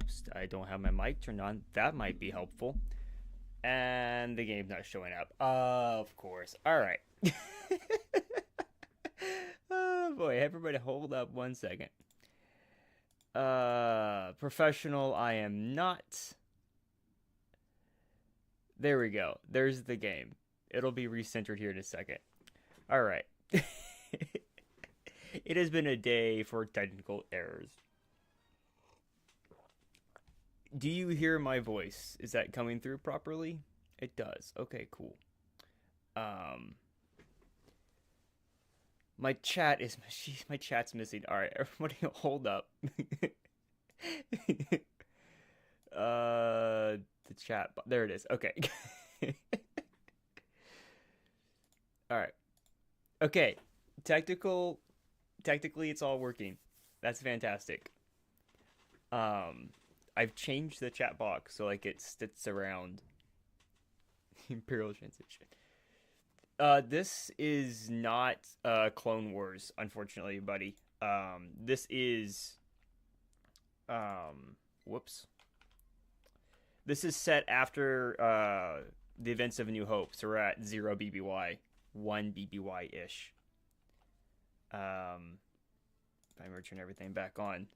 Oops, I don't have my mic turned on. That might be helpful. And the game's not showing up. Of course. All right. Oh boy, everybody hold up 1 second. Professional, I am not. There we go. There's the game. It'll be recentered here in a second. All right. It has been a day for technical errors. Do you hear my voice? Is that coming through properly? It does. Okay, cool. Um, my chat is my chat's missing. All right, everybody, hold up. The chat. There it is. Okay. All right. Okay. Technically, it's all working. That's fantastic. Um, I've changed the chat box so like it sits around Imperial transition. This is not Clone Wars, unfortunately, buddy. This is whoops. This is set after the events of A New Hope, so we're at 0 BBY, 1 BBY ish. If I'm gonna turn everything back on.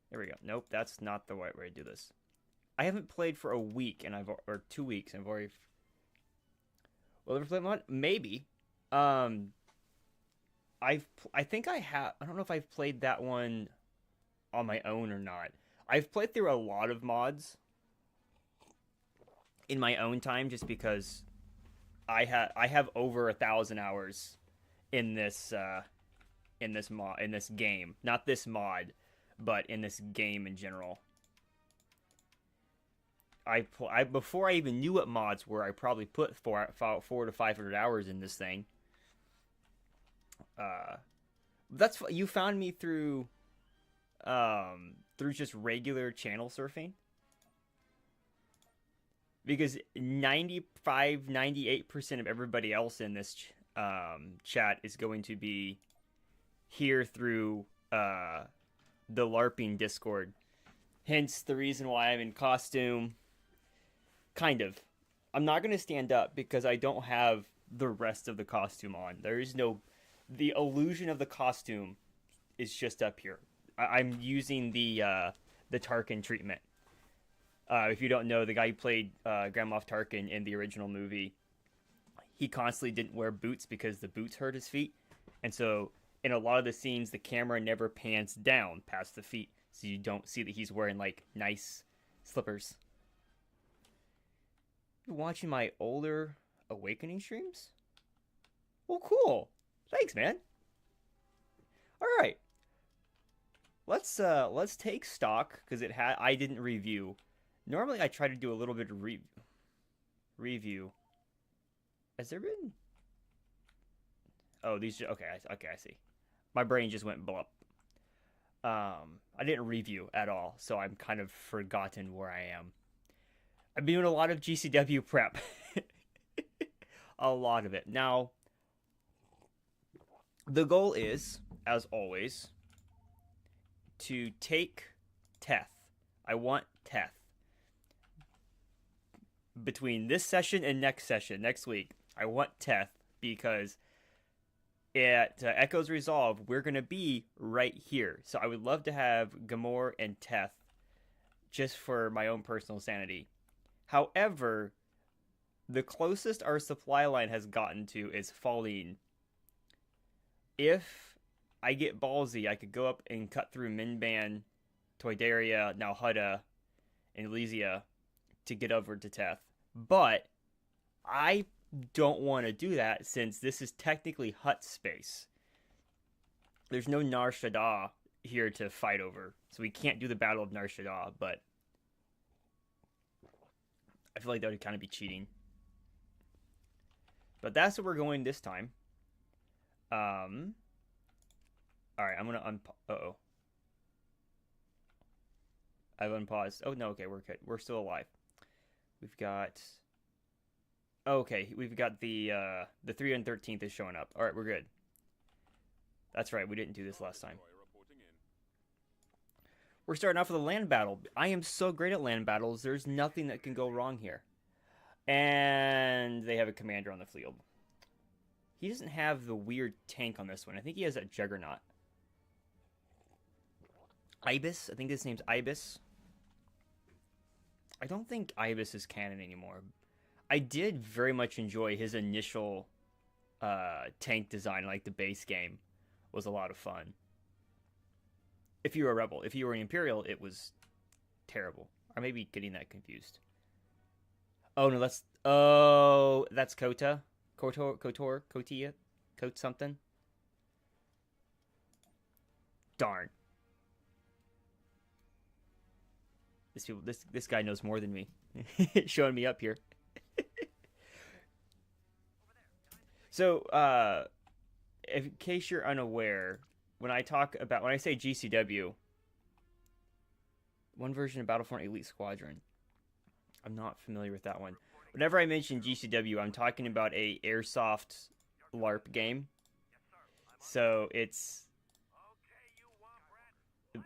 There we go. Nope, that's not the right way to do this. I haven't played for a week, and or 2 weeks, and I've already. Will I ever play mod? Maybe. Um, I think I have. I don't know if I've played that one on my own or not. I've played through a lot of mods in my own time, just because I have over 1,000 hours in this game. Not this mod, but in this game in general. I before I even knew what mods were, I probably put 400 to 500 hours in this thing. Uh, that's you found me through just regular channel surfing, because 95-98% of everybody else in this chat is going to be here through the LARPing Discord. Hence the reason why I'm in costume. Kind of. I'm not going to stand up because I don't have the rest of the costume on. There is no. The illusion of the costume is just up here. I'm using the Tarkin treatment. If you don't know, the guy who played Grand Moff Tarkin in the original movie, he constantly didn't wear boots because the boots hurt his feet. And so in a lot of the scenes, the camera never pans down past the feet, so you don't see that he's wearing like nice slippers. You watching my older Awakening streams? Well, cool. Thanks, man. All right. Let's take stock because I didn't review. Normally I try to do a little bit of review. Has there been? Oh, these okay, I see. My brain just went blop. I didn't review at all, so I'm kind of forgotten where I am. I've been doing a lot of GCW prep. A lot of it. Now, the goal is, as always, to take Teth. I want Teth. Between this session and next session, next week, I want Teth because at Echoes Resolve, we're going to be right here. So I would love to have Gamor and Teth just for my own personal sanity. However, the closest our supply line has gotten to is Falling. If I get ballsy, I could go up and cut through Minban, Toydaria, Nalhutta, and Elysia to get over to Teth. But I don't want to do that since this is technically Hut space. There's no Nar Shaddaa here to fight over, so we can't do the Battle of Nar Shaddaa, but I feel like that would kind of be cheating. But that's what we're going this time. Alright, I'm gonna uh-oh. I've unpaused. Oh, no, okay, we're good. We're still alive. We've got... Okay, we've got the 313th is showing up. Alright, we're good. That's right, we didn't do this last time. We're starting off with a land battle. I am so great at land battles. There's nothing that can go wrong here. And they have a commander on the field. He doesn't have the weird tank on this one. I think he has that Juggernaut. Ibis? I think his name's Ibis. I don't think Ibis is canon anymore. I did very much enjoy his initial tank design, like the base game was a lot of fun. If you were a Rebel. If you were an Imperial, it was terrible. Or maybe getting that confused. Oh, no, that's... Oh, that's Kota. Kotia? Kot something? Darn. This guy knows more than me. Showing me up here. So, in case you're unaware, when I say GCW, one version of Battlefront Elite Squadron. I'm not familiar with that one. Whenever I mention GCW, I'm talking about a airsoft LARP game. So it's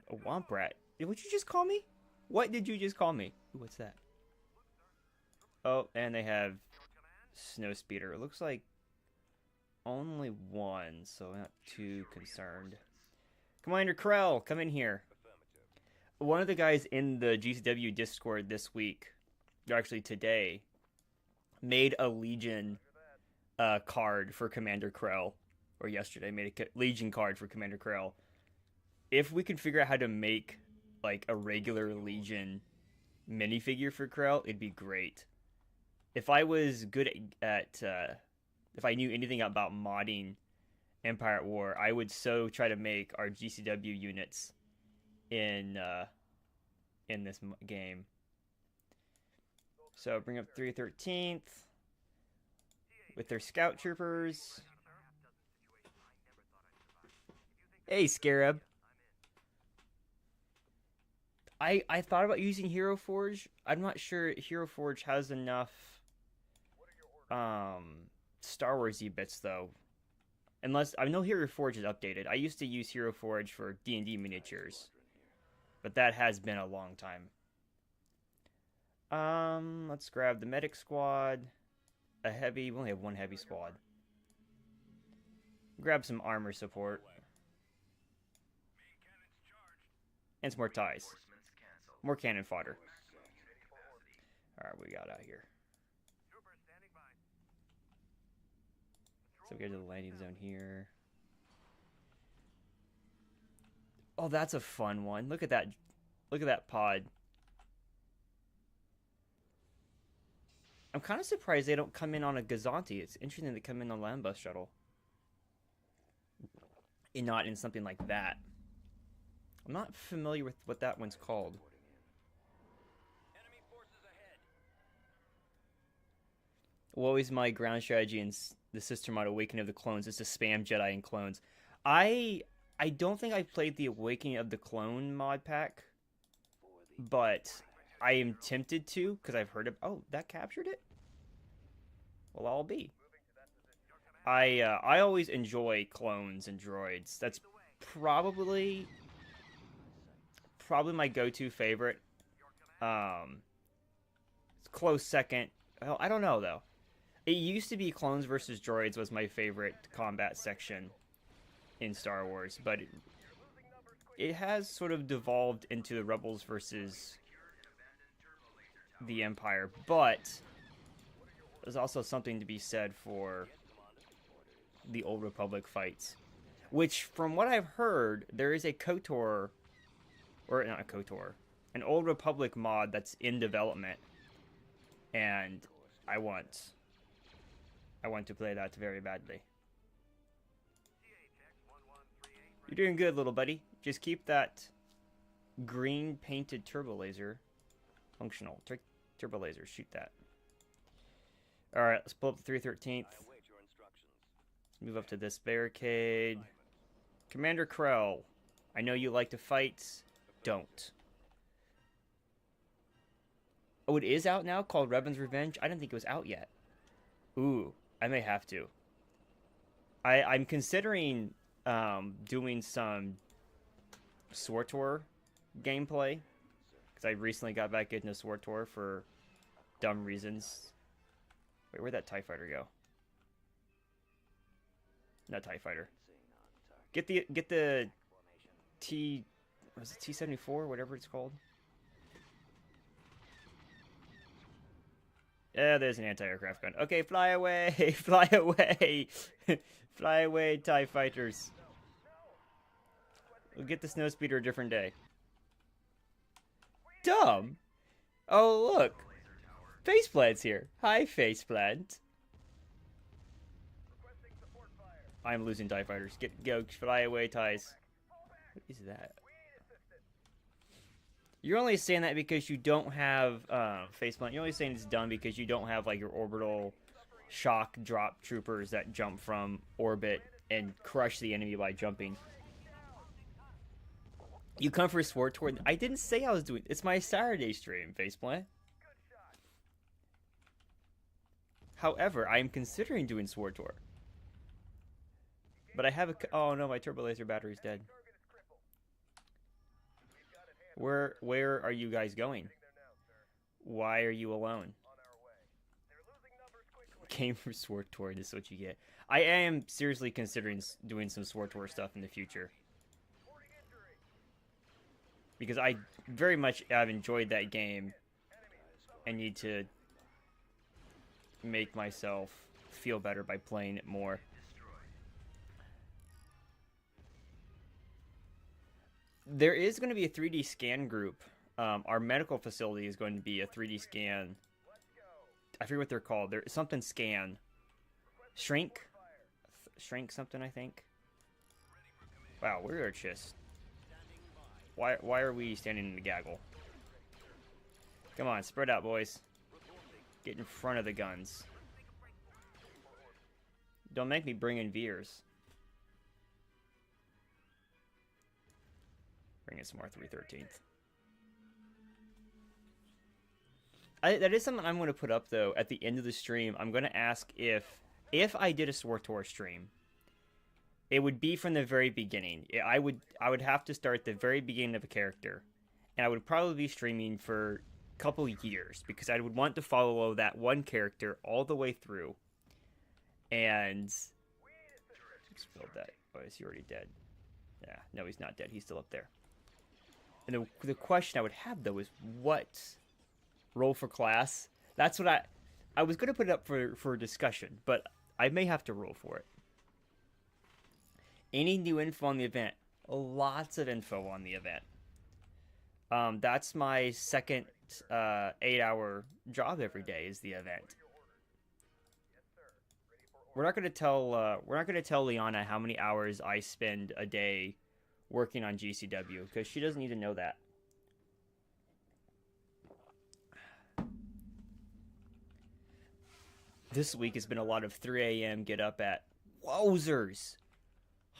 a Womp Rat. What'd you just call me? What did you just call me? Ooh, what's that? Oh, and they have Snowspeeder. It looks like only one, so I'm not too concerned. Commander Krell, come in here. One of the guys in the GCW Discord this week, or actually today, made a Legion card for Commander Krell. Or yesterday, made a Legion card for Commander Krell. If we can figure out how to make like a regular Legion minifigure for Krell, it'd be great. If I was good at if I knew anything about modding Empire at War, I would so try to make our GCW units in this game. So bring up 313th with their scout troopers. Hey, Scarab. I thought about using Hero Forge. I'm not sure Hero Forge has enough Star Warsy bits though. Unless I know Hero Forge is updated. I used to use Hero Forge for D&D miniatures, but that has been a long time. Let's grab the medic squad. A heavy. We only have one heavy squad. Grab some armor support. And some more ties. More cannon fodder. Alright, what we got out here? So we go to the landing zone here. Oh, that's a fun one. Look at that. Look at that pod. I'm kind of surprised they don't come in on a Gazanti. It's interesting they come in on a land bus shuttle. And not in something like that. I'm not familiar with what that one's called. What was my ground strategy in the sister mod Awakening of the Clones is to spam Jedi and clones. I don't think I played the Awakening of the Clone mod pack, but I am tempted to because I've heard of. Oh, that captured it. Well, I'll be. I always enjoy clones and droids. That's probably my go-to favorite. It's close second. Well, I don't know though. It used to be clones versus droids was my favorite combat section in Star Wars, but it has sort of devolved into the Rebels versus the Empire. But there's also something to be said for the Old Republic fights, which, from what I've heard, there is a KOTOR, or not a KOTOR, an Old Republic mod that's in development, and I want to play that very badly. You're doing good, little buddy. Just keep that green painted turbo laser functional. Turbo laser, shoot that. Alright, let's pull up the 313th. Let's move up to this barricade. Commander Krell, I know you like to fight. Don't. Oh, it is out now, called Revan's Revenge? I didn't think it was out yet. Ooh, I may have to. I'm considering doing some SWTOR gameplay. Because I recently got back into Sword Tour for dumb reasons. Wait, where'd that TIE fighter go? Not TIE fighter. Get the T... Was it T-74? Whatever it's called. Yeah, there's an anti-aircraft gun. Okay, fly away! Fly away! Fly away, TIE fighters. We'll get the snowspeeder a different day. Dumb! Oh, look! Faceplant's here. Hi, Faceplant. I'm losing TIE fighters. Go, fly away, TIEs. What is that? You're only saying that because you don't have Faceplant. You're only saying it's dumb because you don't have like your orbital shock drop troopers that jump from orbit and crush the enemy by jumping. You come for a Sword Tour? I didn't say I was doing. It's my Saturday stream, Faceplant. However, I am considering doing Sword Tour. But I have a. Oh no, my turbo laser battery's dead. Where are you guys going? Why are you alone? Came for Sword Tour, this is what you get. I am seriously considering doing some Sword Tour stuff in the future. Because I very much have enjoyed that game. And need to make myself feel better by playing it more. There is going to be a 3D scan group. Our medical facility is going to be a 3D scan. I forget what they're called. There's something scan. Shrink something, I think. Wow, we're just... Why are we standing in the gaggle? Come on, spread out, boys. Get in front of the guns. Don't make me bring in Veers. Bring in some more 313th. That is something I'm going to put up, though, at the end of the stream. I'm going to ask if I did a Sword Tour stream, it would be from the very beginning. I would have to start the very beginning of a character. And I would probably be streaming for a couple years, because I would want to follow that one character all the way through. And... Let's build that. Oh, is he already dead? Yeah, no, he's not dead. He's still up there. And the question I would have, though, is what role for class? That's what I was going to put it up for discussion, but I may have to roll for it. Any new info on the event? Lots of info on the event. That's my second 8-hour job every day is the event. We're not going to tell Liana how many hours I spend a day working on GCW, because she doesn't need to know that. This week has been a lot of 3 a.m. get up at. Wowzers!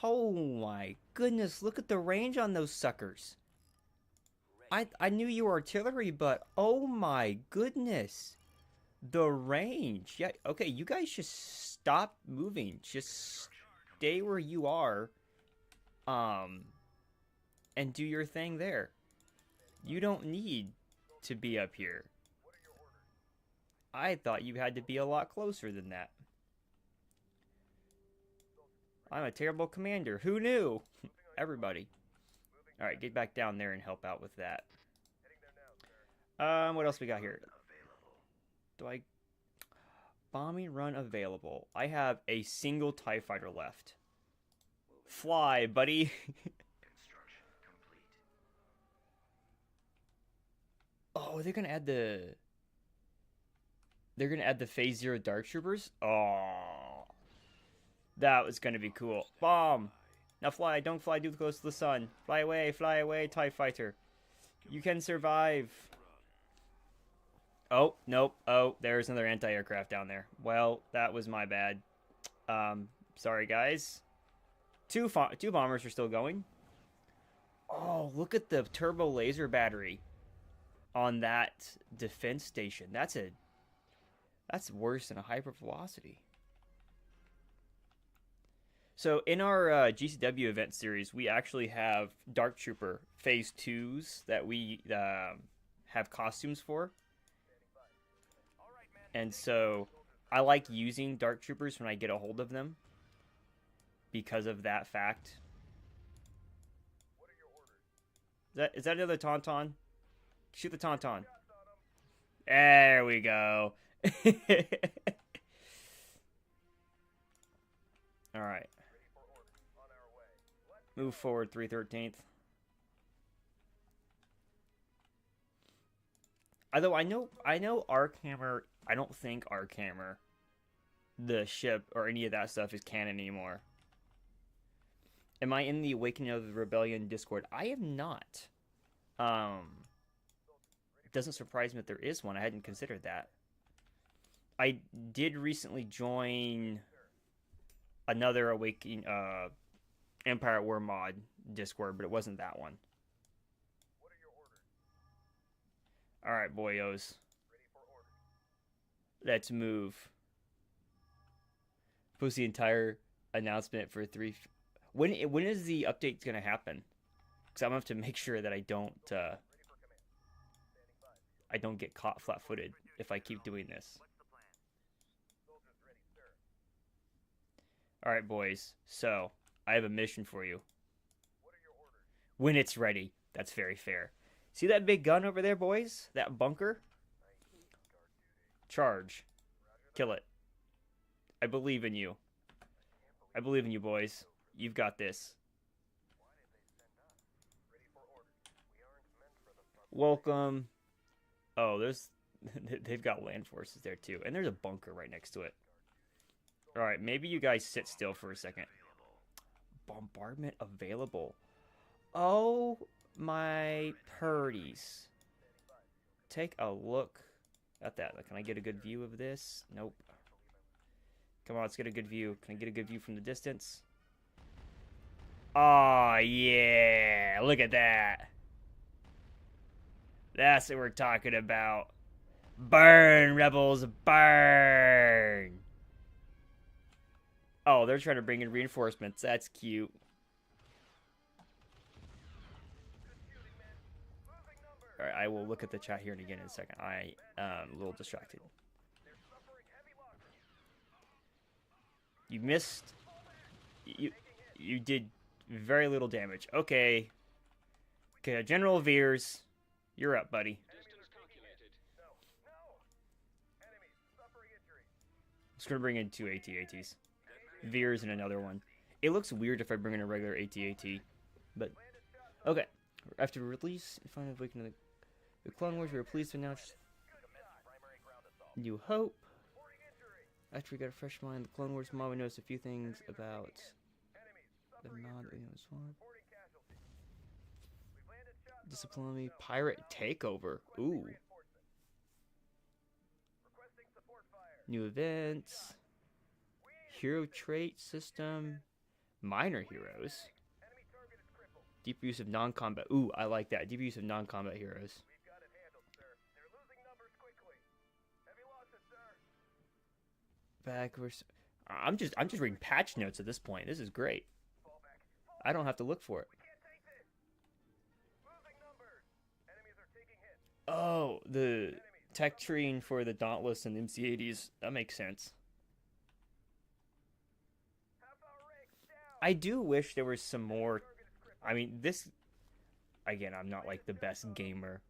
Oh my goodness, look at the range on those suckers. I knew you were artillery, but oh my goodness. The range. Yeah, okay, you guys just stop moving. Just stay where you are. And do your thing there. You don't need to be up here. I thought you had to be a lot closer than that. I'm a terrible commander. Who knew? Everybody. Alright, get back down there and help out with that. What else we got here? Bombing run available. I have a single TIE fighter left. Fly, buddy. Oh, they're gonna add the Phase Zero Dark Troopers? Oh, that was gonna be cool. Bomb! Now fly, don't fly too close to the sun. Fly away, TIE fighter. You can survive. Oh, nope. Oh, there's another anti-aircraft down there. Well, that was my bad. Sorry guys. Two bombers are still going. Oh, look at the turbo laser battery on that defense station. That's worse than a hypervelocity. So in our GCW event series, we actually have Dark Trooper Phase 2s that we have costumes for. And so I like using Dark Troopers when I get a hold of them because of that fact. Is that another Tauntaun? Shoot the Tauntaun. There we go. All right. Move forward 3/13. Although I know Archammer, I don't think Archammer, the ship or any of that stuff is canon anymore. Am I in the Awakening of the Rebellion Discord? I am not. It doesn't surprise me that there is one. I hadn't considered that. I did recently join another Awakening Empire at War mod Discord, but it wasn't that one. All right, boyos. Let's move. Post the entire announcement for 3. When is the update gonna happen? Because I'm gonna have to make sure that I don't get caught flat-footed if I keep doing this. All right, boys. So I have a mission for you. When it's ready. That's very fair. See that big gun over there, boys? That bunker? Charge. Kill it. I believe in you. I believe in you, boys. You've got this. Welcome. Oh, they've got land forces there too. And there's a bunker right next to it. Alright, maybe you guys sit still for a second. Bombardment available. Oh my purdies. Take a look at that. Can I get a good view of this? Nope. Come on, let's get a good view. Can I get a good view from the distance? Oh, yeah. Look at that. That's what we're talking about. Burn, rebels, burn. Oh, they're trying to bring in reinforcements. That's cute. Alright, I will look at the chat here and again in a second. I am a little distracted. You missed. You did very little damage. Okay. Okay, General Veers, you're up, buddy. I'm just gonna bring in 2 AT-ATs. Veers and another one. It looks weird if I bring in a regular AT-AT, but okay. After release, Final Awakening of the Clone Wars, we were pleased to announce New Hope. After we got a fresh mind, the Clone Wars mod, we noticed a few things about the mod that we know. Discipline pirate takeover. Ooh. New events. Hero trait system. Minor heroes. Deep use of non-combat. Ooh, I like that. Deep use of non-combat heroes. Backwards. I'm just reading patch notes at this point. This is great. I don't have to look for it. Oh, the tech treeing for the Dauntless and MC-80s. That makes sense. I do wish there was some more. I mean, this. Again, I'm not like the best gamer.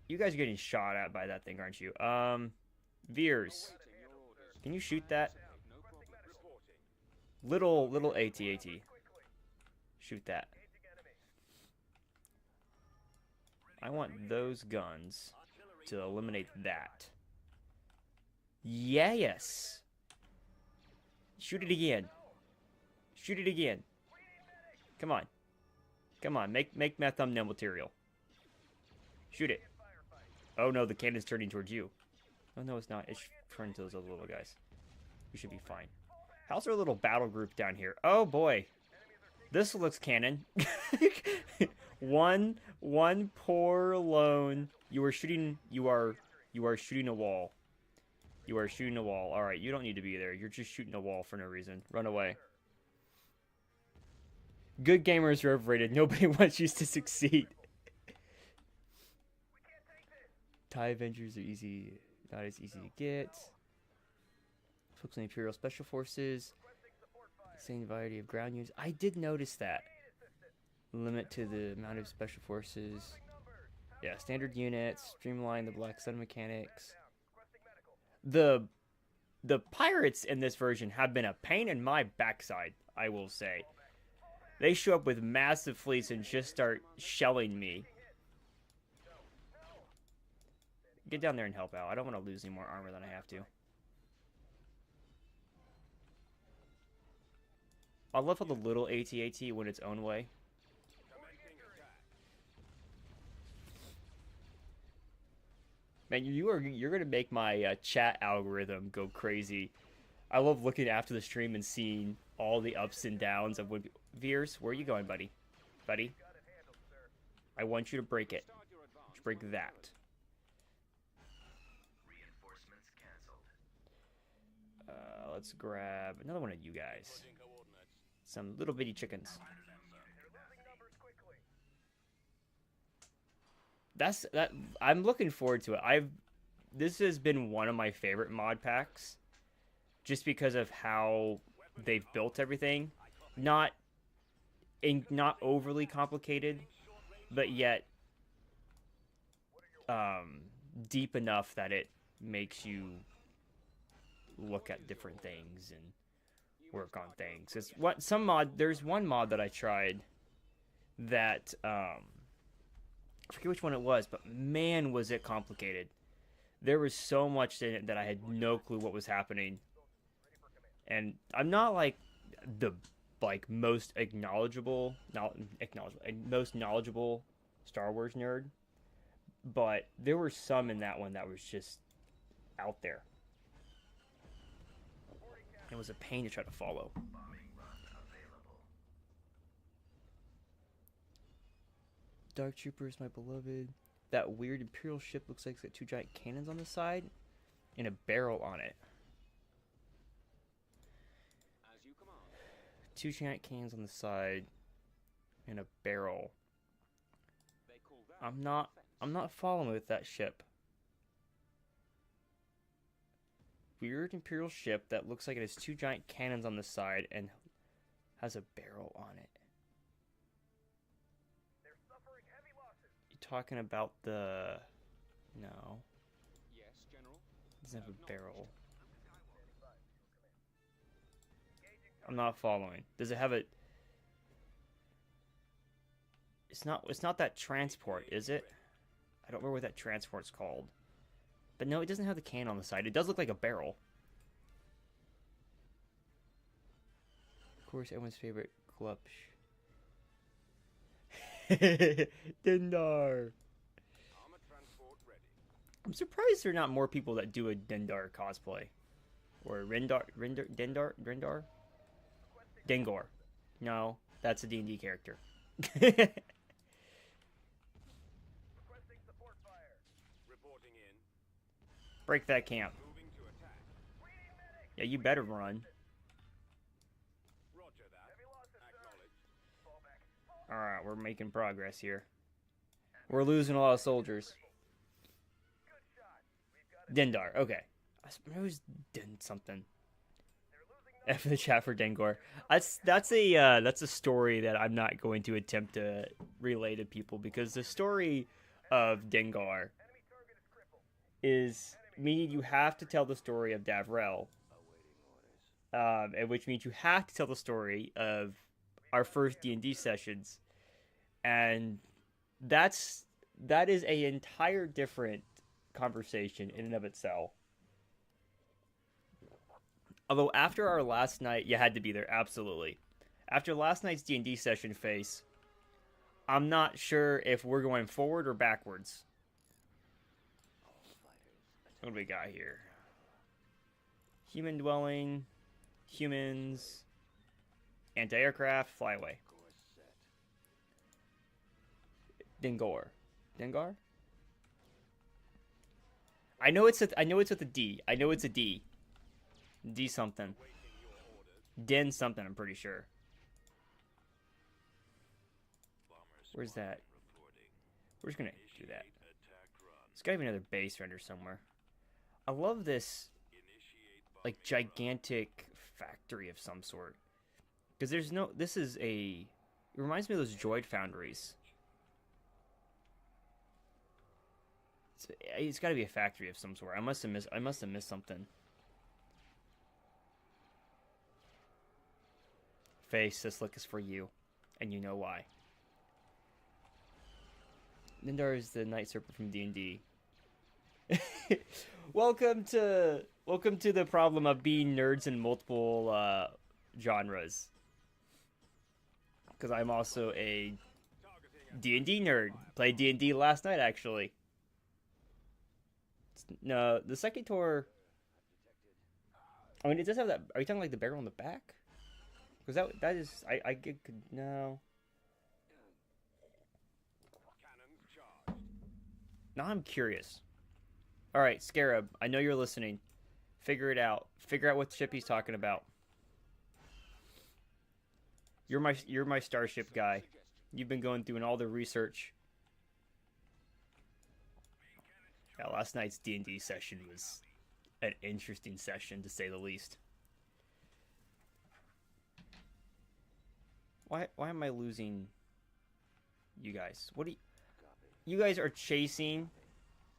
You guys are getting shot at by that thing, aren't you? Veers. Can you shoot that? Little AT-AT. Shoot that. I want those guns to eliminate that. Yes. Shoot it again. Shoot it again. Come on. Come on. Make my thumbnail material. Shoot it. Oh no, the cannon's turning towards you. Oh no, it's not. It's turning to those other little guys. We should be fine. How's our little battle group down here? Oh boy. This looks canon. One poor lone. You are shooting a wall. You are shooting a wall. Alright, you don't need to be there. You're just shooting a wall for no reason. Run away. Good gamers are overrated. Nobody wants you to succeed. TIE Avengers are easy. Not as easy to get. Focus on Imperial Special Forces. Same variety of ground units. I did notice that. Limit to the amount of Special Forces. Yeah, standard units. Streamline the Black Sun mechanics. The pirates in this version have been a pain in my backside, I will say. They show up with massive fleets and just start shelling me. Get down there and help out. I don't want to lose any more armor than I have to. I love how the little AT-AT went its own way. Man, you're gonna make my chat algorithm go crazy. I love looking after the stream and seeing all the ups and downs of when Veers, where are you going, buddy? Buddy? I want you to break it. Just break that. Let's grab another one of you guys. Some little bitty chickens. That I'm looking forward to it. This has been one of my favorite mod packs, just because of how they've built everything. Not overly complicated, but yet deep enough that it makes you look at different things and work on things. There's one mod that I tried that I forget which one it was, but man, was it complicated. There was so much in it that I had no clue what was happening. And I'm not like the most most knowledgeable Star Wars nerd, but there were some in that one that was just out there. It was a pain to try to follow. Dark Troopers, my beloved. That weird Imperial ship looks like it's got two giant cannons on the side and a barrel on it. Two giant cannons on the side and a barrel. I'm not following with that ship. Weird Imperial ship that looks like it has two giant cannons on the side and has a barrel on it. You talking about the... No. Yes, General. It doesn't have a barrel. I'm not following. Does it have a... It's not that transport, is it? I don't remember what that transport's called. But no, it doesn't have the can on the side. It does look like a barrel. Of course, everyone's favorite Glupsh. Dendar. I'm surprised there are not more people that do a Dendar cosplay. Or Dendar? Dengor. No, that's a D&D character. Break that camp. Yeah, you better run. Alright, we're making progress here. We're losing a lot of soldiers. Dendar, okay. It was something. F in the chat for Dengor. That's a story that I'm not going to attempt to relay to people, because the story of Dengar is meaning you have to tell the story of Davrel, which means you have to tell the story of our first D&D sessions, and that is a entire different conversation in and of itself. Although after our last night, you had to be there, absolutely. After last night's D&D session phase, I'm not sure if we're going forward or backwards. What do we got here? Human dwelling, humans, anti-aircraft, fly away. Dengar. Dengar? I know it's with a D. I know it's a D. D something. Den something, I'm pretty sure. Where's that? We're just gonna do that. There's gotta be another base render somewhere. I love this, like, gigantic factory of some sort. Because there's no... This is a... It reminds me of those droid foundries. It's got to be a factory of some sort. I must have missed something. Face, this look is for you, and you know why. Nindar is the Night Serpent from D&D. Welcome to the problem of being nerds in multiple genres. Because I'm also a D&D nerd. Played D&D last night, actually. No, the second tour... I mean, it does have that... Are you talking like the barrel on the back? Because that is... I get... No. Now I'm curious. Alright, Scarab, I know you're listening. Figure it out. Figure out what ship he's talking about. You're my starship guy. You've been going through all the research. Yeah, last night's D&D session was an interesting session, to say the least. Why am I losing you guys? What do you guys are chasing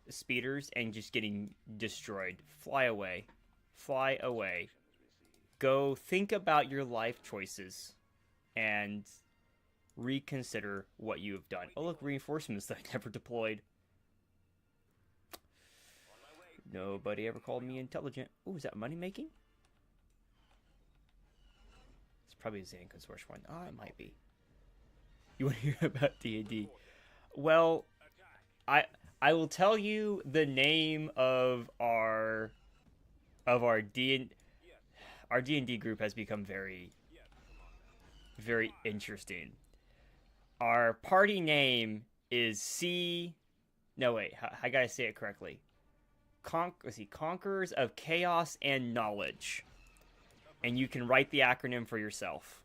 speeders and just getting destroyed. Fly away. Fly away. Go think about your life choices and reconsider what you have done. Oh, look, reinforcements that I never deployed. Nobody ever called me intelligent. Oh, is that money making? It's probably a Zan Consortium one. Oh, it might be. You want to hear about D&D? Well, I will tell you the name of our D&D group has become very, very interesting. Our party name is No, wait. I gotta say it correctly. Conquerors of Chaos and Knowledge. And you can write the acronym for yourself.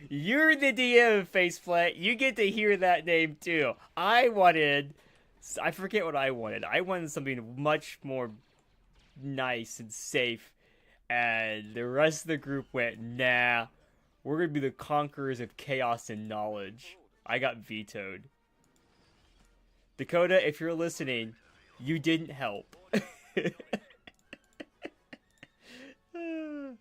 You're the DM, Faceplant. You get to hear that name too. I forget what I wanted. I wanted something much more nice and safe. And the rest of the group went, nah, we're going to be the Conquerors of Chaos and Knowledge. I got vetoed. Dakota, if you're listening, you didn't help. I feel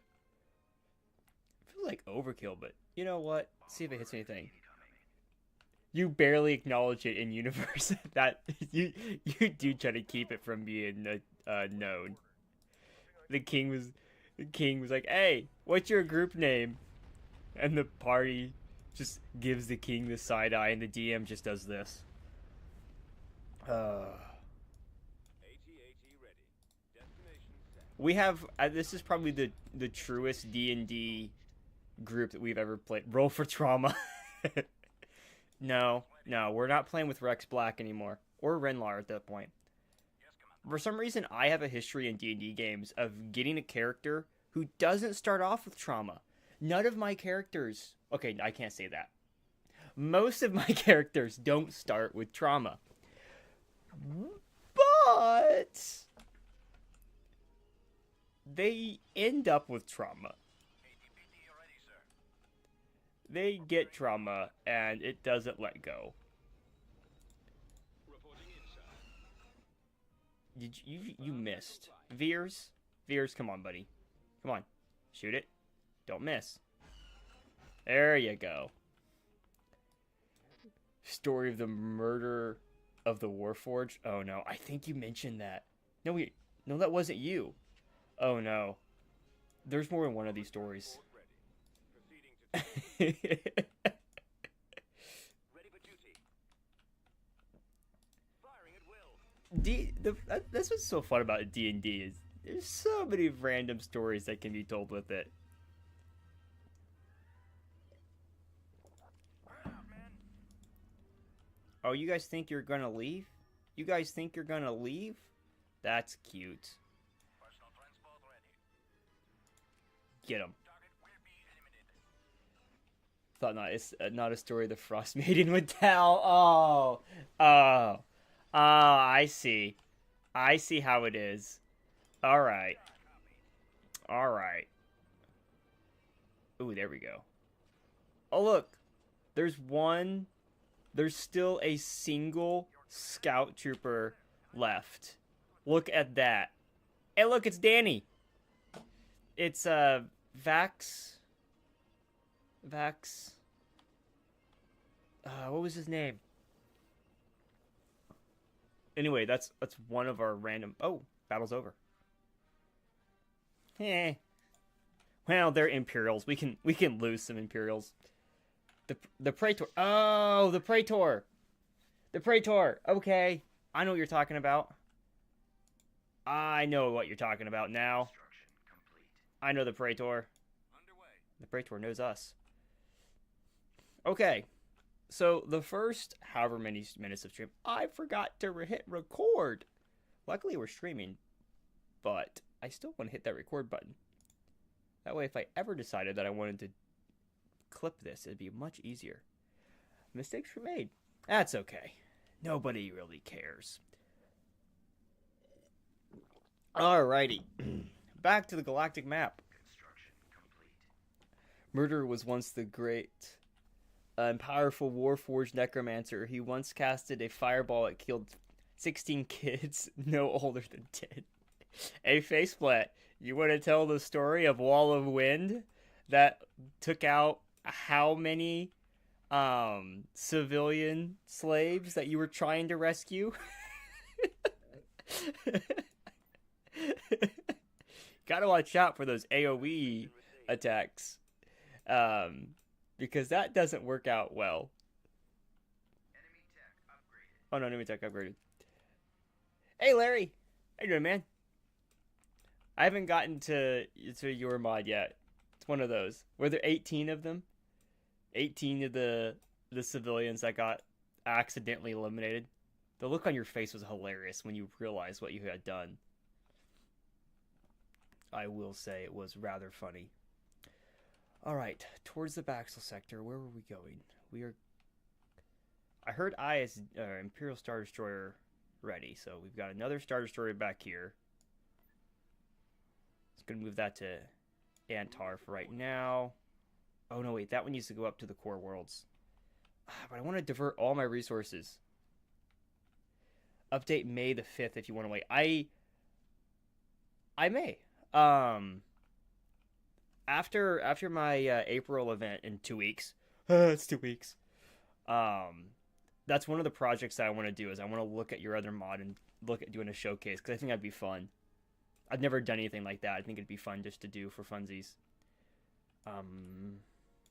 like overkill, but you know what? See if it hits anything. You barely acknowledge it in universe. That you do try to keep it from being known. The king was like, "Hey, what's your group name?" And the party just gives the king the side eye, and the DM just does this. We have this is probably the truest D&D group that we've ever played. Roll for Trauma. No, we're not playing with Rex Black anymore, or Renlar at that point. For some reason, I have a history in D&D games of getting a character who doesn't start off with trauma. None of my characters... Okay, I can't say that. Most of my characters don't start with trauma. But... they end up with trauma. They get trauma, and it doesn't let go. You missed. Veers, come on, buddy. Come on. Shoot it. Don't miss. There you go. Story of the murder of the Warforged. Oh, no. I think you mentioned that. No, that wasn't you. Oh, no. There's more than one of these stories. That's what's so fun about D&D is there's so many random stories that can be told with it. Oh, you guys think you're gonna leave? You guys think you're gonna leave? That's cute. Get him. Thought not. It's not a story the Frost Maiden would tell. Oh, oh, oh. I see. I see how it is. All right. All right. Ooh, there we go. Oh, look. There's one. There's still a single scout trooper left. Look at that. Hey, look, it's Danny. It's Vax. What was his name? Anyway, that's one of our random. Oh, battle's over. Eh. Well, they're Imperials. We can lose some Imperials. The Praetor. Oh, the Praetor. The Praetor. Okay, I know what you're talking about. I know what you're talking about now. I know the Praetor. The Praetor knows us. Okay, so the first however many minutes of stream, I forgot to hit record. Luckily, we're streaming, but I still want to hit that record button. That way, if I ever decided that I wanted to clip this, it'd be much easier. Mistakes were made. That's okay. Nobody really cares. Alrighty. Back to the galactic map. Murder was once the great and powerful Warforged necromancer. He once casted a fireball that killed 16 kids no older than 10. Hey, Faceplant, you want to tell the story of Wall of Wind that took out how many civilian slaves that you were trying to rescue? Gotta watch out for those AoE attacks. Because that doesn't work out well. Oh no, enemy tech upgraded. Hey Larry, how you doing, man? I haven't gotten to your mod yet. It's one of those. Were there 18 of them? 18 of the civilians that got accidentally eliminated. The look on your face was hilarious when you realized what you had done. I will say it was rather funny. Alright, towards the Baxel sector. Where were we going? I heard Imperial Star Destroyer ready, so we've got another Star Destroyer back here. It's going to move that to Antar for right now. Oh no, wait, that one needs to go up to the core worlds. But I want to divert all my resources. Update May the 5th if you want to wait. I may. After my April event in 2 weeks. It's 2 weeks. That's one of the projects that I want to do is I want to look at your other mod and look at doing a showcase because I think that'd be fun. I've never done anything like that. I think it'd be fun just to do for funsies.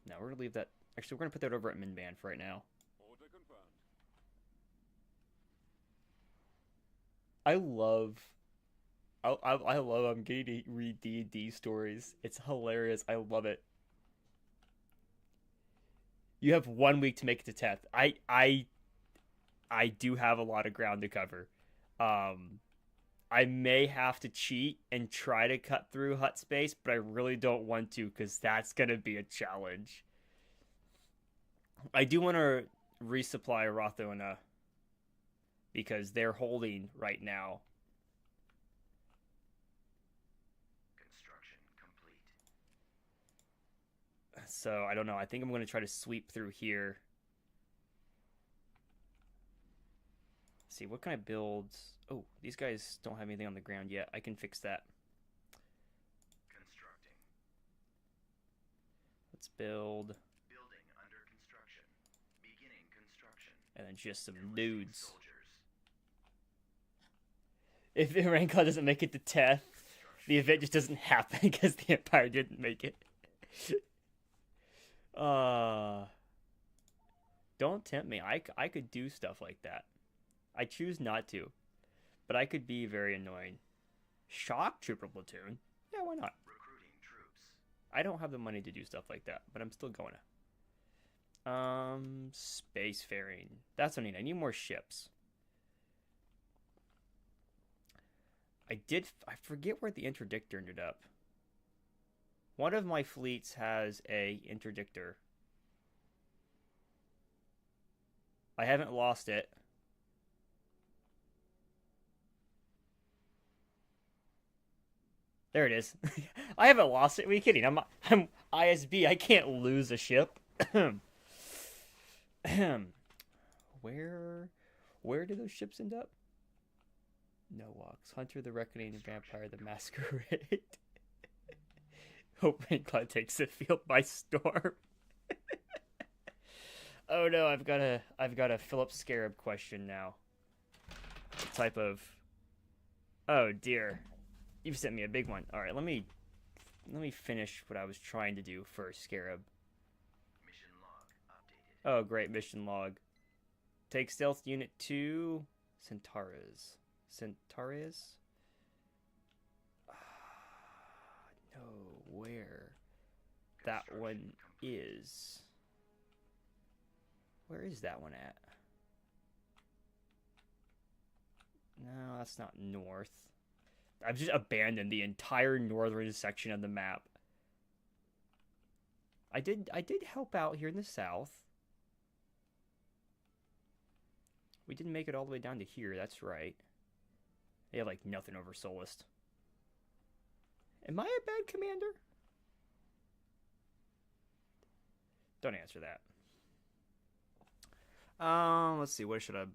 No, we're gonna leave that. Actually, we're gonna put that over at Minban for right now. I love I'm getting to read D&D stories. It's hilarious. I love it. You have 1 week to make it to 10th. I do have a lot of ground to cover. I may have to cheat and try to cut through hut space, but I really don't want to because that's going to be a challenge. I do want to resupply Rothona because they're holding right now. Construction complete. So, I don't know. I think I'm going to try to sweep through here. See, what kind of builds? Oh, these guys don't have anything on the ground yet. I can fix that. Constructing. Let's build. Building under construction. Beginning construction. And then just some nudes. If the Ranclaw doesn't make it to 10th, the event just doesn't happen because the Empire didn't make it. Don't tempt me. I could do stuff like that. I choose not to, but I could be very annoying. Shock Trooper platoon? Yeah, why not? Recruiting troops. I don't have the money to do stuff like that, but I'm still going to. Spacefaring. That's what I need. I need more ships. I forget where the interdictor ended up. One of my fleets has a interdictor. I haven't lost it. There it is. I haven't lost it. Are you kidding? I'm ISB. I can't lose a ship. Where do those ships end up? No walks. Hunter the Reckoning and Vampire the Masquerade. Hope Cloud takes the field by storm. Oh no, I've got a Philip Scarab question now. What type of? Oh dear, you've sent me a big one. All right, let me finish what I was trying to do first, Scarab. Mission log updated. Oh great, mission log. Take stealth unit to Centaurus. Centaurus? No, where that one is. Where is that one at? No, that's not north. I've just abandoned the entire northern section of the map. I did help out here in the south. We didn't make it all the way down to here, that's right. They have like nothing over Solist. Am I a bad commander? Don't answer that. Let's see, what should I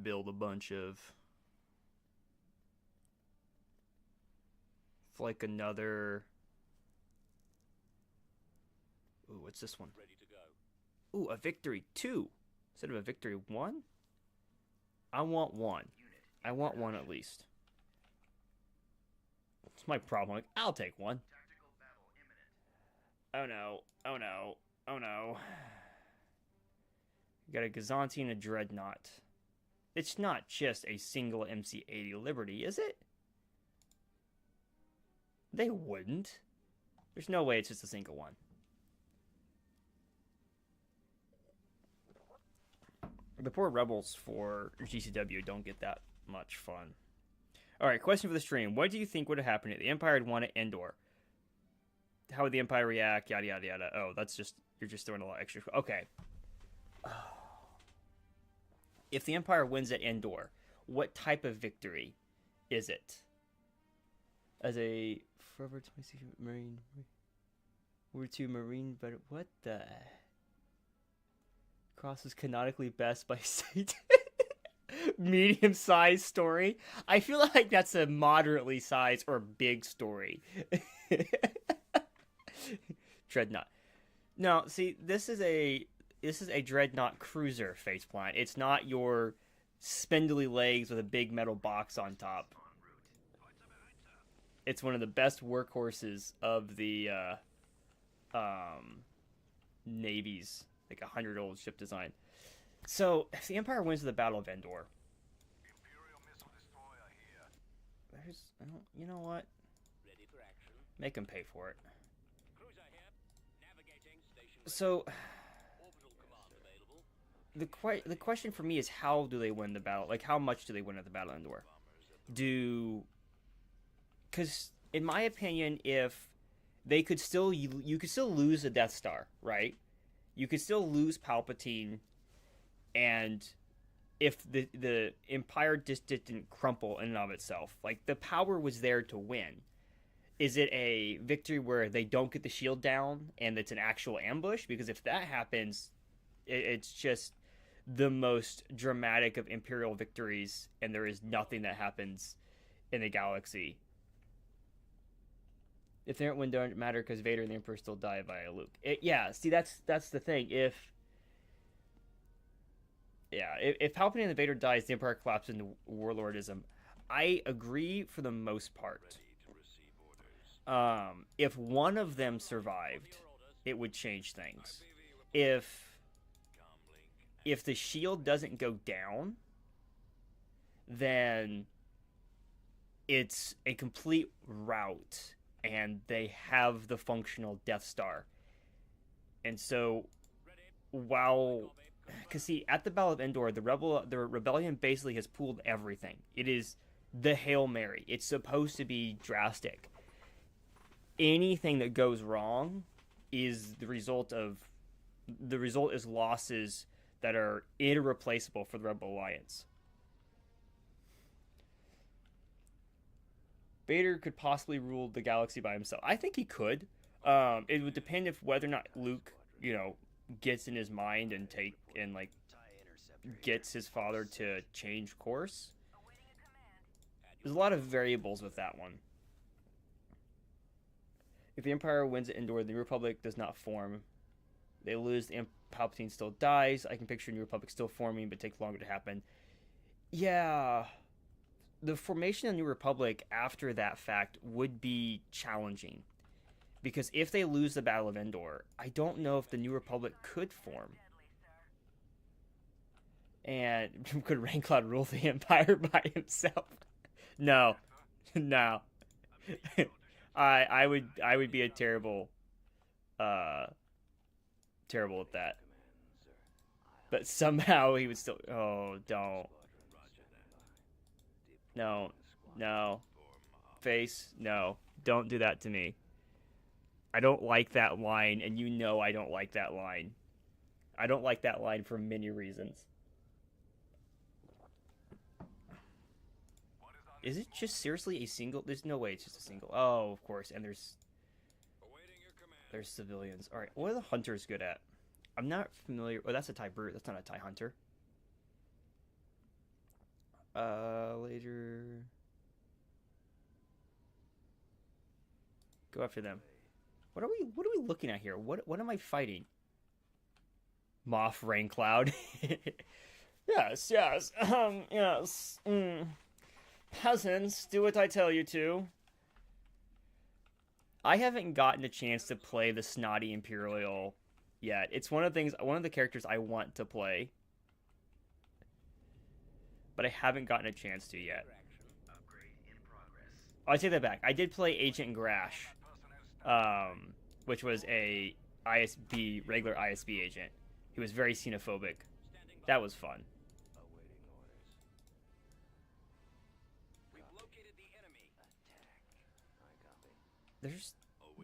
build a bunch of? Like another. Ooh, what's this one? Ready to go. Ooh, a victory 2 instead of a victory 1. I want 1. I want 1 at least. It's my problem. Like, I'll take 1. Tactical battle imminent. Oh no! Oh no! Oh no! Got a Gazanti and a Dreadnought. It's not just a single MC-80 Liberty, is it? They wouldn't. There's no way it's just a single one. The poor rebels for GCW don't get that much fun. Alright, question for the stream. What do you think would have happened if the Empire had won at Endor? How would the Empire react? Yada, yada, yada. Oh, that's just... You're just throwing a lot extra... Okay. If the Empire wins at Endor, what type of victory is it? As a Forever 26 Marine... We're 2 Marine, but what the... Crosses canonically best by Satan. Medium-sized story. I feel like that's a moderately sized or big story. Dreadnought. No, see, this is a Dreadnought cruiser faceplant. It's not your spindly legs with a big metal box on top. It's one of the best workhorses of the navies, like 100-old ship design. So, if the Empire wins the Battle of Endor, you know what? Ready for action. Make them pay for it. Cruiser here. Navigating station. So, Orbital command available. the question for me is, how do they win the battle? Like, how much do they win at the Battle of Endor? Because in my opinion, if they could still, you could still lose a Death Star, right? You could still lose Palpatine, and if the Empire just didn't crumple in and of itself, like the power was there to win. Is it a victory where they don't get the shield down and it's an actual ambush? Because if that happens, it's just the most dramatic of Imperial victories, and there is nothing that happens in the galaxy. If they don't win, don't matter, because Vader and the Emperor still die via Luke. Yeah, see, that's the thing. If Palpatine and the Vader dies, the Empire collapses into warlordism. I agree for the most part. If one of them survived, it would change things. If the shield doesn't go down, then it's a complete rout, and they have the functional Death Star. And so, while because see, at the Battle of Endor, the rebellion basically has pooled everything. It is the Hail Mary. It's supposed to be drastic. Anything that goes wrong is the result is losses that are irreplaceable for the Rebel Alliance. Vader could possibly rule the galaxy by himself. I think he could. It would depend if whether or not Luke, gets in his mind and gets his father to change course. There's a lot of variables with that one. If the Empire wins at Endor, the New Republic does not form. They lose, the Palpatine still dies. I can picture New Republic still forming, but it takes longer to happen. Yeah, the formation of New Republic after that fact would be challenging. Because if they lose the Battle of Endor, I don't know if the New Republic could form. And could Raincloud rule the Empire by himself? No. No. I would be a terrible terrible at that. But somehow he would still don't. No. Face, no. Don't do that to me. I don't like that line, and I don't like that line. I don't like that line for many reasons. Is it just seriously a single? There's no way it's just a single. Oh, of course. And there's civilians. All right, what are the hunters good at? I'm not familiar. Oh, that's a TIE brute. That's not a TIE hunter. Later. Go after them. What are we looking at here? What am I fighting? Moff Raincloud. Yes. Yes. Peasants, do what I tell you to. I haven't gotten a chance to play the snotty Imperial yet. It's one of the characters I want to play, but I haven't gotten a chance to yet. I take that back. I did play Agent Grash, which was a regular ISB agent. He was very xenophobic. That was fun.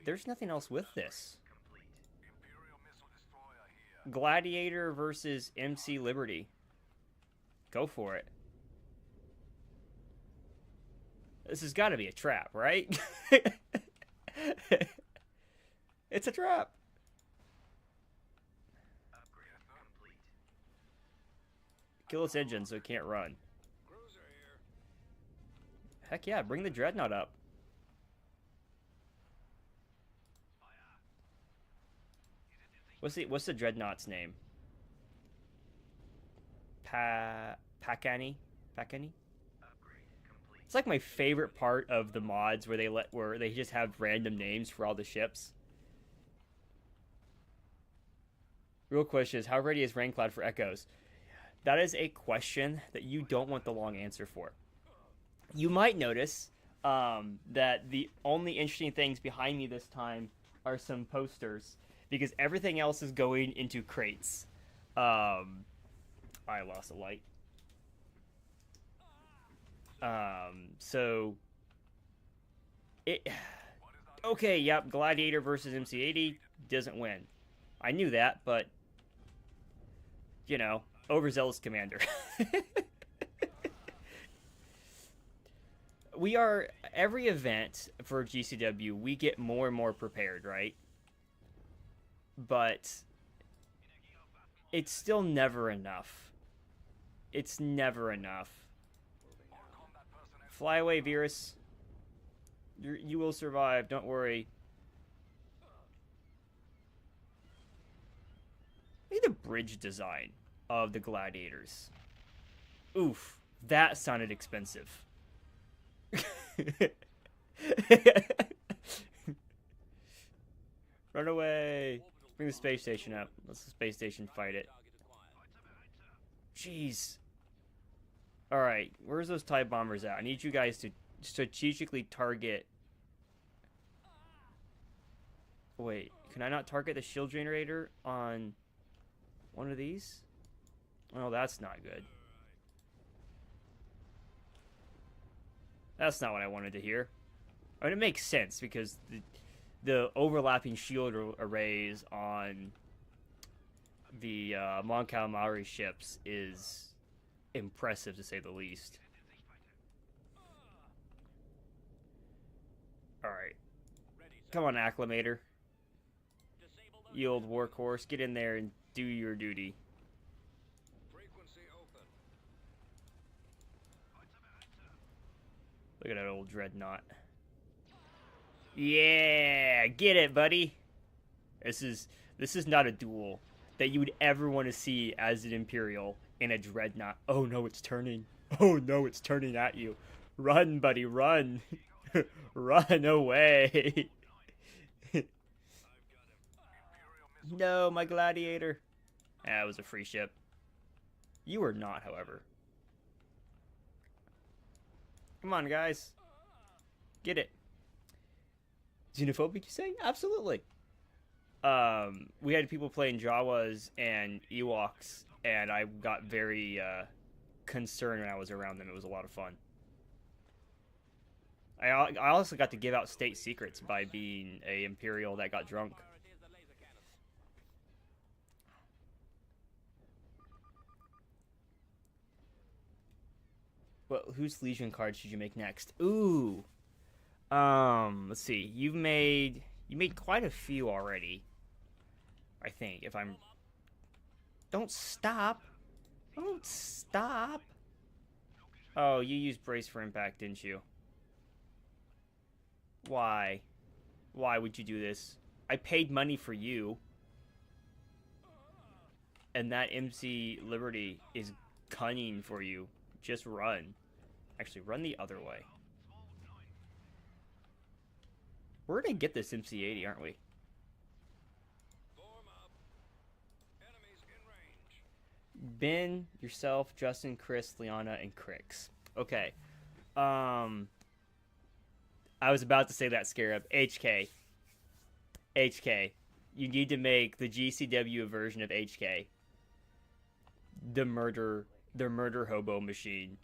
There's nothing else with this. Gladiator versus MC Liberty. Go for it. This has got to be a trap, right? It's a trap. Kill its engine so it can't run. Heck yeah, bring the Dreadnought up. What's the Dreadnought's name? Pakani? It's like my favorite part of the mods where they just have random names for all the ships. Real question is, how ready is Raincloud for Echoes? That is a question that you don't want the long answer for. You might notice that the only interesting things behind me this time are some posters, because everything else is going into crates. I lost a light. So okay, yep, Gladiator versus MC80 doesn't win. I knew that, but overzealous commander. Every event for GCW, we get more and more prepared, right? But it's still never enough. It's never enough. Fly away, Virus. You will survive, don't worry. Look at the bridge design of the Gladiators. Oof, that sounded expensive. Run away. Bring the space station up. Let's the space station fight it. Jeez. Alright, where's those TIE bombers at? I need you guys to strategically target... Wait, can I not target the shield generator on one of these? Well, that's not good. That's not what I wanted to hear. I mean, it makes sense because the overlapping shield arrays on the Mon Calamari ships is impressive to say the least. Alright. Come on, Acclimator. You old workhorse. Get in there and do your duty. Look at that old dreadnought. Yeah! Get it, buddy! This is not a duel that you would ever want to see as an Imperial in a dreadnought. Oh no, it's turning. Oh no, it's turning at you. Run, buddy, run. Run away. No, my gladiator. That was a free ship. You are not, however. Come on, guys. Get it. Xenophobic, you say? Absolutely. We had people playing Jawas and Ewoks, and I got very concerned when I was around them. It was a lot of fun. I also got to give out state secrets by being a Imperial that got drunk. Well, whose Legion cards should you make next? Ooh. Let's see. You made quite a few already. I think, if I'm... Don't stop. Don't stop. Oh, you used Brace for Impact, didn't you? Why? Why would you do this? I paid money for you. And that MC Liberty is cunning for you. Just run. Actually, run the other way. We're gonna get this MC-80, aren't we? Ben, yourself, Justin, Chris, Liana, and Crix. Okay. I was about to say that, Scarab. HK. HK. You need to make the GCW version of HK. The murder hobo machine.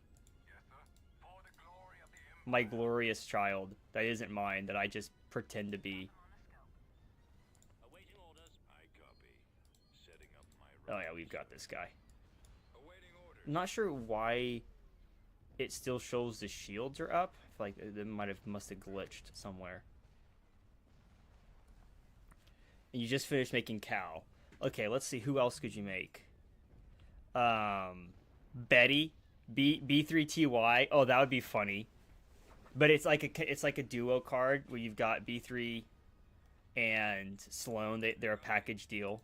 My glorious child. That isn't mine, that I just pretend to be. Oh yeah, we've got this guy. I'm not sure why it still shows the shields are up. I feel like it must have glitched somewhere. And you just finished making Cal. Okay, let's see, who else could you make? Betty, B3TY. Oh, that would be funny. But it's like a duo card where you've got B3 and Sloan. They're a package deal.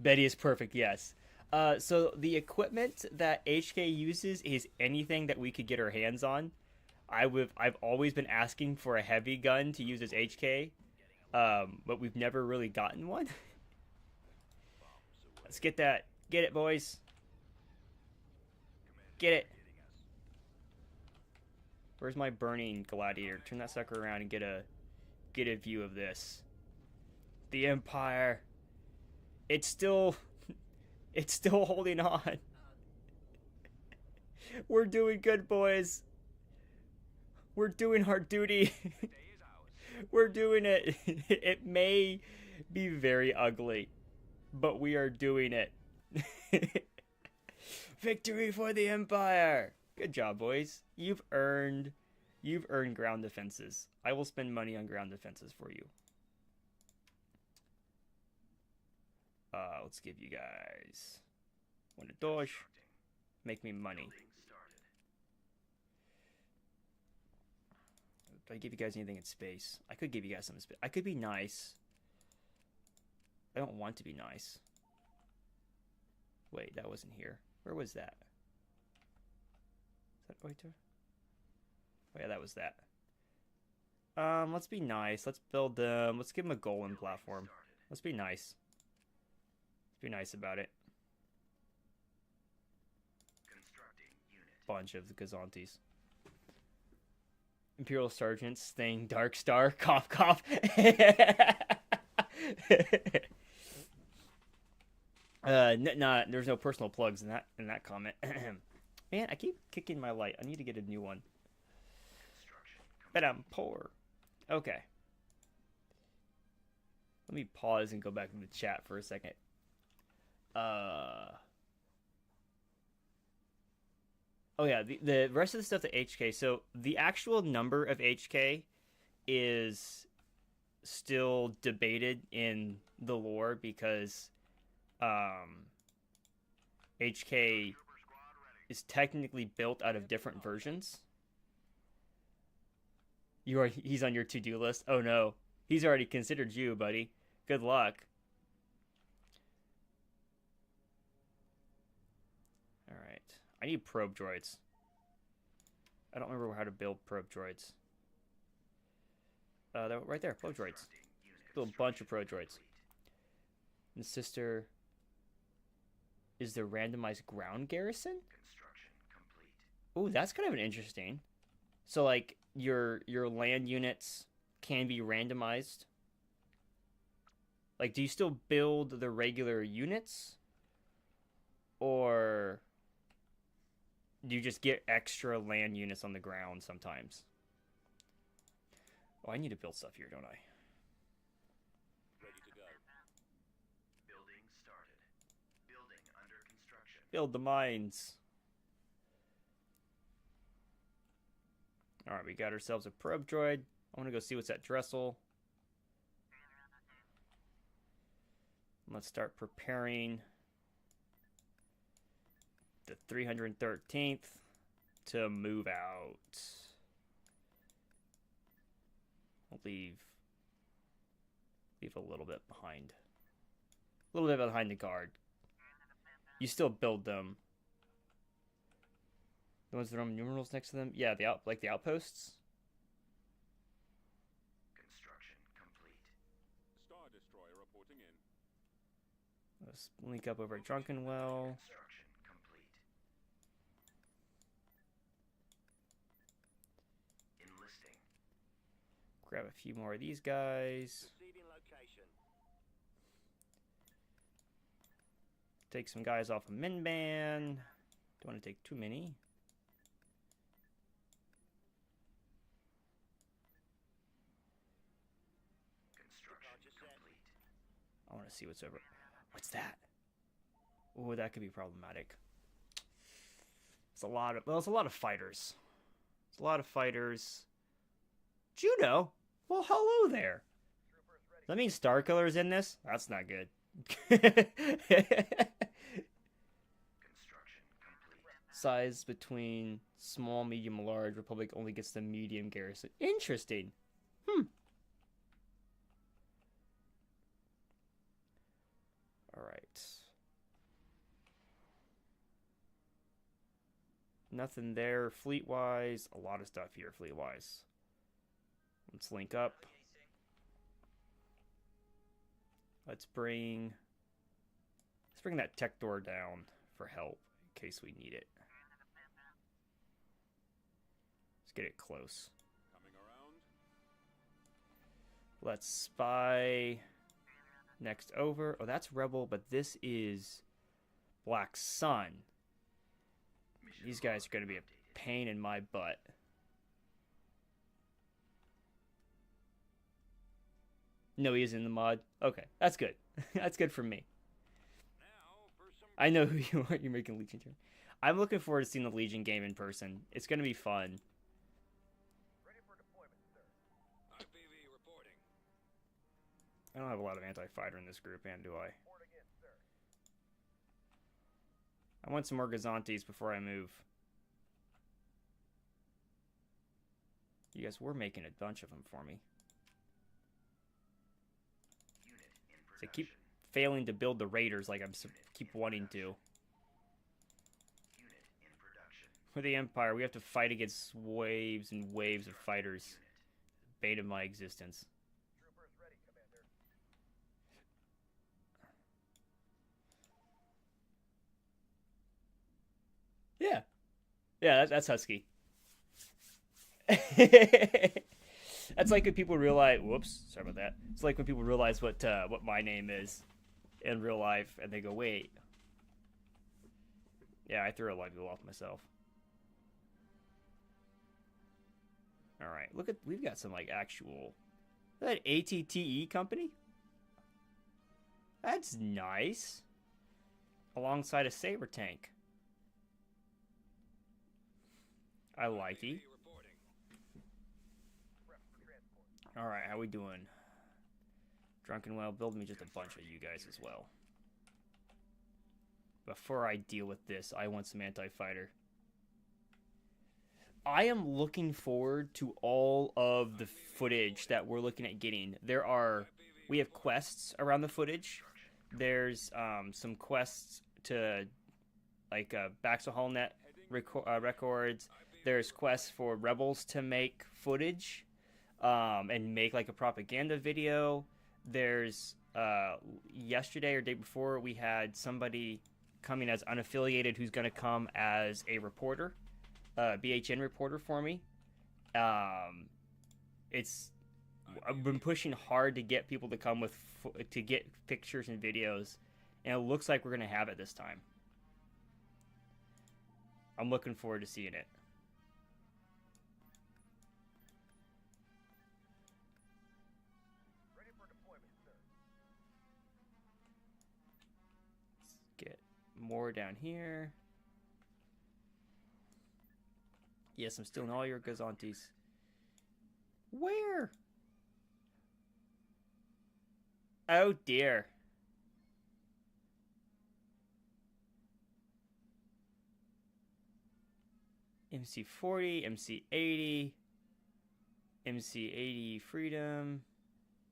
Betty is perfect, yes. So the equipment that HK uses is anything that we could get our hands on. I've always been asking for a heavy gun to use as HK, but we've never really gotten one. Let's get that. Get it, boys. Get it. Where's my burning gladiator? Turn that sucker around and get a view of this. The Empire. It's still holding on. We're doing good, boys. We're doing our duty. We're doing it. It may be very ugly, but we are doing it. Victory for the Empire. Good job, boys. You've earned ground defenses. I will spend money on ground defenses for you. Let's give you guys one to dosh. Make me money. Do I give you guys anything in space? I could give you guys some space. I could be nice. I don't want to be nice. Wait, that wasn't here. Where was that? Is that Oiter? Oh yeah, that was that. Let's be nice. Let's build them. Let's give them a golem platform. Let's be nice. Let's be nice about it. Bunch of the Gazantes. Imperial Sergeants, Thing, Dark Star, cough, cough. There's no personal plugs in that comment. Man, I keep kicking my light. I need to get a new one. But I'm poor. Okay. Let me pause and go back to the chat for a second. Oh yeah, the rest of the stuff, the HK. So the actual number of HK is still debated in the lore because HK is technically built out of different versions. He's on your to-do list. Oh no, he's already considered you, buddy. Good luck. All right, I need probe droids. I don't remember how to build probe droids. They're right there, probe droids. Build a bunch of probe droids. And sister, is the randomized ground garrison? Ooh, that's kind of an interesting. So like your land units can be randomized. Like, do you still build the regular units, or do you just get extra land units on the ground sometimes? Oh, I need to build stuff here, don't I? Ready to go. Building started. Building under construction. Build the mines. Alright, we got ourselves a probe droid. I want to go see what's at Dressel. Let's start preparing the 313th to move out. I'll leave a little bit behind. A little bit behind the guard. You still build them. The ones that are numerals next to them? Yeah, like the outposts. Construction complete. Star Destroyer reporting in. Let's link up over at Drunken Well. Construction complete. Enlisting. Grab a few more of these guys. Receiving location. Take some guys off of Minban. Don't want to take too many. Construction complete. I want to see what's over. What's that? Oh, that could be problematic. It's a lot of fighters. It's a lot of fighters. Juno? Well, hello there. Does that mean Starkiller's in this? That's not good. Construction complete. Size between small, medium, large. Republic only gets the medium garrison. Interesting. Alright. Nothing there fleet-wise. A lot of stuff here fleet-wise. Let's link up. Let's bring that tech door down for help in case we need it. Let's get it close. Coming around. Let's spy next over. Oh, that's Rebel, but this is Black Sun. These guys are going to be a pain in my butt. No, he is in the mod. Okay, that's good. That's good for me. Now for some. I know who you are. You're making Legion turn. I'm looking forward to seeing the Legion game in person. It's going to be fun. Ready for deployment, sir. IPV reporting. I don't have a lot of anti-fighter in this group, and do I? Report again, sir. I want some more Gazantes before I move. You guys were making a bunch of them for me. Unit in They production. keep failing to build the Raiders like I'm keep wanting to. Unit in production. With the Empire, we have to fight against waves and waves of fighters. Bane of my existence. Troopers ready, Commander. Yeah. Yeah, that's Husky. That's like when people realize. Whoops, sorry about that. It's like when people realize what my name is. in real life, and they go, wait. Yeah, I threw a lot of people off myself. Alright, look at, we've got some, like, actual... Is that ATTE company? That's nice. Alongside a saber tank. I like it. Alright, how we doing? Drunken Well, build me just a bunch of you guys as well. Before I deal with this, I want some anti-fighter. I am looking forward to all of the footage that we're looking at getting. We have quests around the footage. There's some quests to, like, Baxel HallNet records. There's quests for Rebels to make footage and make, like, a propaganda video. There's, yesterday or day before, we had somebody coming as unaffiliated who's going to come as a reporter. BHN reporter for me. I've been pushing hard to get people to come to get pictures and videos, and it looks like we're gonna have it this time. I'm looking forward to seeing it. Ready for deployment, sir. Let's get more down here. Yes, I'm stealing all your Gazantes. Where? Oh dear. MC40, MC80, MC80 Freedom,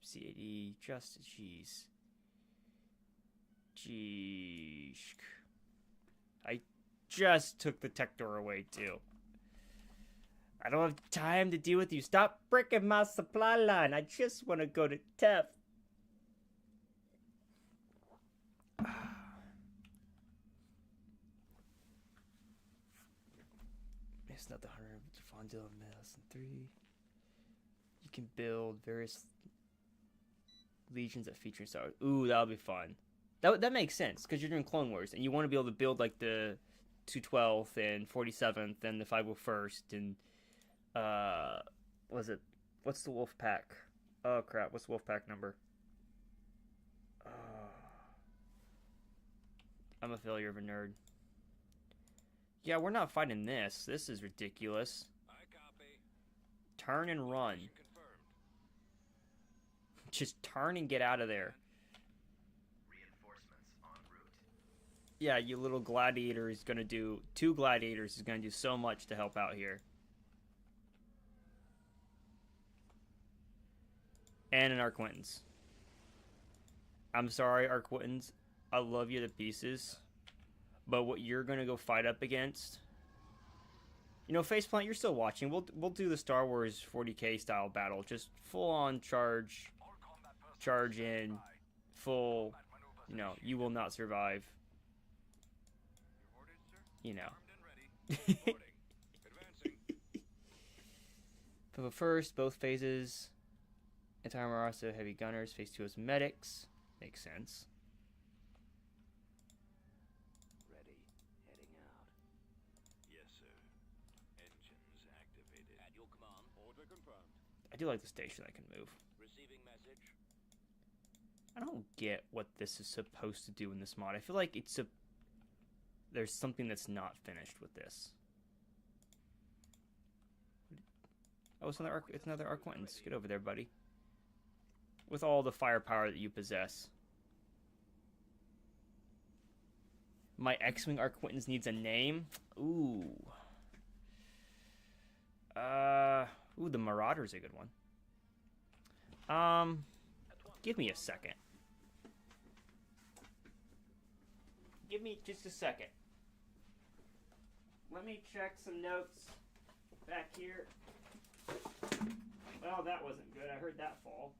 MC80 Justice. Jeez. I just took the tech door away too. I don't have time to deal with you. Stop breaking my supply line. I just want to go to TEF. It's not the 100 Fondil Medals and 3. You can build various legions that feature stars. Ooh, that'll be fun. That makes sense because you're doing Clone Wars and you want to be able to build like the 212th and 47th and the 501st and what's the wolf pack? Oh crap, what's the wolf pack number? I'm a failure of a nerd. Yeah, we're not fighting this. This is ridiculous. I copy. Turn and run. Confirmed. Just turn and get out of there. Reinforcements en route. Yeah, you little gladiator is gonna do... 2 gladiators is gonna do so much to help out here. And an Arquitans. I'm sorry, Arquitans. I love you to pieces. But what you're gonna go fight up against... You know, Faceplant, you're still watching. We'll do the Star Wars 40k style battle. Just full on charge. Charge in. Full... You know, you will not survive. Reported, sir. You know. Armed and ready. Reporting. Advancing. But first, both phases. Anti-Armor heavy gunners. Phase 2 is medics. Makes sense. Ready. Heading out. Yes, sir. Engines activated. At your command. Order confirmed. I do like the station I can move. Receiving message. I don't get what this is supposed to do in this mod. I feel like there's something that's not finished with this. Oh, it's another Arquitans. Get over there, buddy. With all the firepower that you possess. My X-Wing Arquitans needs a name? Ooh. Ooh, the Marauder's a good one. Give me a second. Give me just a second. Let me check some notes back here. Well, that wasn't good. I heard that fall.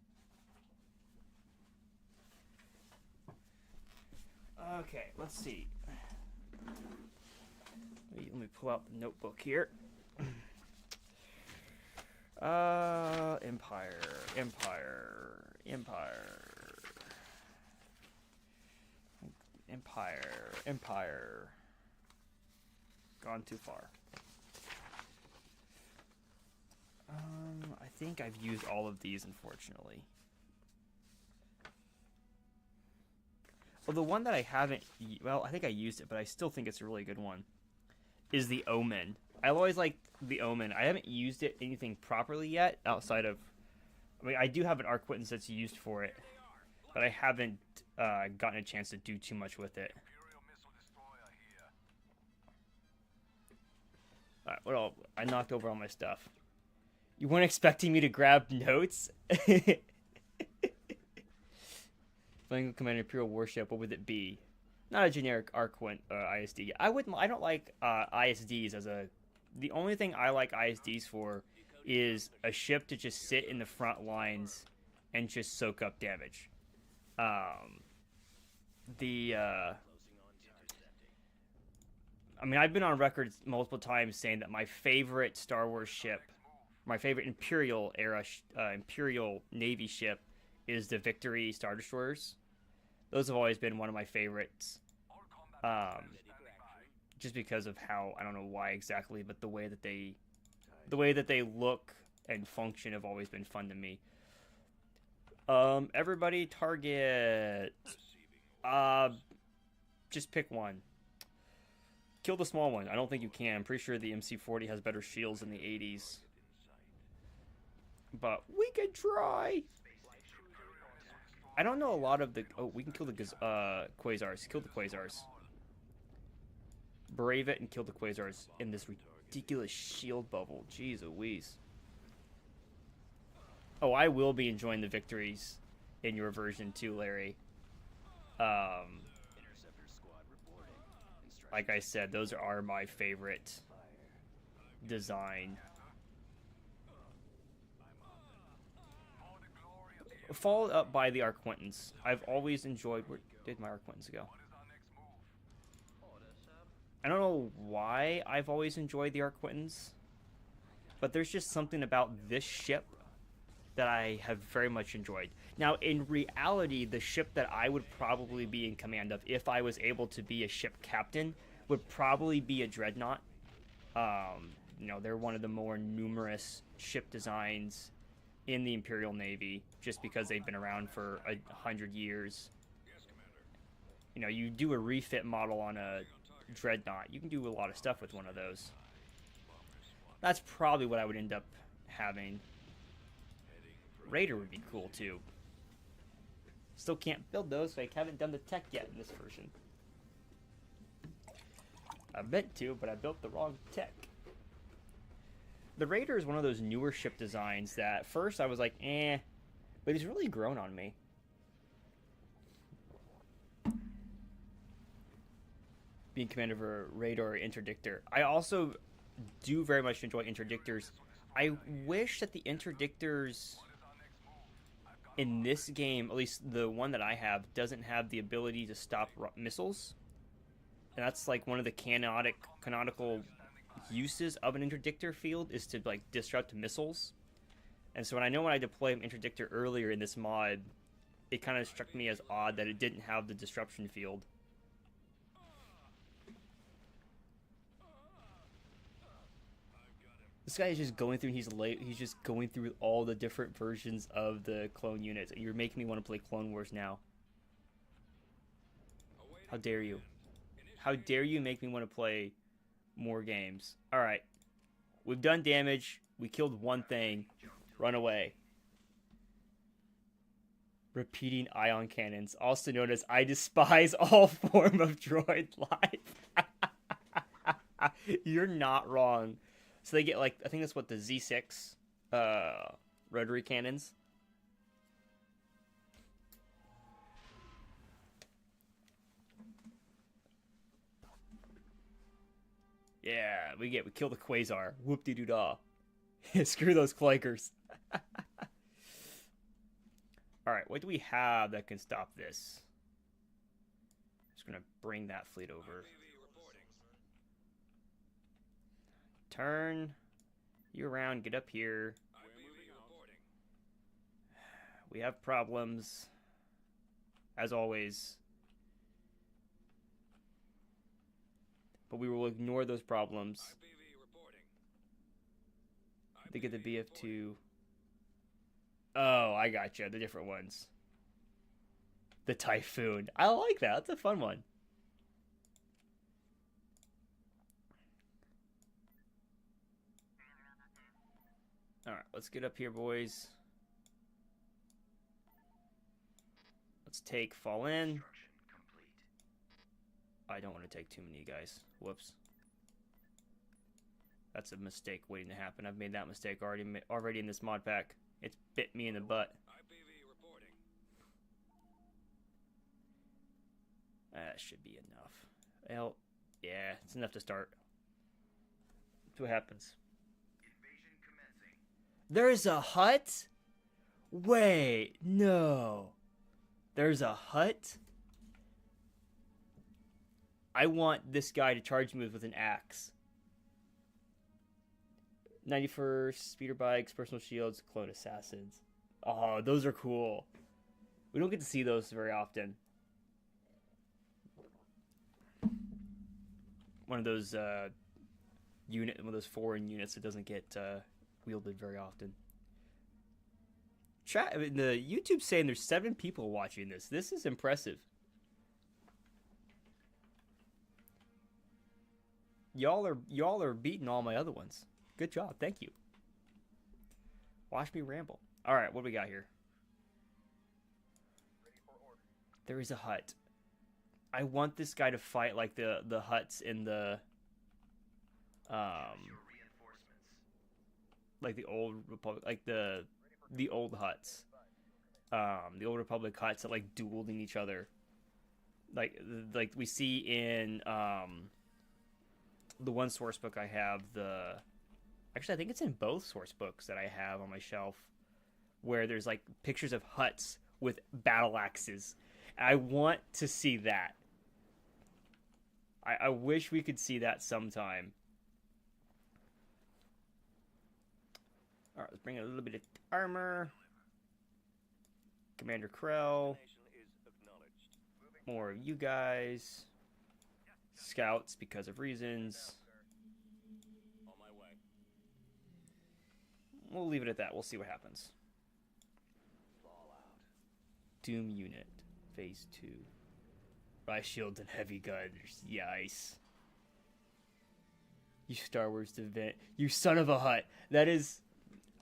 Okay, let's see. Let me pull out the notebook here. Empire. Empire. Gone too far. I think I've used all of these, unfortunately. Well, the one that I haven't... Well, I think I used it, but I still think it's a really good one. Is the Omen. I always liked the Omen. I haven't used it anything properly yet, outside of... I mean, I do have an Arquitens that's used for it, but I haven't gotten a chance to do too much with it. Alright, what else? I knocked over all my stuff. You weren't expecting me to grab notes? Flying Commander Imperial Warship, what would it be? Not a generic Arquent ISD. I don't like ISDs as a... The only thing I like ISDs for is a ship to just sit in the front lines and just soak up damage. I mean, I've been on record multiple times saying that my favorite Star Wars ship, my favorite Imperial era, Imperial Navy ship, is the Victory Star Destroyers. Those have always been one of my favorites. Just because of how, I don't know why exactly, but the way that they look and function have always been fun to me. Everybody target. Just pick one. Kill the small one. I don't think you can. I'm pretty sure the MC-40 has better shields in the 80s. But we can try. I don't know a lot of the... Oh, we can kill the Quasars. Kill the Quasars. Brave it and kill the Quasars in this ridiculous shield bubble. Jeez Louise. Oh, I will be enjoying the victories in your version too, Larry. Like I said, those are my favorite design. Followed up by the Arquitens. I've always enjoyed... Where did my Arquitens go? I don't know why I've always enjoyed the Arquitens, but there's just something about this ship that I have very much enjoyed. Now, in reality, the ship that I would probably be in command of, if I was able to be a ship captain, would probably be a Dreadnought. You know, they're one of the more numerous ship designs in the Imperial Navy, just because they've been around for 100 years. You know, you do a refit model on a Dreadnought, you can do a lot of stuff with one of those. That's probably what I would end up having. Raider would be cool too. Still can't build those, so I haven't done the tech yet in this version. I meant to, but I built the wrong tech. The Raider is one of those newer ship designs that first I was like, eh, but he's really grown on me. Being commander of a Raider or Interdictor. I also do very much enjoy Interdictors. I wish that the Interdictors in this game, at least the one that I have, doesn't have the ability to stop missiles. And that's like one of the canonical uses of an Interdictor field, is to like disrupt missiles. And so when I deploy an Interdictor earlier in this mod, it kind of struck me as odd that it didn't have the disruption field. This guy is just going through, he's just going through all the different versions of the clone units. You're making me want to play Clone Wars now. How dare you? How dare you make me want to play more games? Alright. We've done damage. We killed one thing. Run away. Repeating ion cannons, also known as I despise all form of droid life. You're not wrong. So they get, like, I think that's what the Z6 rotary cannons. Yeah, we kill the Quasar. Whoop-de-doo-dah. Screw those Clankers. Alright, what do we have that can stop this? Just gonna bring that fleet over. Turn you around, get up here. We have problems, as always. but we will ignore those problems IPV reporting. to get the IPV BF2. Oh, I gotcha. The different ones. The Typhoon. I like that. That's a fun one. Alright, let's get up here, boys. Let's take Fall In. Construction complete. I don't want to take too many guys. Whoops. That's a mistake waiting to happen. I've made that mistake already in this mod pack. It's bit me in the butt. IPV reporting. That should be enough. Well, yeah, it's enough to start. That's what happens. Invasion commencing. There's a hut? Wait, no. There's a hut? I want this guy to charge me with an axe. 91st, speeder bikes, personal shields, clone assassins. Oh, those are cool. We don't get to see those very often. One of those one of those foreign units that doesn't get wielded very often. I mean, the YouTube's saying there's 7 people watching this. This is impressive. Y'all are beating all my other ones. Good job. Thank you. Watch me ramble. All right, what do we got here? There is a hut. I want this guy to fight like the huts in the Your reinforcements. like the old republic, like the old huts, the old republic huts that like dueled in each other, like we see in the one source book I have. Actually, I think it's in both source books that I have on my shelf, where there's like pictures of huts with battle axes. I want to see that. I wish we could see that sometime. Alright, let's bring in a little bit of armor. Commander Krell. Destination is acknowledged. More of you guys. Scouts because of reasons. On my way. We'll leave it at that. We'll see what happens. Fallout. Doom unit. Phase 2. Riot shields and heavy guns. Yice. You Star Wars event. You son of a hut. That is...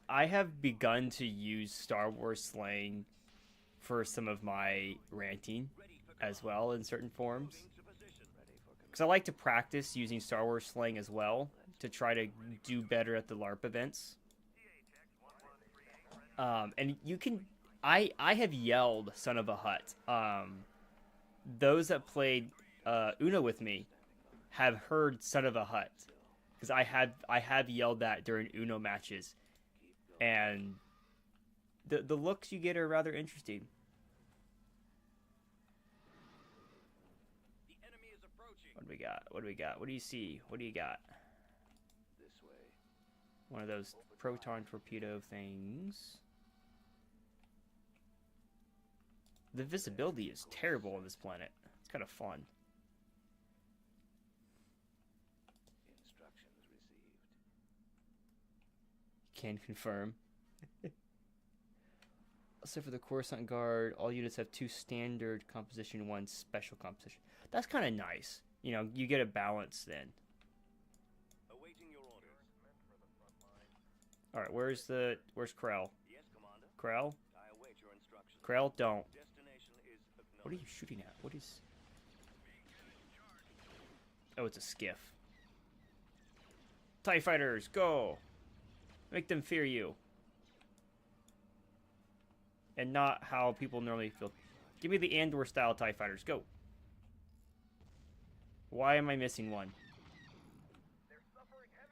I have begun to use Star Wars slang for some of my ranting as well in certain forms. Moving to position. Ready for Because I like to practice using Star Wars slang as well to try to do better at the LARP events. And you can... I have yelled son of a hut. Those that played Uno with me have heard son of a hut. Because I have yelled that during Uno matches. And the looks you get are rather interesting. The enemy is approaching. What do we got? What do we got? What do you see? What do you got? This way. One of those proton torpedo things. The visibility is terrible on this planet. It's kind of fun. Instructions received. Can confirm. So for the Coruscant Guard, all units have 2 standard composition, 1 special composition. That's kind of nice. You know, you get a balance then. Awaiting your orders. All right, where's Krell? Yes, Commander. Krell? I await your instructions. Krell, don't. Destination is acknowledged. What are you shooting at? What is... Oh, it's a skiff. TIE fighters, go! Make them fear you. And not how people normally feel. Give me the Andor style TIE fighters, go! Why am I missing one?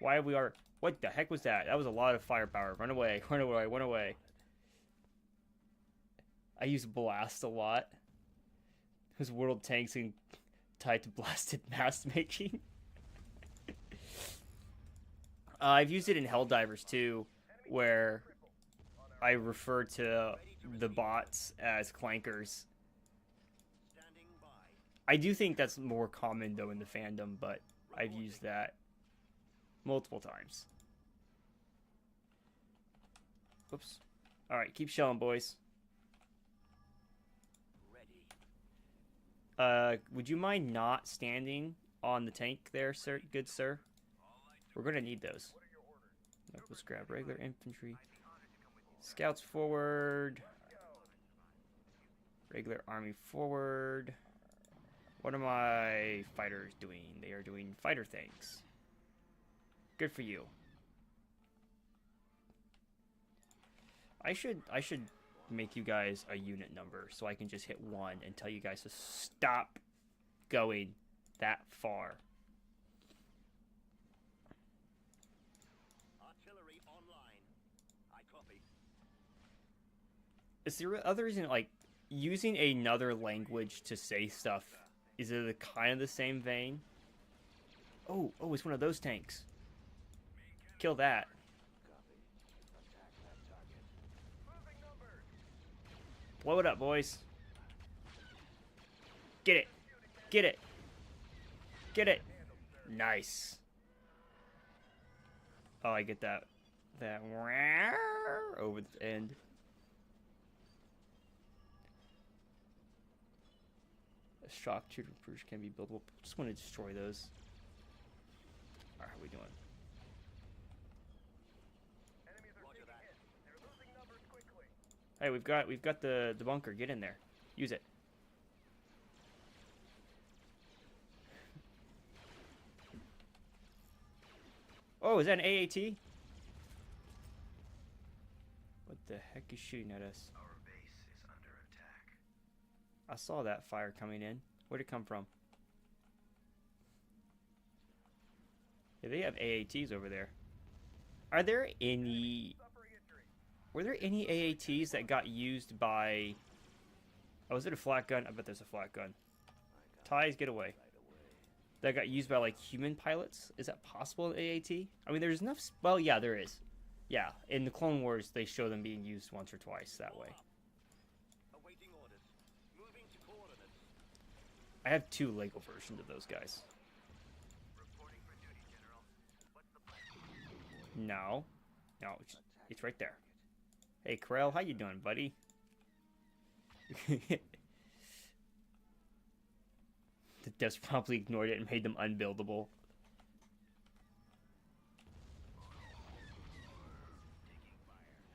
Why have we are... What the heck was that? That was a lot of firepower. Run away, run away, run away. I use blast a lot. Those world tanks and tied to blasted mass making. I've used it in Helldivers too, where I refer to the bots as clankers. Standing by. I do think that's more common though in the fandom, but I've used that multiple times. Oops. Alright, keep shelling, boys. Would you mind not standing on the tank there, sir? Good sir? We're gonna need those. Let's grab regular infantry. Scouts forward. Regular army forward. What are my fighters doing? They are doing fighter things. Good for you. I should make you guys a unit number so I can just hit 1 and tell you guys to stop going that far. Artillery online. I copy. Is the other reason, like, using another language to say stuff, is it a kind of the same vein? Oh, it's one of those tanks. Kill that. Blow it up, boys. Get it. Get it. Get it. Nice. Oh, I get that. That over the end. A shock troopers can be buildable. Just want to destroy those. Alright, how are we doing? Hey, we've got the bunker. Get in there. Use it. Oh, is that an AAT? What the heck is shooting at us? Our base is under attack. I saw that fire coming in. Where'd it come from? Yeah, they have AATs over there. Are there any... Were there any AATs that got used by... Oh, is it a flat gun? I bet there's a flat gun. Ties, get away. That got used by, like, human pilots? Is that possible in AAT? I mean, there's enough... Well, yeah, there is. Yeah, in the Clone Wars, they show them being used once or twice that way. Awaiting orders. Moving to coordinates. I have 2 Lego versions of those guys. Reporting for duty, General. What's the plan? No. No, it's right there. Hey, Krell, how you doing, buddy? The devs probably ignored it and made them unbuildable.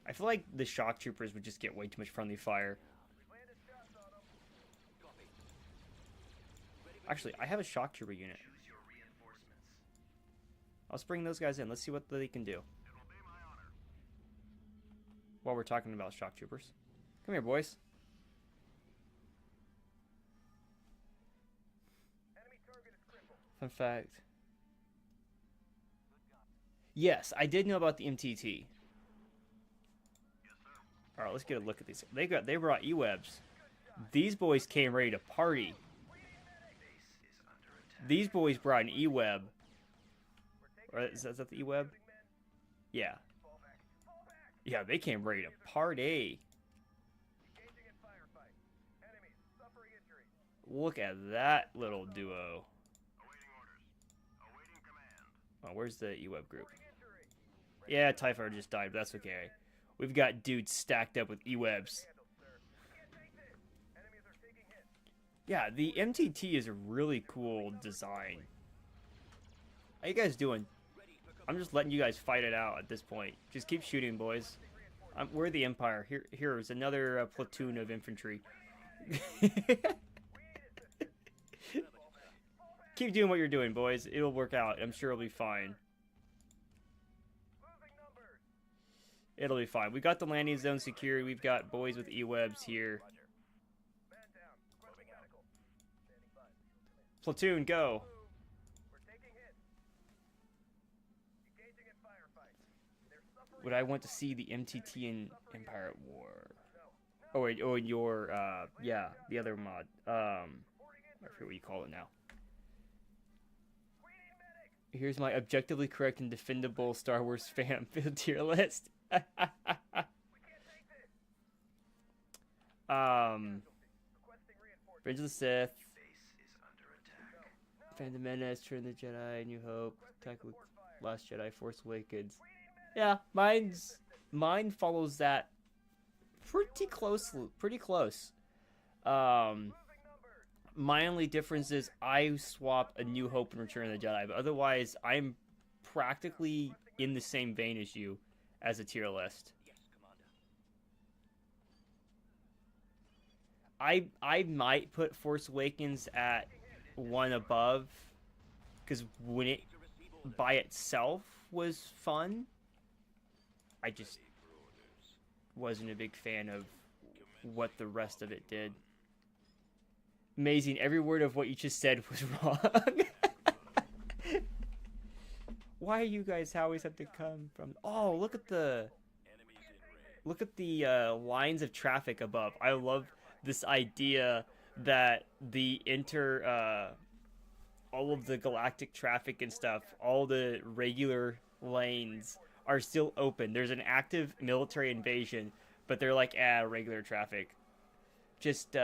I feel like the shock troopers would just get way too much friendly fire. Actually, I have a shock trooper unit. Choose your reinforcements. Let's bring those guys in. Let's see what they can do. It'll be my honor. While we're talking about shock troopers. Come here, boys. Enemy target is crippled. Fun fact. Yes, I did know about the MTT. Yes, sir. Alright, let's get a look at these. They brought E-Webs. These boys came ready to party. Base is under attack. These boys brought an E-Web. Or is that the E-Web? Yeah. Fall back. Fall back. Yeah, they came ready to party. Engaging in firefight. Enemies suffering injury. Look at that little duo. Awaiting orders. Awaiting command. Oh, where's the E-Web group? Injury. Yeah, TIE Fighter just died, but that's okay. We've got dudes stacked up with E-Webs. Handled, sir. Can't take this. Enemies are taking hits. Yeah, the MTT is a really cool design. How you guys doing? I'm just letting you guys fight it out at this point. Just keep shooting, boys. We're the Empire. Here's another platoon of infantry. Keep doing what you're doing, boys. It'll work out. I'm sure it'll be fine. Losing numbers. It'll be fine. We got the landing zone secured. We've got boys with E-Webs here. Man down. Requesting medical. Standing by. Platoon, go. We're taking hits. Engaging in firefight. They're suffering. Would I want to see the MTT in Empire at War? Oh, wait, oh, your, yeah, the other mod. I forget what you call it now. Here's my objectively correct and defendable Star Wars fan tier list. Revenge of the Sith. Base is under attack. Phantom Menace, Return of the Jedi, New Hope, Attack of the Last Jedi, Force Awakens. Yeah, mine follows that pretty closely. Pretty close. My only difference is I swap A New Hope and Return of the Jedi, but otherwise I'm practically in the same vein as you as a tier list. Yes, Commander. I might put Force Awakens at one above, because when it by itself was fun, I just wasn't a big fan of what the rest of it did. Amazing, every word of what you just said was wrong. Why you guys always have to come from... Oh, look at the lines of traffic above. I love this idea that the all of the galactic traffic and stuff, all the regular lanes are still open. There's an active military invasion, but they're like, regular traffic. Just,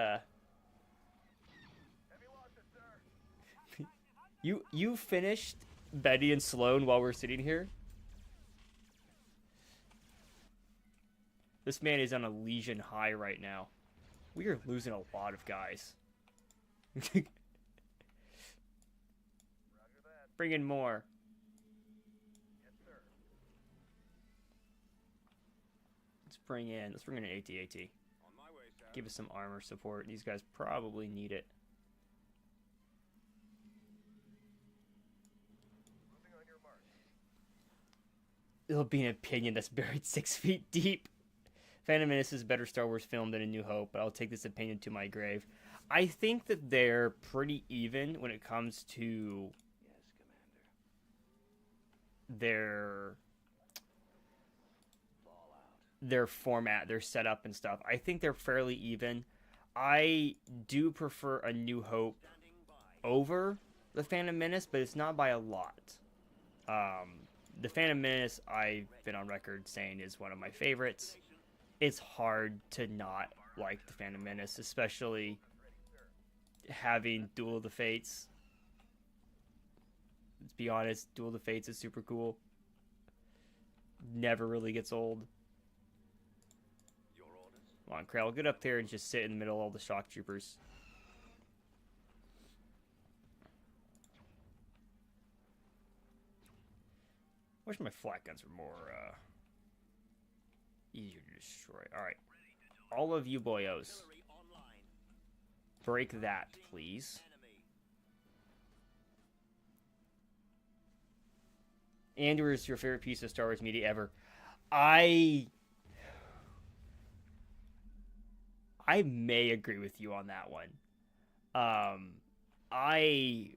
You finished Betty and Sloane while we're sitting here? This man is on a Legion high right now. We are losing a lot of guys. Bring in more. Let's bring in an AT-AT. Give us some armor support. These guys probably need it. It'll be an opinion that's buried 6 feet deep. Phantom Menace is a better Star Wars film than A New Hope, but I'll take this opinion to my grave. I think that they're pretty even when it comes to their format, their setup and stuff. I think they're fairly even. I do prefer A New Hope over The Phantom Menace, but it's not by a lot. The Phantom Menace, I've been on record saying, is one of my favorites. It's hard to not like The Phantom Menace, especially having Duel of the Fates. Let's be honest, Duel of the Fates is super cool. Never really gets old. Come on, Krell, get up there and just sit in the middle of all the shock troopers. Wish my flat guns were more easier to destroy. Alright. All of you boyos. Break that, please. Andor is your favorite piece of Star Wars media ever. I may agree with you on that one. I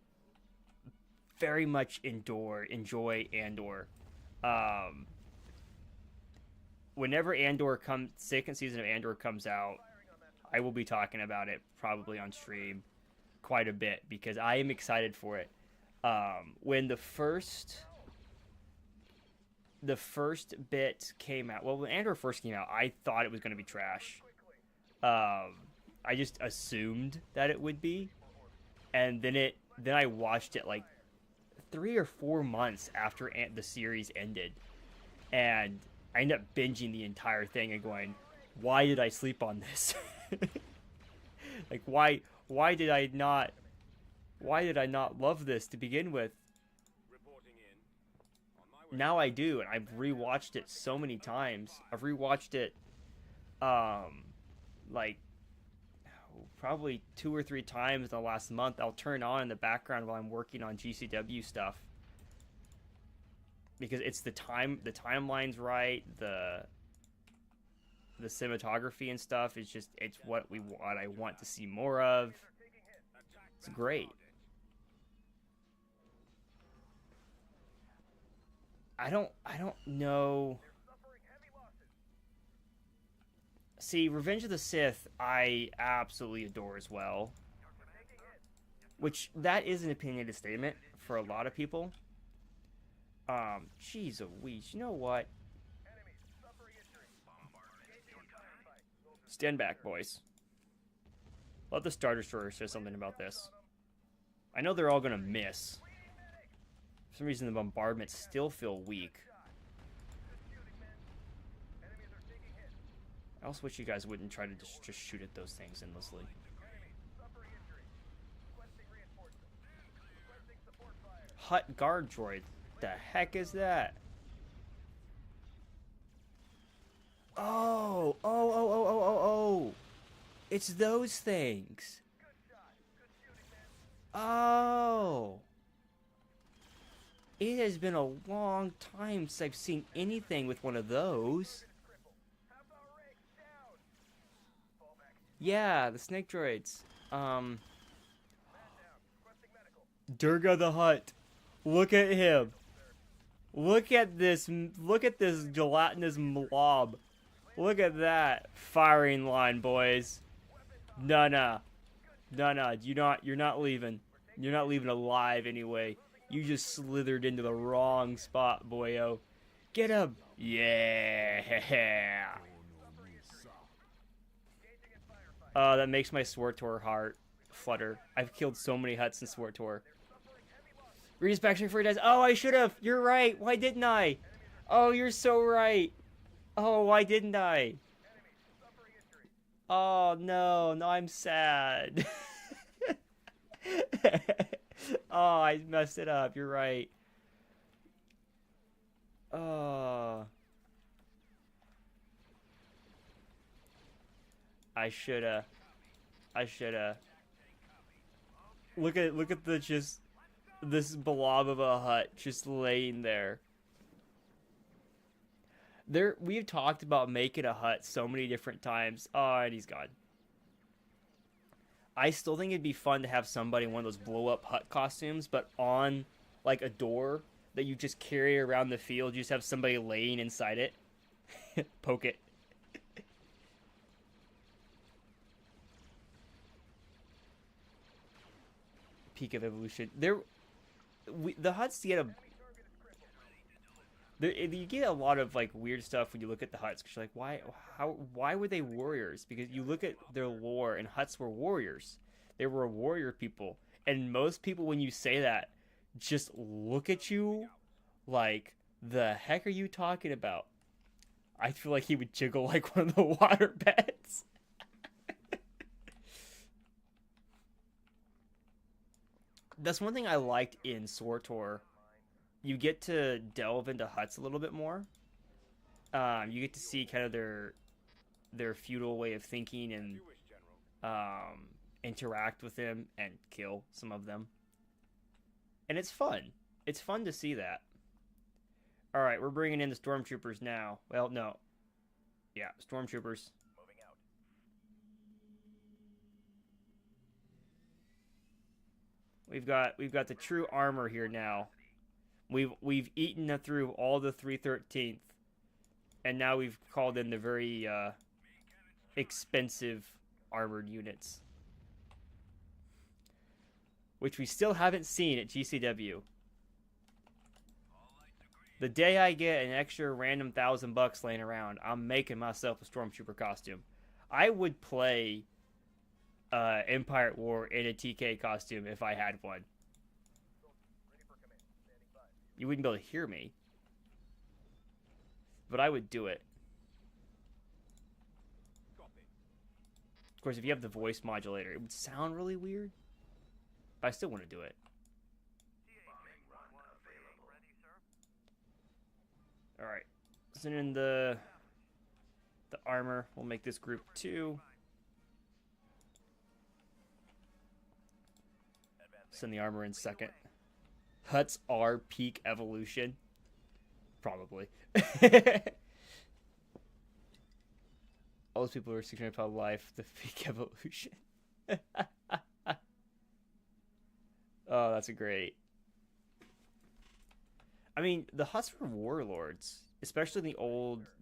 very much enjoy Andor. Whenever second season of Andor comes out, I will be talking about it probably on stream quite a bit because I am excited for it. When the first bit came out, well, when Andor first came out, I thought it was going to be trash. I just assumed that it would be, and then I watched it like 3 or 4 months after the series ended, and I ended up binging the entire thing and going, why did I sleep on this? Like, why did I not love this to begin with? Now I do, and I've rewatched it so many times. I've rewatched it like probably 2 or 3 times in the last month. I'll turn on in the background while I'm working on GCW stuff because it's the timeline's right, the cinematography and stuff is just, it's what I want to see more of. It's great. I don't know. See, Revenge of the Sith, I absolutely adore as well. Which, that is an opinionated statement for a lot of people. Jeez Louise, you know what? Stand back, boys. Let the Star Destroyer say something about this. I know they're all gonna miss. For some reason, the bombardments still feel weak. I also wish you guys wouldn't try to just shoot at those things endlessly. Hut guard droid. The heck is that? Oh. It's those things. Oh. It has been a long time since I've seen anything with one of those. Yeah, the snake droids. Durga the Hutt. Look at him. Look at this gelatinous blob. Look at that firing line, boys. No. You're not leaving. You're not leaving alive anyway. You just slithered into the wrong spot, boyo. Get him. Yeah. That makes my SWTOR heart flutter. I've killed so many Hutts in SWTOR. Respecting for dies. Oh, I should have. You're right. Why didn't I? Oh, you're so right. Oh, why didn't I? Oh, no, I'm sad. Oh, I messed it up. You're right. Oh. I shoulda. Look at the just this blob of a Hutt just laying there. We've talked about making a Hutt so many different times. Oh, and he's gone. I still think it'd be fun to have somebody in one of those blow-up Hutt costumes, but on, like, a door that you just carry around the field. You just have somebody laying inside it. Poke it. Peak of evolution. The Hutts get you get a lot of like weird stuff when you look at the Hutts, because you're like, why were they warriors? Because you look at their lore, and Hutts were warriors. They were a warrior people, and most people, when you say that, just look at you like, the heck are you talking about? I feel like he would jiggle like one of the water beds. That's one thing I liked in SWTOR. You get to delve into Hutts a little bit more. You get to see kind of their feudal way of thinking, and interact with them and kill some of them. And it's fun. It's fun to see that. All right, we're bringing in the stormtroopers now. Well, no. Yeah, stormtroopers. Moving out. We've got the true armor here now. We've eaten through all the 313th, and now we've called in the very expensive armored units, which we still haven't seen at GCW. The day I get an extra random $1,000 laying around, I'm making myself a stormtrooper costume. I would play Empire at War in a TK costume if I had one. You wouldn't be able to hear me, but I would do it. Of course, if you have the voice modulator, it would sound really weird, but I still want to do it. Alright, send in the armor. We'll make this group 2. Send the armor in second. Hutts are peak evolution. Probably. All those people who are 600 pound life, the peak evolution. Oh, that's great. I mean, the Hutts were warlords, especially in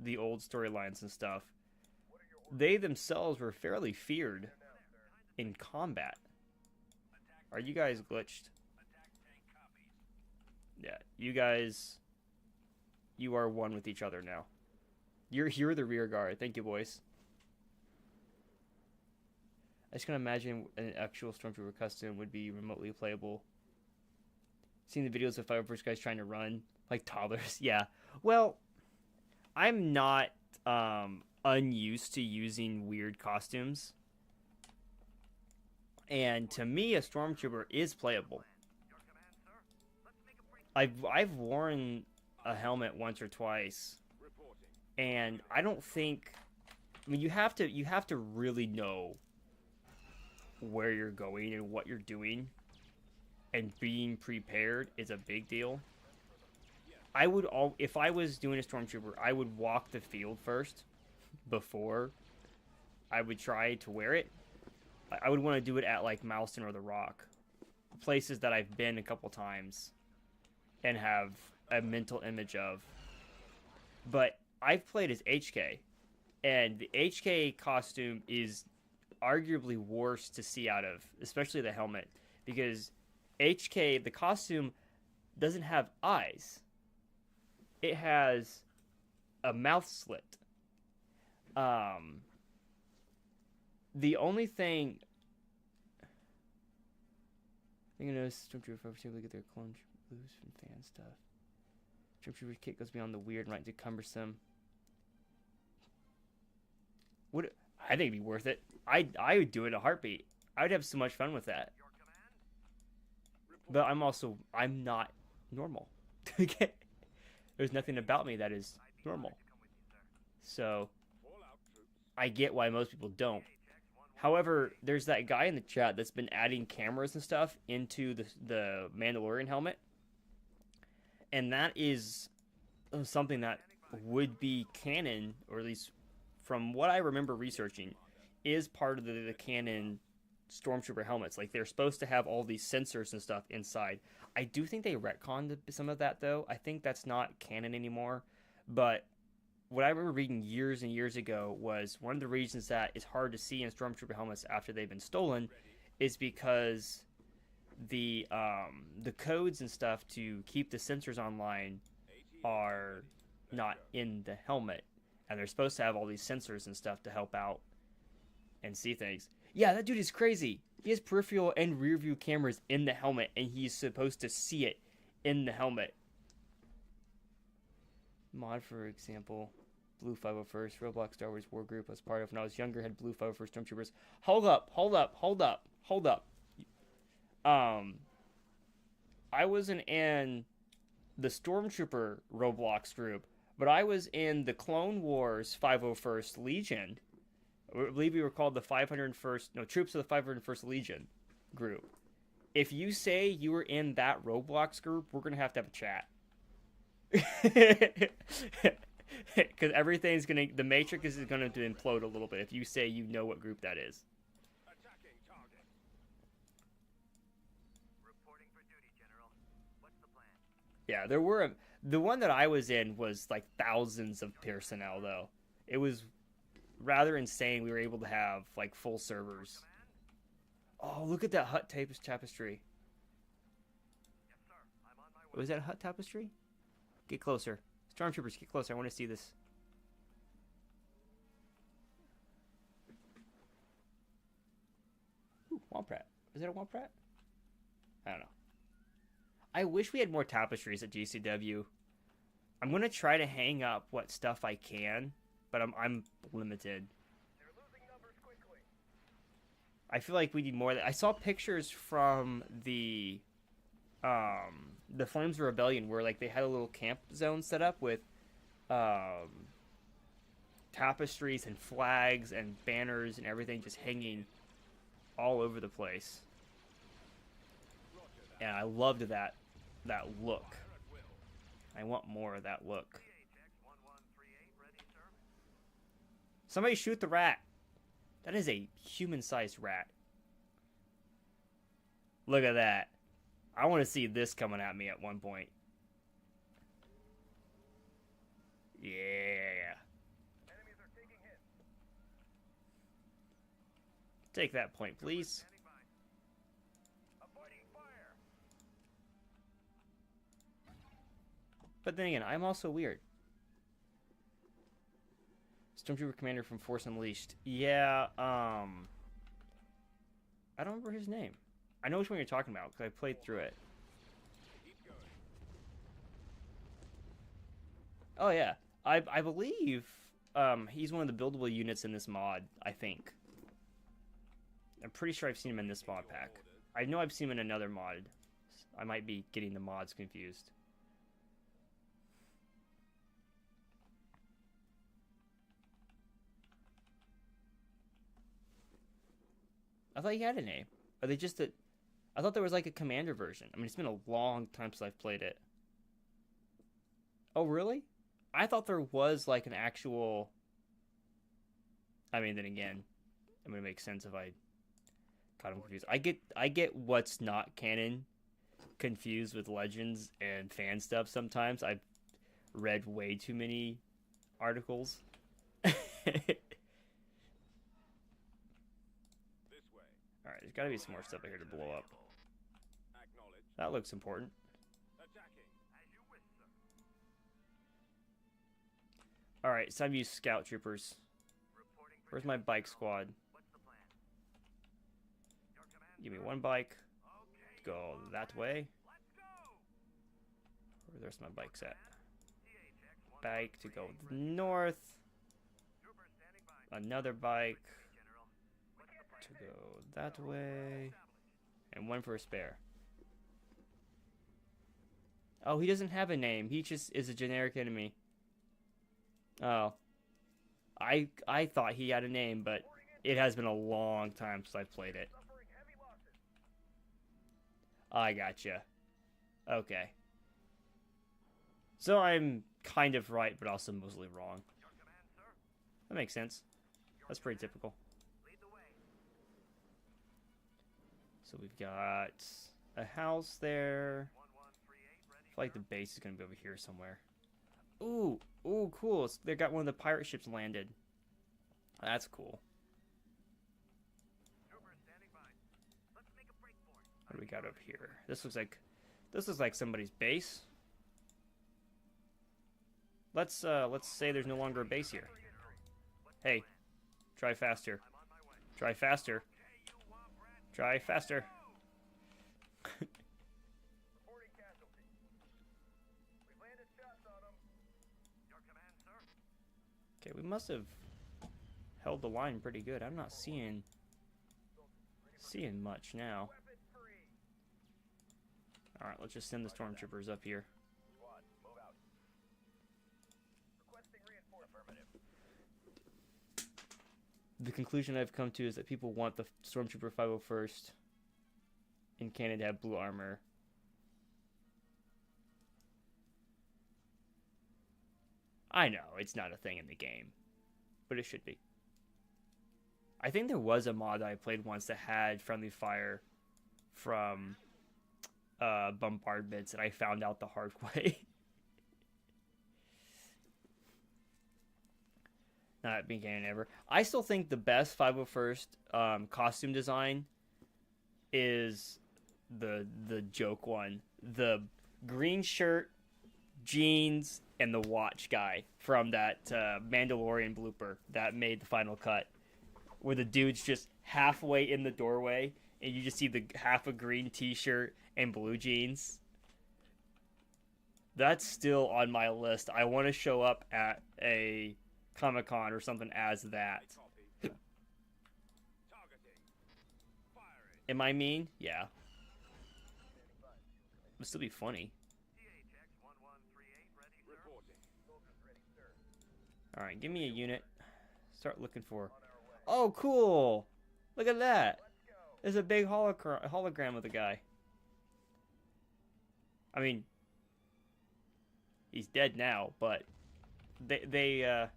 the old storylines and stuff. They themselves were fairly feared in combat. Are you guys glitched? Yeah, you guys, you are one with each other now. You're the rear guard. Thank you, boys. I just can't imagine an actual Stormtrooper custom would be remotely playable. Seeing the videos of 501st guys trying to run like toddlers. Yeah. Well, I'm not unused to using weird costumes. And to me, a Stormtrooper is playable. Your command, sir. Let's make a break. I've worn a helmet once or twice, and I don't think. I mean, you have to really know where you're going and what you're doing, and being prepared is a big deal. If I was doing a Stormtrooper, I would walk the field first before I would try to wear it. I would want to do it at like Milestone or The Rock, places that I've been a couple times and have a mental image of. But I've played as HK, and the HK costume is arguably worse to see out of, especially the helmet, because HK, the costume, doesn't have eyes. It has a mouth slit. The only thing you know, Stormtrooper folks able to get their clone blues from fan stuff. Stormtrooper kit goes beyond the weird and might be cumbersome. I think it'd be worth it. I would do it in a heartbeat. I would have so much fun with that. Your command. But I'm not normal. There's nothing about me that is I'd be normal. honored to come with you, sir. So I get why most people don't. However, there's that guy in the chat that's been adding cameras and stuff into the Mandalorian helmet. And that is something that would be canon, or at least from what I remember researching, is part of the canon Stormtrooper helmets. Like, they're supposed to have all these sensors and stuff inside. I do think they retconned some of that, though. I think that's not canon anymore. But what I remember reading years and years ago was one of the reasons that it's hard to see in Stormtrooper helmets after they've been stolen is because the codes and stuff to keep the sensors online are not in the helmet, and they're supposed to have all these sensors and stuff to help out and see things. Yeah, that dude is crazy. He has peripheral and rear view cameras in the helmet, and he's supposed to see it in the helmet. Mod, for example, Blue 501st, Roblox Star Wars War Group I was part of when I was younger, had Blue 501st Stormtroopers. Hold up. I wasn't in the Stormtrooper Roblox group, but I was in the Clone Wars 501st Legion. I believe we were called the Troops of the 501st Legion group. If you say you were in that Roblox group, we're going to have a chat. Because the Matrix is going to implode a little bit if you say you know what group that is. Reporting for duty, General. What's the plan? Yeah, the one that I was in was like thousands of personnel, though. It was rather insane. We were able to have like full servers. Oh, look at that hut tapestry. Yes, sir. I'm on my way. Was that a hut tapestry? Get closer. Stormtroopers, get closer. I want to see this. Ooh, Womp Rat. Is that a Womp Rat? I don't know. I wish we had more tapestries at GCW. I'm going to try to hang up what stuff I can, but I'm limited. They're losing numbers quickly. I feel like we need more. I saw pictures from the Flames of Rebellion where like they had a little camp zone set up with tapestries and flags and banners and everything just hanging all over the place. And I loved that look. I want more of that look. PHX-1138 ready, sir. Somebody shoot the rat. That is a human-sized rat. Look at that. I want to see this coming at me at one point. Yeah. Enemies are taking hits. Take that point, please. Standing by. Avoiding fire. But then again, I'm also weird. Stormtrooper Commander from Force Unleashed. Yeah, I don't remember his name. I know which one you're talking about because I played through it. Keep going. Oh yeah, I believe he's one of the buildable units in this mod. I think. I'm pretty sure I've seen him in this mod pack. I know I've seen him in another mod. I might be getting the mods confused. I thought he had a name. Are they just a... I thought there was like a commander version. I mean, it's been a long time since I've played it. Oh, really? I thought there was like an actual... I mean, then again, it would make sense if I got him confused. I get what's not canon confused with Legends and fan stuff sometimes. I've read way too many articles. This way. Alright, there's gotta be some more stuff here to blow up. Acknowledge. That looks important. Attacking. As you wish, sir. Alright, it's time to use scout troopers. Reporting for Where's my duty, bike General. squad? What's the plan? Your command, Give me sir? one bike. Okay, Go you are that ready. way. Let's go. Where's the rest of my bikes at? THX Bike to go 1138 ready. north. Troopers standing by. Another bike General. What's the plan? to go that way. And one for a spare. Oh, he doesn't have a name. He just is a generic enemy. Oh. I thought he had a name, but it has been a long time since I've played it. Suffering heavy losses. I gotcha. Okay. So I'm kind of right, but also mostly wrong. Your command, sir. That makes sense. That's pretty typical. Lead the way. So we've got a house there. 1138 ready. I feel like the base is going to be over here somewhere. Ooh, ooh, cool. They got one of the pirate ships landed. That's cool. Troopers standing by. Let's make a break for it. What do we got over here? This looks like somebody's base. Let's say there's no longer a base here. Hey, try faster. I'm on my way. Try faster. Hey, you womp rat. Try faster. Reporting casualty. We've landed shots on them. Your command, sir. Okay, we must have held the line pretty good. I'm not seeing much now. Weapon free. All right, let's just send the stormtroopers up here. Squad, move out. Requesting reinforcements. Affirmative. The conclusion I've come to is that people want the stormtrooper 501st in canon to have blue armor. I know it's not a thing in the game, but it should be. I think there was a mod that I played once that had friendly fire from bombardments, and I found out the hard way. Not being canon ever. I still think the best 501st costume design is the joke one. The green shirt, jeans, and the watch guy from that Mandalorian blooper that made the final cut. Where the dude's just halfway in the doorway and you just see the half a green t-shirt and blue jeans. That's still on my list. I want to show up at a Comic-Con or something as that. Copy. Targeting. Firing. Am I mean? Yeah. It'll still be funny. THX 1138 ready, sir. Reporting. Soldiers ready, sir. Alright, give me a unit. Start looking for... Oh, cool! Look at that! Let's go. There's a big hologram of the guy. I mean... He's dead now, but... They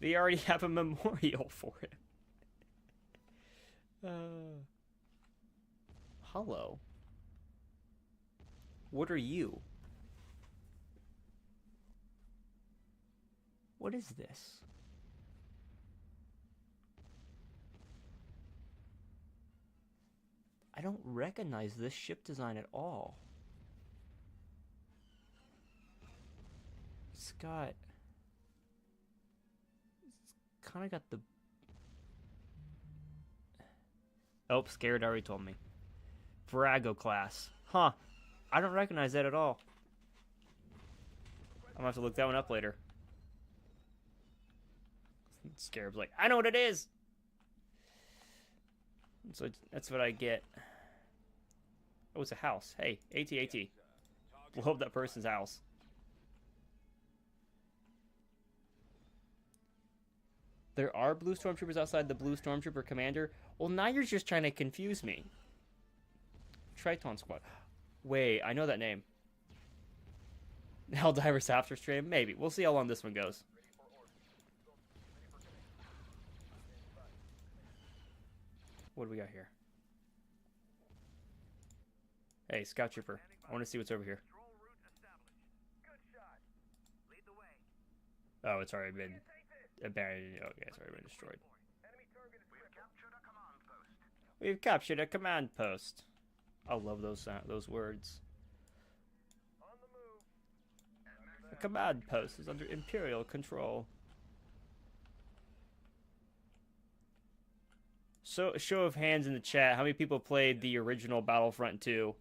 already have a memorial for him. Hello. What are you? What is this? I don't recognize this ship design at all. It's got... It's kind of got the... Oh, scared already told me. Virago class. Huh. I don't recognize that at all. I'm gonna have to look that one up later. Scarab's like, I know what it is! So that's what I get. Oh, it's a house. Hey, AT-AT. Blow up that person's house. There are blue stormtroopers outside the blue stormtrooper commander? Well, now you're just trying to confuse me. Triton Squad. Wait, I know that name. Helldivers after stream? Maybe. We'll see how long this one goes. What do we got here? Hey, Scout Trooper. I want to see what's over here. Oh, it's already been abandoned. Okay, it's already been destroyed. We've captured a command post. I love those words. The command post is under Imperial control. So, show of hands in the chat. How many people played the original Battlefront 2?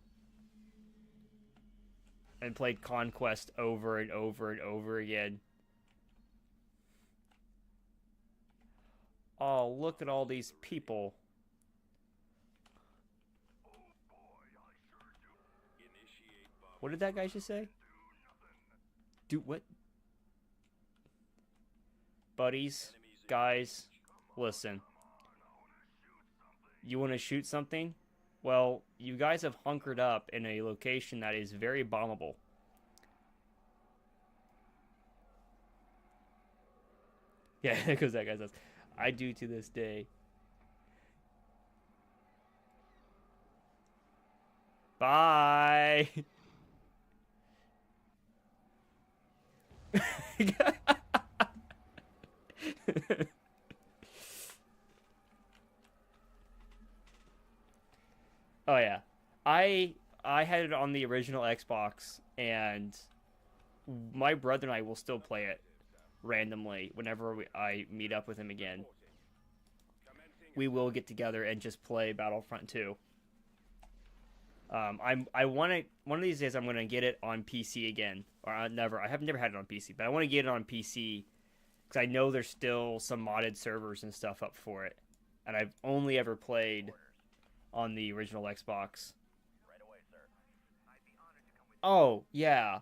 And played Conquest over and over and over again? Oh, look at all these people. What did that guy just say? Do what? Buddies, guys, listen. You want to shoot something? Well, you guys have hunkered up in a location that is very bombable. Yeah, because that guy says, I do to this day. Bye. Oh yeah, I had it on the original Xbox, and my brother and I will still play it randomly whenever I meet up with him again. We will get together and just play Battlefront 2. I want to one of these days I'm gonna get it on PC again, or I have never had it on PC, but I want to get it on PC because I know there's still some modded servers and stuff up for it, and I've only ever played on the original Xbox. Oh yeah.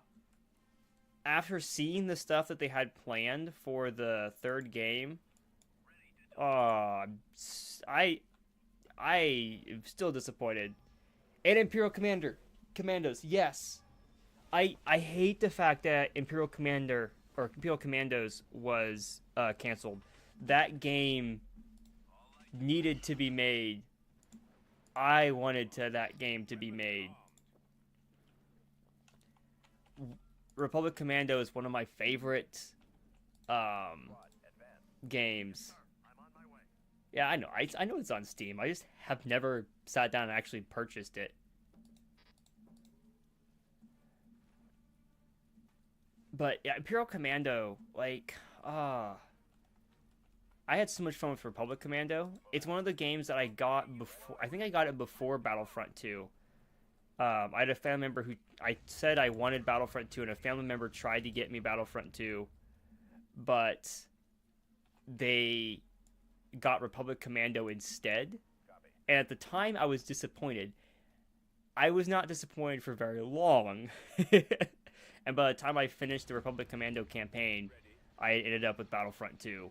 After seeing the stuff that they had planned for the third game, I am still disappointed. And Imperial Commandos, yes. I hate the fact that Imperial Commandos was canceled. That game needed to be made. I wanted that game to be made. Republic Commando is one of my favorite games. Yeah, I know. I know it's on Steam. I just have never sat down and actually purchased it. But yeah, Imperial Commando, like, I had so much fun with Republic Commando. It's one of the games that I got before. I think I got it before Battlefront 2. I had a family member who I said I wanted Battlefront 2, and a family member tried to get me Battlefront 2, but they got Republic Commando instead. And at the time, I was disappointed. I was not disappointed for very long. And by the time I finished the Republic Commando campaign, I ended up with Battlefront 2.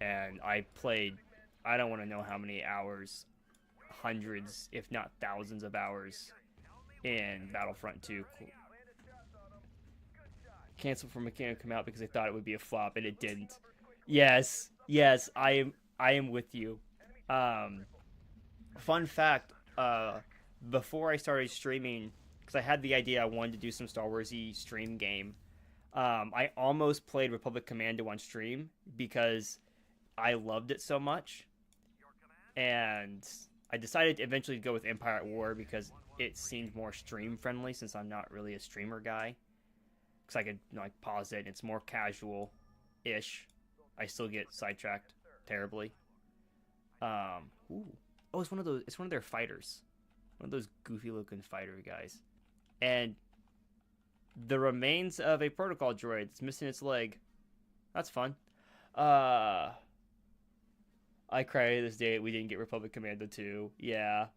And I played, I don't want to know how many hours, hundreds, if not thousands of hours in Battlefront 2. Canceled from Mechanic come out because they thought it would be a flop, and it didn't. Yes, I am with you. Fun fact, before I started streaming, because I had the idea I wanted to do some Star Wars-y stream game, I almost played Republic Commando on stream because I loved it so much, and I decided to eventually go with Empire at War because it seemed more stream friendly since I'm not really a streamer guy. Because I could like pause it and it's more casual ish. I still get sidetracked terribly. Ooh. Oh, it's one of those. It's one of their fighters, one of those goofy-looking fighter guys, and the remains of a protocol droid. It's missing its leg. That's fun. I cry this day we didn't get Republic Commando 2. Yeah.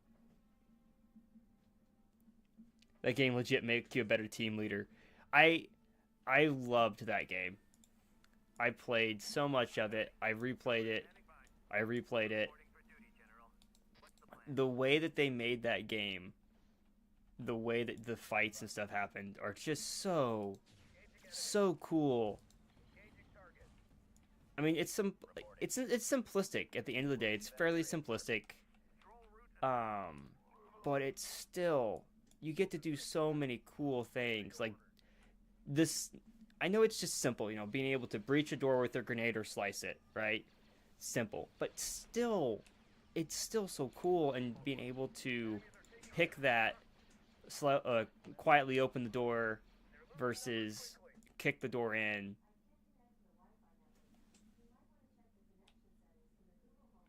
That game legit makes you a better team leader. I loved that game. I played so much of it. I replayed it. The way that they made that game, the way that the fights and stuff happened are just so cool. I mean, it's simplistic at the end of the day. It's fairly simplistic. But it's still, you get to do so many cool things. Like this, I know it's just simple, you know, being able to breach a door with a grenade or slice it, right? Simple, but still, it's still so cool, and being able to pick that, quietly open the door versus kick the door in.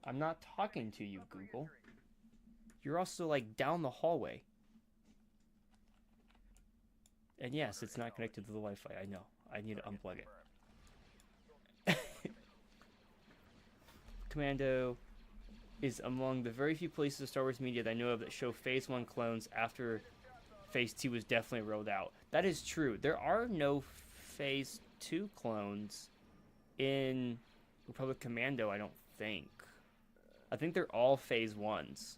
I'm not talking to you, Google. You're also like down the hallway. And yes, it's not connected to the Wi-Fi. I know. I need to unplug it. Commando is among the very few places of Star Wars media that I know of that show Phase 1 clones after Phase 2 was definitely rolled out. That is true. There are no Phase 2 clones in Republic Commando, I don't think. I think they're all Phase 1s.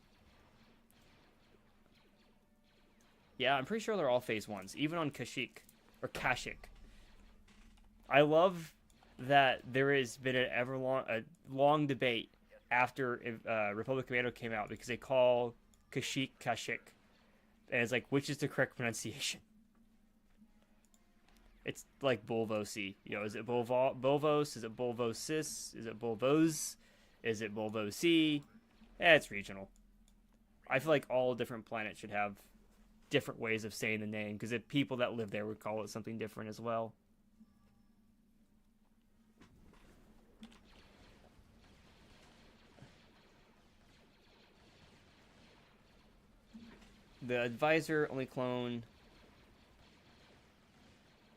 Yeah, I'm pretty sure they're all Phase 1s, even on Kashyyyk, or Kashyyyk. I love that there has been a long debate after Republic Commando came out, because they call Kashyyyk Kashyyyk, and it's like, which is the correct pronunciation? It's like Bulvosi. You know, is it Bulvos? Is it Bulvosis? Is it Bulvos? Is it Bulvosi? It's regional. I feel like all different planets should have different ways of saying the name, because the people that live there would call it something different as well. The advisor only clone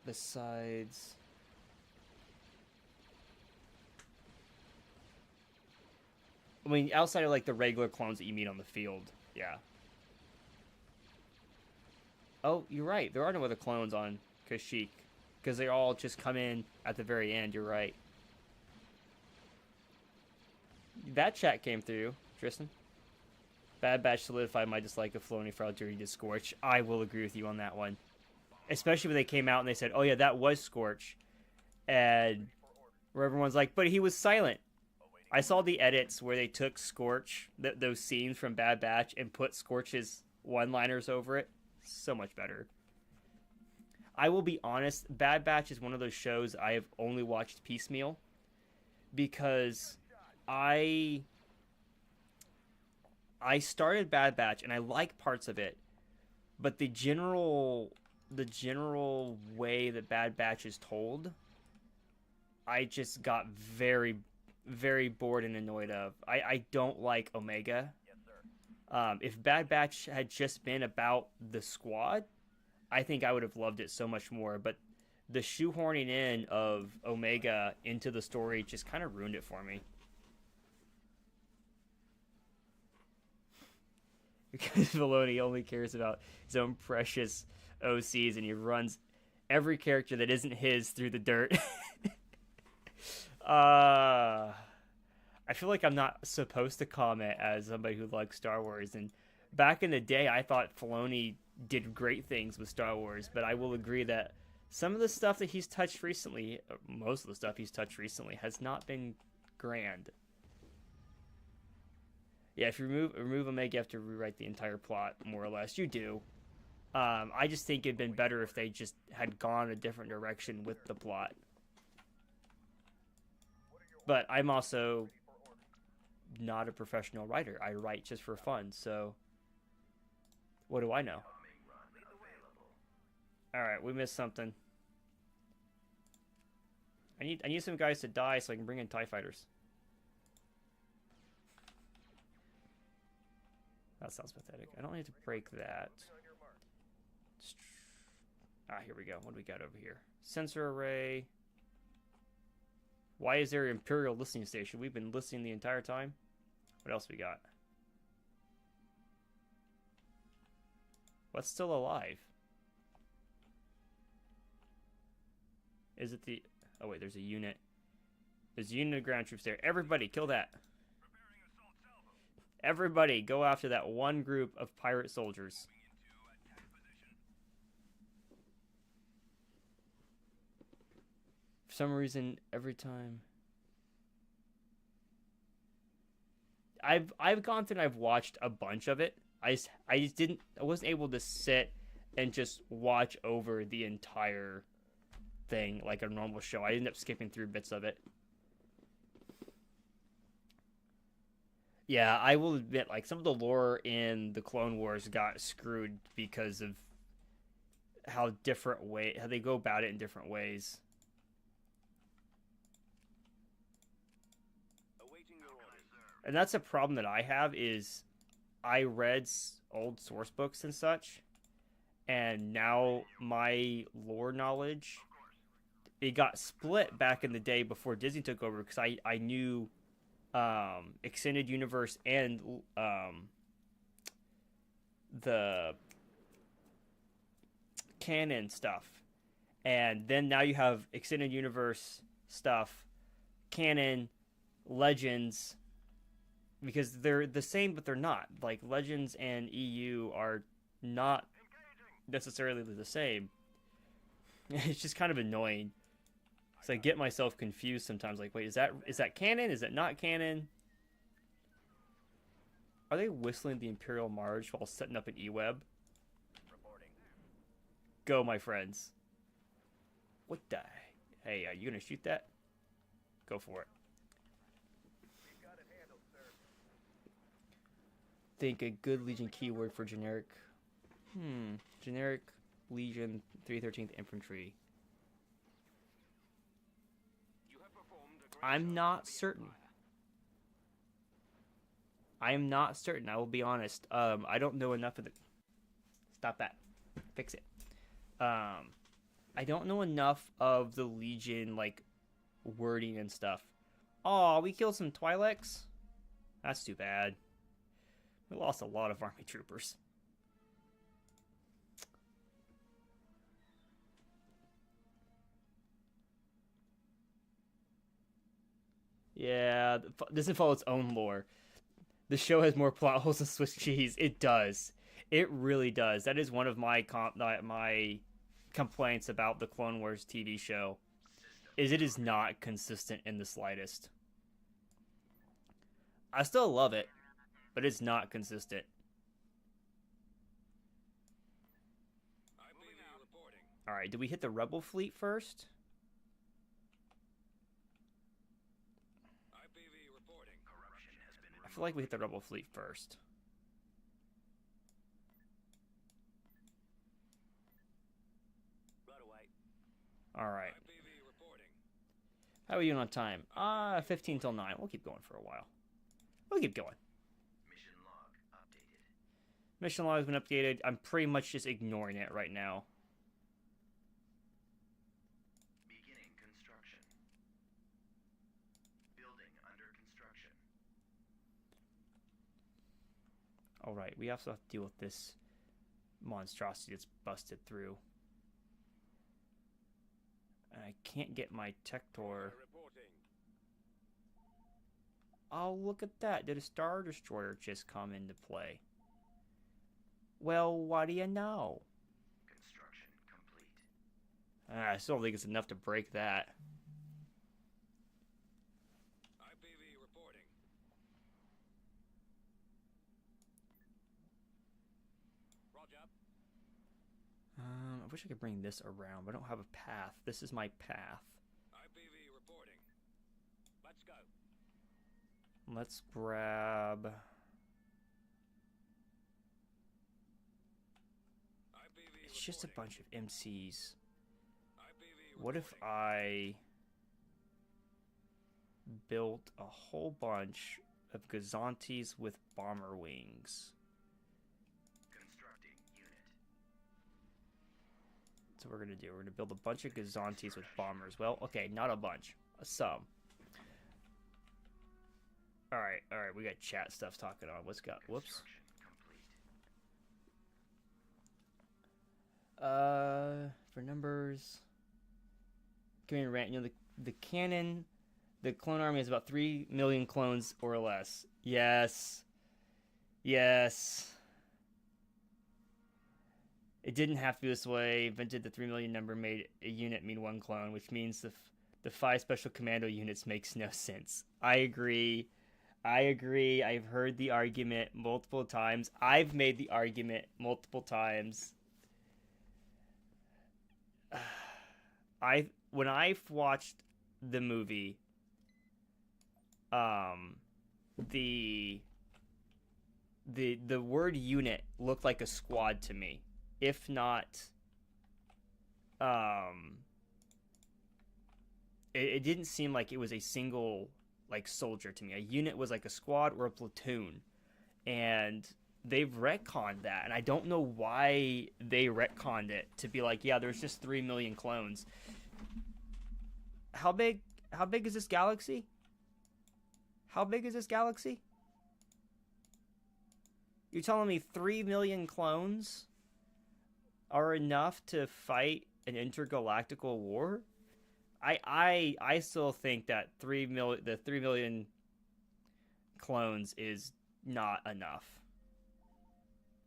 besides I mean, outside of like the regular clones that you meet on the field. Yeah. Oh, you're right. There are no other clones on Kashyyyk, because they all just come in at the very end. You're right. That chat came through, Tristan. Bad Batch solidified my dislike of Filoni for how dirty he did Scorch. I will agree with you on that one. Especially when they came out and they said, oh yeah, that was Scorch. And where everyone's like, but he was silent. I saw the edits where they took Scorch, those scenes from Bad Batch, and put Scorch's one-liners over it. So much better. I will be honest, Bad Batch is one of those shows I have only watched piecemeal, because I started Bad Batch and I like parts of it, but the general way that Bad Batch is told, I just got very, very bored and annoyed of. I don't like Omega. If Bad Batch had just been about the squad, I think I would have loved it so much more. But the shoehorning in of Omega into the story just kind of ruined it for me. Because Filoni only cares about his own precious OCs, and he runs every character that isn't his through the dirt. I feel like I'm not supposed to comment as somebody who likes Star Wars. And back in the day, I thought Filoni did great things with Star Wars, but I will agree that some of the stuff that he's touched recently, most of the stuff he's touched recently, has not been grand. Yeah, if you remove Omega, you have to rewrite the entire plot, more or less. You do. I just think it'd been better if they just had gone a different direction with the plot. But I'm also not a professional writer. I write just for fun, so what do I know? Alright, we missed something. I need some guys to die so I can bring in TIE fighters. That sounds pathetic. I don't need to break that. On your mark. Ah, here we go. What do we got over here? Sensor array. Why is there an Imperial listening station? We've been listening the entire time. What else we got? What's still alive? Is it the... Oh, wait, there's a unit. There's a unit of ground troops there. Everybody, kill that. Everybody, go after that one group of pirate soldiers. For some reason, every time... I've gone through and I've watched a bunch of it. I wasn't able to sit and just watch over the entire thing like a normal show. I ended up skipping through bits of it. Yeah, I will admit, like, some of the lore in the Clone Wars got screwed because of how they go about it in different ways. And that's a problem that I have is I read old source books and such, and now my lore knowledge, it got split back in the day before Disney took over because I knew Extended Universe and the canon stuff. And then now you have Extended Universe stuff, canon, Legends, because they're the same, but they're not. Like, Legends and EU are not necessarily the same. It's just kind of annoying. So I get myself confused sometimes. Like, wait, is that canon? Is it not canon? Are they whistling the Imperial March while setting up an E-Web? Go, my friends. What the... Hey, are you gonna shoot that? Go for it. Think a good Legion keyword for generic... Generic Legion 313th Infantry. I'm not certain. I am not certain. I will be honest. I don't know enough of the... Stop that. Fix it. I don't know enough of the Legion, like, wording and stuff. Oh, we killed some Twi'leks? That's too bad. We lost a lot of army troopers. Yeah, doesn't follow its own lore. The show has more plot holes than Swiss cheese. It does. It really does. That is one of my complaints about the Clone Wars TV show, is it is not consistent in the slightest. I still love it, but it's not consistent. Alright, did we hit the Rebel fleet first? I feel like we hit the Rebel fleet first. Alright. How are you on time? 15 till 9. We'll keep going for a while. We'll keep going. Mission log updated. Mission log has been updated. I'm pretty much just ignoring it right now. Beginning construction. Building under construction. Alright, we also have to deal with this monstrosity that's busted through. And I can't get my Tector. Oh, look at that. Did a Star Destroyer just come into play? Well, what do you know? Construction complete. I still don't think it's enough to break that. IPV reporting. Roger. I wish I could bring this around, but I don't have a path. This is my path. IPV reporting. Let's go. Let's grab... IPV It's just a bunch of MCs. IPV What if I built a whole bunch of Gazantes with bomber wings? So we're gonna do. We're gonna build a bunch of Gazantes with bombers. Well, okay, not a bunch, some. All right. We got chat stuff talking on. What's got? Whoops. For numbers, community rant. You know, the canon, the clone army is about 3 million clones or less. Yes. It didn't have to be this way. Invented the 3 million number made a unit mean 1 clone, which means the 5 special commando units makes no sense. I agree. I've heard the argument multiple times. I've made the argument multiple times. When I watched the movie, the word unit looked like a squad to me. If not, it didn't seem like it was a single like soldier to me. A unit was like a squad or a platoon, and they've retconned that, and I don't know why they retconned it to be like, yeah, there's just 3 million clones. How big is this galaxy? You're telling me 3 million clones are enough to fight an intergalactical war? I still think that the 3 million clones is not enough.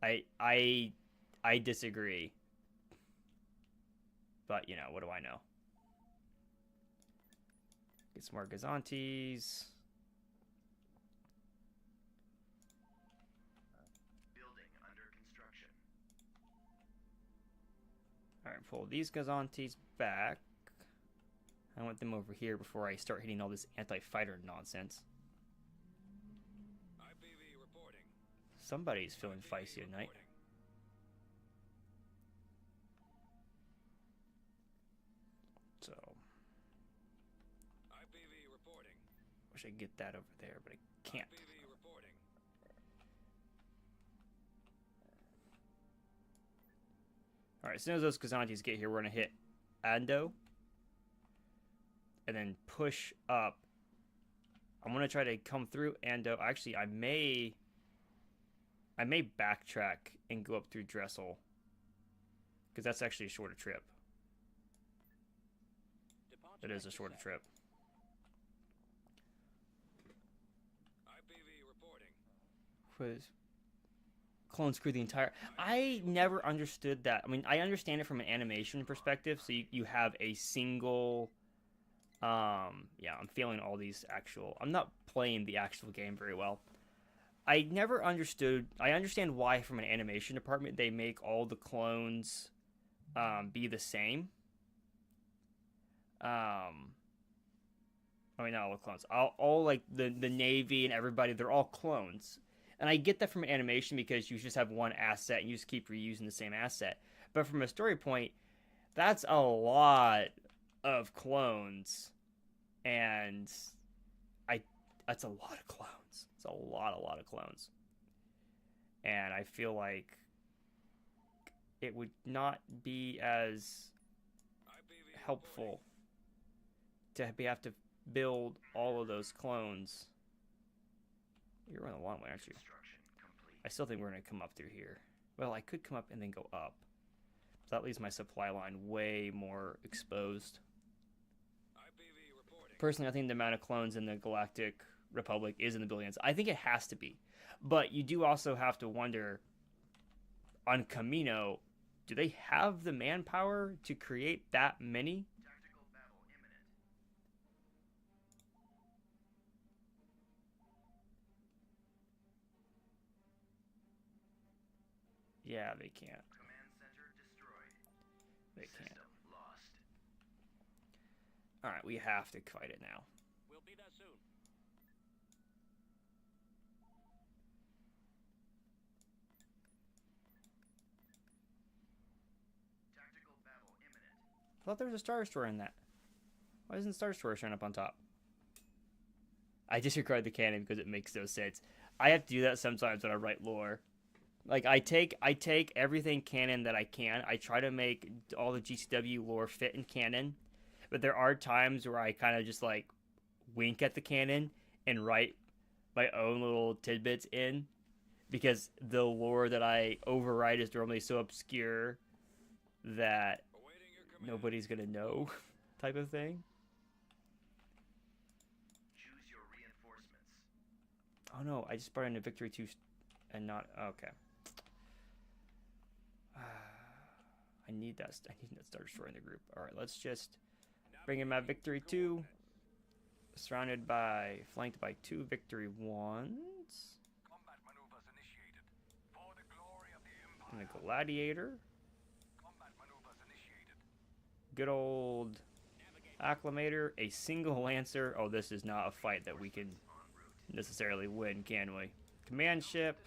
I disagree. But, you know, what do I know? Get some more Gazantes. Building under construction. Alright, pull these Gazantes back. I want them over here before I start hitting all this anti-fighter nonsense. IPV reporting. Somebody's feeling feisty tonight. So, IPV reporting. wish I could get that over there, but I can't. IPV reporting. Alright, as soon as those Gazantes get here, we're going to hit Ando. And then push up. I'm going to try to come through Ando. Actually, I may backtrack and go up through Dressel. Because that's actually a shorter trip. It is a shorter trip. IPV reporting. Was clones crew the entire... I never understood that. I mean, I understand it from an animation perspective. So you have a single... yeah, I'm feeling all these actual... I'm not playing the actual game very well. I never understood... I understand why from an animation department they make all the clones be the same. I mean, not all the clones. All like, the Navy and everybody, they're all clones. And I get that from an animation because you just have one asset and you just keep reusing the same asset. But from a story point, that's a lot of clones. And that's a lot of clones. It's a lot of clones. And I feel like it would not be as helpful to have to build all of those clones. You're running a long way, aren't you? I still think we're going to come up through here. Well, I could come up and then go up. So that leaves my supply line way more exposed. Personally, I think the amount of clones in the Galactic Republic is in the billions. I think it has to be. But you do also have to wonder, on Camino, do they have the manpower to create that many? Tactical battle imminent. Yeah, they can't. Command center destroyed. They can't. System lost. Alright, we have to fight it now. We'll be there soon. Tactical battle imminent. I thought there was a Star Destroyer in that. Why isn't Star Destroyer showing up on top? I disregard the canon because it makes no sense. I have to do that sometimes when I write lore. Like I take everything canon that I can. I try to make all the GCW lore fit in canon, but there are times where I kind of just like wink at the canon and write my own little tidbits in because the lore that I overwrite is normally so obscure that Awaiting your command. nobody's gonna know, type of thing. Choose your reinforcements. Oh no, I just brought in a victory 2 and not okay. I need that Star Destroyer in the group. All right, let's just bring in my victory 2. Surrounded by, flanked by 2 victory 1s. Combat maneuvers initiated. For the glory of the And Empire. a gladiator. Combat maneuvers initiated. Good old acclamator. A single lancer. Oh, this is not a fight that we can necessarily win, can we? Command ship.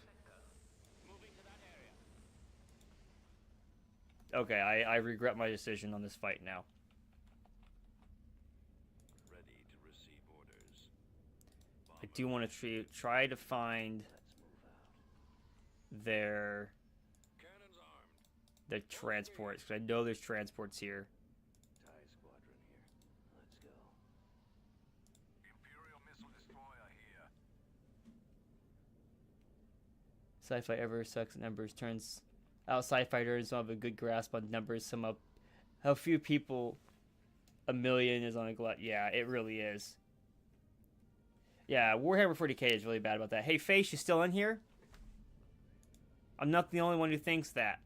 Moving to that area. Okay, I regret my decision on this fight now. Ready to receive orders. I do want to try to find Let's move out. their Cannons armed. the transports, because I know there's transports here. TIE squadron here. Let's go. Imperial missile destroyer here. Sci-fi ever sucks at numbers. Turns out sci-fi nerds don't have a good grasp on numbers. Sum up how few people a million is on a glut. Yeah, it really is. Yeah, Warhammer 40k is really bad about that. Hey, Face, you still in here? I'm not the only one who thinks that.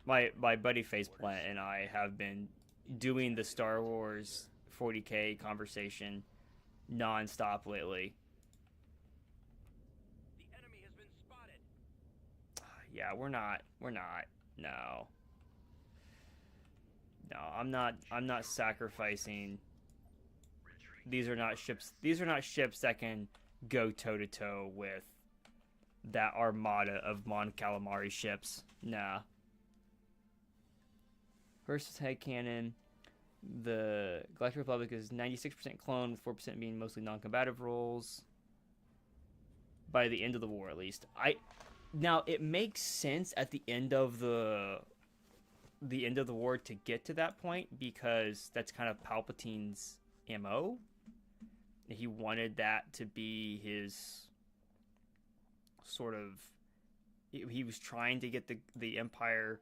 my buddy Faceplant and I have been doing the Star Wars 40k conversation non-stop lately. The enemy has been spotted. Yeah, we're not. No. No, I'm not sacrificing. These are not ships that can go toe to toe with that armada of Mon Calamari ships. Nah. Versus headcanon. The Galactic Republic is 96% clone, with 4% being mostly non-combative roles. By the end of the war, at least. Now it makes sense at the end of the war to get to that point, because that's kind of Palpatine's MO. He wanted that to be his sort of. He was trying to get the Empire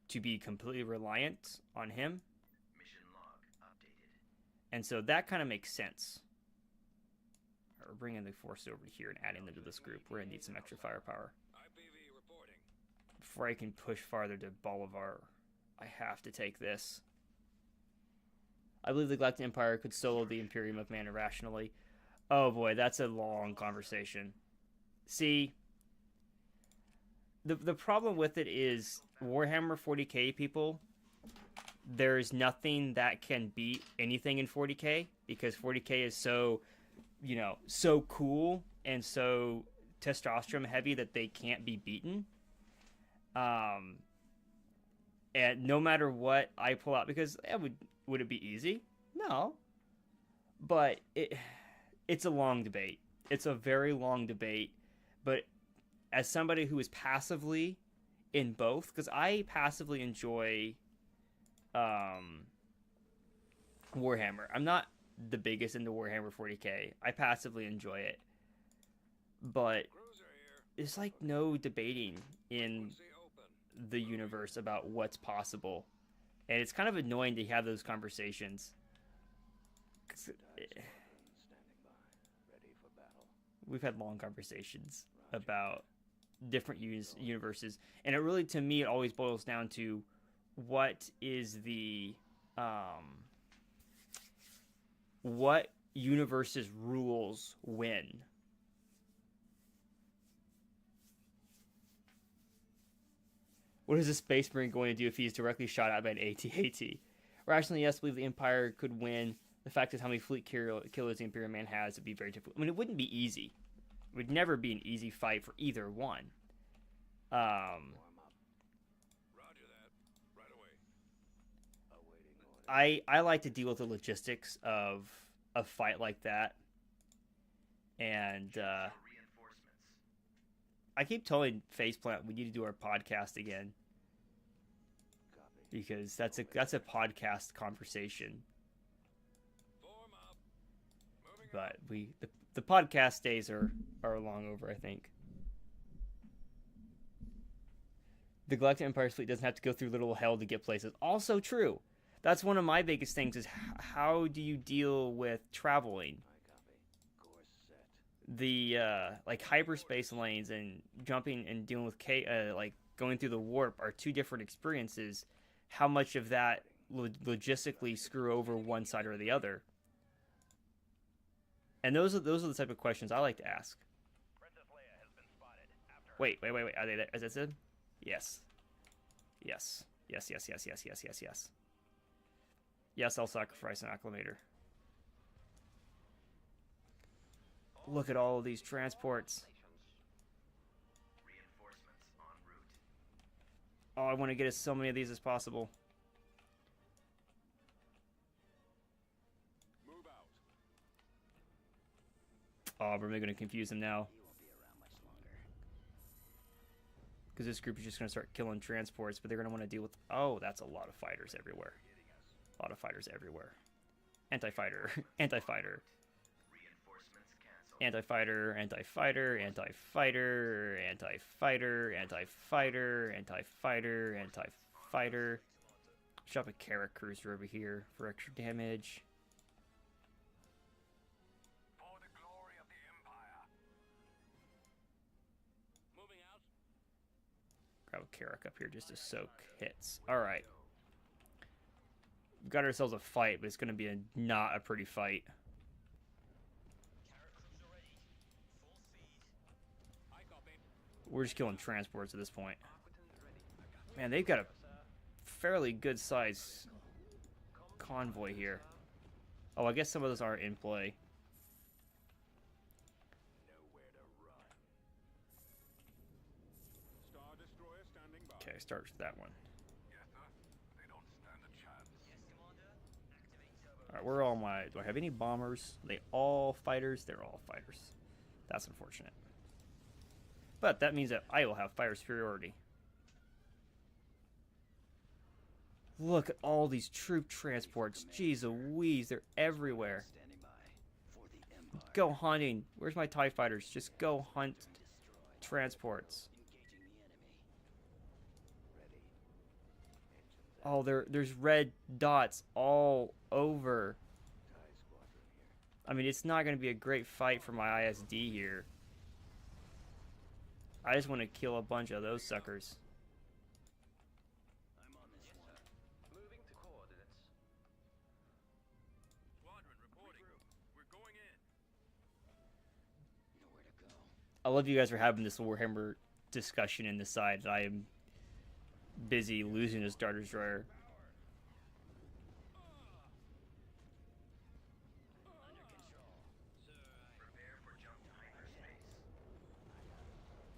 to be completely reliant on him. Mission log updated. And so that kind of makes sense. We're bringing the Force over here and adding them to this group. We're going to need some extra firepower. IPV reporting. Before I can push farther to Bolivar, I have to take this. I believe the Galactic Empire could solo the Imperium of Man irrationally. Oh boy, that's a long conversation. See, the problem with it is Warhammer 40k people, there's nothing that can beat anything in 40k, because 40k is so, so cool and so testosterone heavy that they can't be beaten. And no matter what I pull out, because would it be easy? No. But it's a long debate. It's a very long debate. But as somebody who is passively in both, because I passively enjoy Warhammer. I'm not the biggest into Warhammer 40k. I passively enjoy it. But Cruiser here. there's like no debating in Sea open. the universe about what's possible. And it's kind of annoying to have those conversations. 'Cause, Standing by. Ready for battle. we've had long conversations about different universes. And it really, to me, it always boils down to what is the... what universe's rules win. What is a Space Marine going to do if he's directly shot at by an AT-AT? Rationally, yes, I believe the Empire could win. The fact is how many fleet killers the Imperial Man has would be very difficult. I mean, it wouldn't be easy. It would never be an easy fight for either one. Warm up. Roger that. Right away. Awaiting orders. I like to deal with the logistics of a fight like that. And Reinforcements. I keep telling Faceplant we need to do our podcast again Copy. because that's a podcast conversation. Form up. Moving But the podcast days are long over, I think. The Galactic Empire fleet doesn't have to go through literal hell to get places. Also true. That's one of my biggest things is how do you deal with traveling? I copy. Course set. The like hyperspace lanes and jumping and dealing with like going through the warp are two different experiences. How much of that logistically screw over one side or the other? And those are the type of questions I like to ask. Princess Leia has been spotted. After her. Wait. Are they there? Is that it? Yes. Yes. Yes, I'll sacrifice an acclimator. Look at all of these transports. Reinforcements en route. Oh, I want to get as so many of these as possible. Move out. Oh, we're really going to confuse them now. He won't be around much longer. Because this group is just going to start killing transports, but they're going to want to deal with... Oh, that's a lot of fighters everywhere. A lot of fighters everywhere. Anti-fighter. Anti-fighter. Reinforcements canceled. Anti-fighter. Anti-fighter. Anti-fighter. Anti-fighter. Anti-fighter. Anti-fighter. Anti-fighter. Shove a Carrack cruiser over here for extra damage. For the glory of the Empire. Moving out. Grab a Carrack up here just to soak hits. Alright. We've got ourselves a fight, but it's going to be not a pretty fight. I copy. We're just killing transports at this point. Man, they've got a fairly good size convoy here. Oh, I guess some of those aren't in play. Nowhere to run. Star Destroyer standing by. Okay, start with that one. Yes, sir. They don't stand a chance. Alright, where are all my... Do I have any bombers? Are they all fighters? They're all fighters. That's unfortunate. But that means that I will have fire superiority. Look at all these troop transports. Jeez Louise, they're everywhere. Standing by for the Empire. Go hunting. Where's my TIE fighters? Just go hunt transports. Engaging the enemy. Ready. Engines Oh, there's red dots all over. TIE squadron here. I mean, it's not going to be a great fight for my ISD here. I just want to kill a bunch of those suckers. I'm on this one. Moving to coordinates. Squadron reporting. We're going in. Nowhere to go. I love you guys for having this Warhammer discussion in the side that I am busy losing a Star Destroyer. Prepare for jump to hyperspace.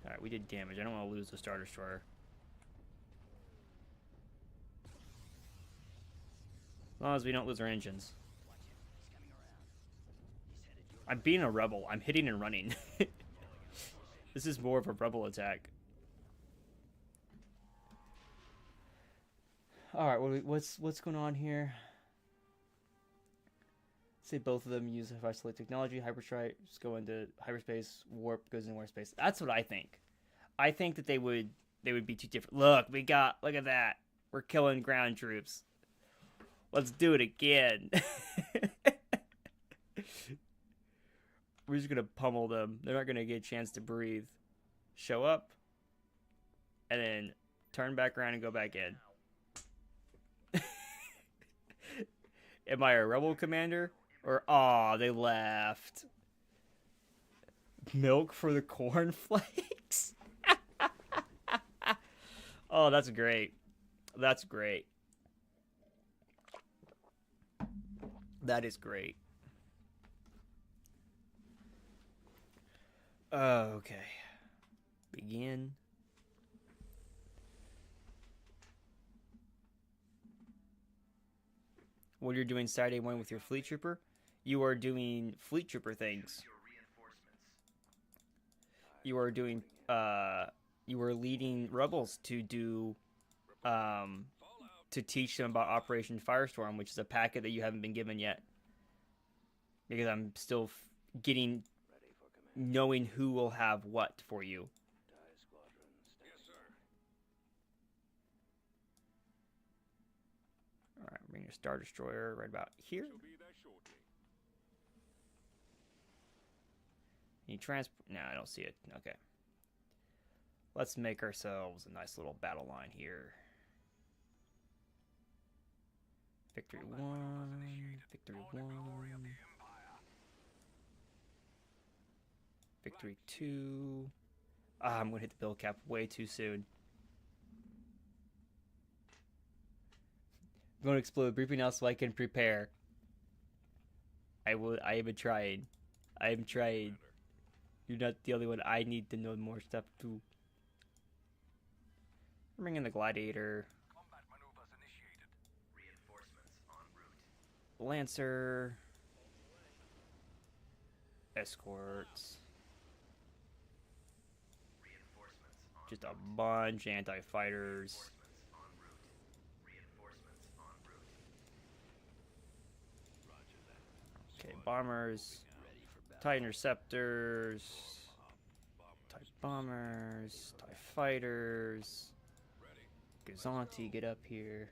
Alright, we did damage. I don't want to lose the Star Destroyer. As long as we don't lose our engines. I'm being a rebel. I'm hitting and running. This is more of a rebel attack. Alright, what's going on here? Say both of them use isolate technology. Hyperstrike just go into hyperspace. Warp goes into warp space. That's what I think. I think that they would be too different. Look at that. We're killing ground troops. Let's do it again. We're just gonna pummel them. They're not gonna get a chance to breathe. Show up, and then turn back around and go back in. Am I a rebel commander? Or, aw, they left. Milk for the cornflakes? Oh, that's great. That's great. That is great. Okay. Begin. What you're doing Saturday morning with your fleet trooper? You are doing fleet trooper things. Your reinforcements. you are doing you were leading rebels to do to teach them about Operation Firestorm, which is a packet that you haven't been given yet. Because I'm still getting knowing who will have what for you. All right, bring your Star Destroyer right about here. Any transport? No, I don't see it. Okay. Let's make ourselves a nice little battle line here. Victory 1. Victory 1. Victory 2. Ah, I'm going to hit the build cap way too soon. I'm going to explode briefly now so I can prepare. I am trying. I am trying. You're not the only one. I need to know more stuff too. Bring in the Gladiator. Combat maneuvers initiated. Reinforcements en route. Lancer. Escorts. Reinforcements en Just a bunch of anti-fighters. Reinforcements en route. Reinforcements en route. Roger that. Okay, bombers. TIE interceptors. TIE bombers. TIE fighters. Gazanti, get up here.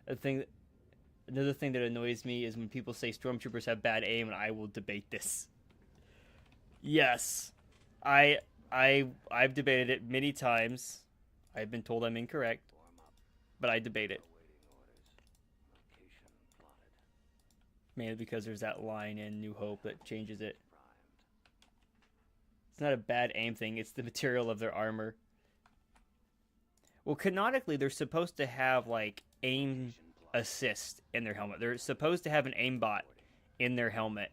Another thing that annoys me is when people say stormtroopers have bad aim, and I will debate this. Yes, I've debated it many times. I've been told I'm incorrect, but I debate it. Mainly because there's that line in New Hope that changes it. It's not a bad aim thing, it's the material of their armor. Well, canonically, they're supposed to have, like, aim assist in their helmet. They're supposed to have an aimbot in their helmet.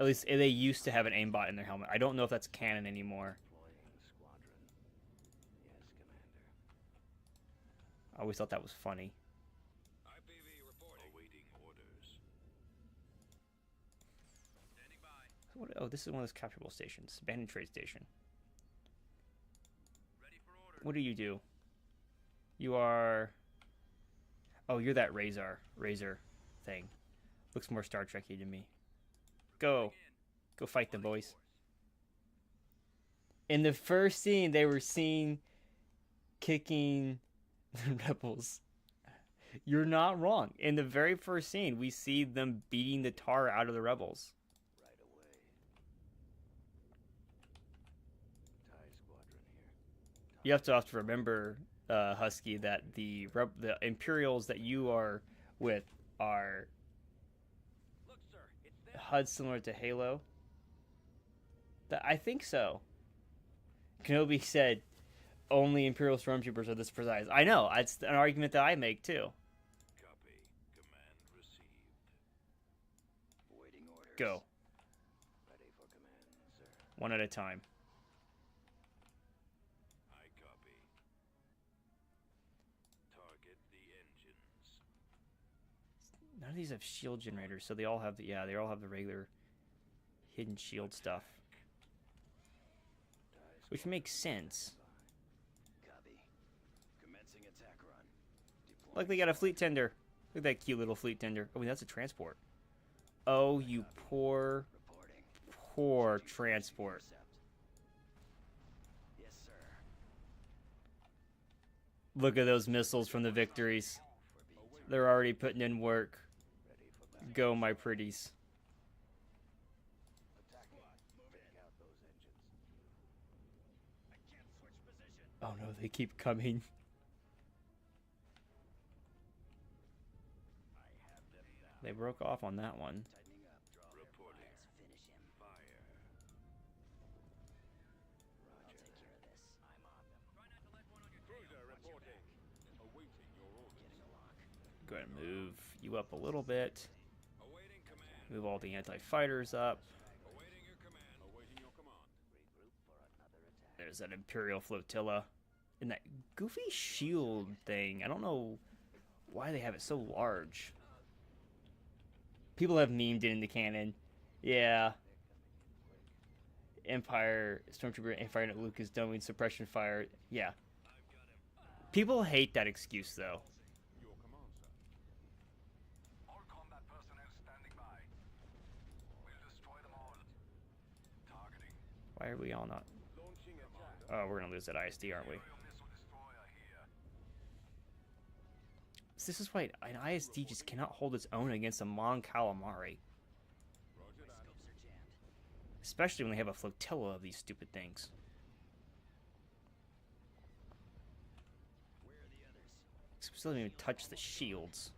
At least, they used to have an aimbot in their helmet. I don't know if that's canon anymore. I always thought that was funny. IPV reporting. Awaiting orders. Standing by. What, oh, this is one of those capturable stations. Abandoned trade station. Ready for orders. What do? You are... Oh, you're that Razor thing. Looks more Star Trek-y to me. Go. Go fight the boys. In the first scene, they were seen kicking the rebels. You're not wrong. In the very first scene, we see them beating the tar out of the rebels. Right away. TIE squadron here. You have to remember, Husky, that the Imperials that you are with are Look, sir, it's them. HUD similar to Halo. I think so. Kenobi said only Imperial Stormtroopers are this precise. I know. It's an argument that I make too. Copy. Command received. Awaiting orders. Go. Ready for command, sir. One at a time. I copy. Target the engines. None of these have shield generators, so they all have they all have the regular hidden shield stuff. Which makes sense. Copy. Commencing attack run. Look, they got a fleet tender. Look at that cute little fleet tender. Oh, that's a transport. Oh, you poor, Reporting. poor transport. Intercept. Yes, sir. Look at those missiles from the victories. They're already putting in work. Ready for battle. Go, my pretties. Attacking. Take out those engines. I can't switch position. Oh no, they keep coming. I have them now. They broke off on that one. Tightening up. Draw reporting. Let's finish him. Fire. Roger. I'll take care of this. I'm on them. Try not to let one on your Cruiser reporting. Awaiting your orders. Getting a lock. Go ahead and move you up a little bit. Awaiting command. Move all the anti-fighters up. Awaiting your command. Awaiting your command. Regroup for another attack. There's that Imperial flotilla. And that goofy shield thing. I don't know why they have it so large. People have memed it into canon. Yeah. Empire Stormtrooper and firing at Luke is done with suppression fire. Yeah. People hate that excuse though. Your command, sir. All combat personnel standing by. We'll destroy them all. Targeting. Why are we all not? Launching attack. Oh, we're gonna lose that ISD, aren't we? Missile destroyer here. This is why an ISD just cannot hold its own against a Mon Calamari. Roger that. Especially when they have a flotilla of these stupid things. Still don't even touch the shields.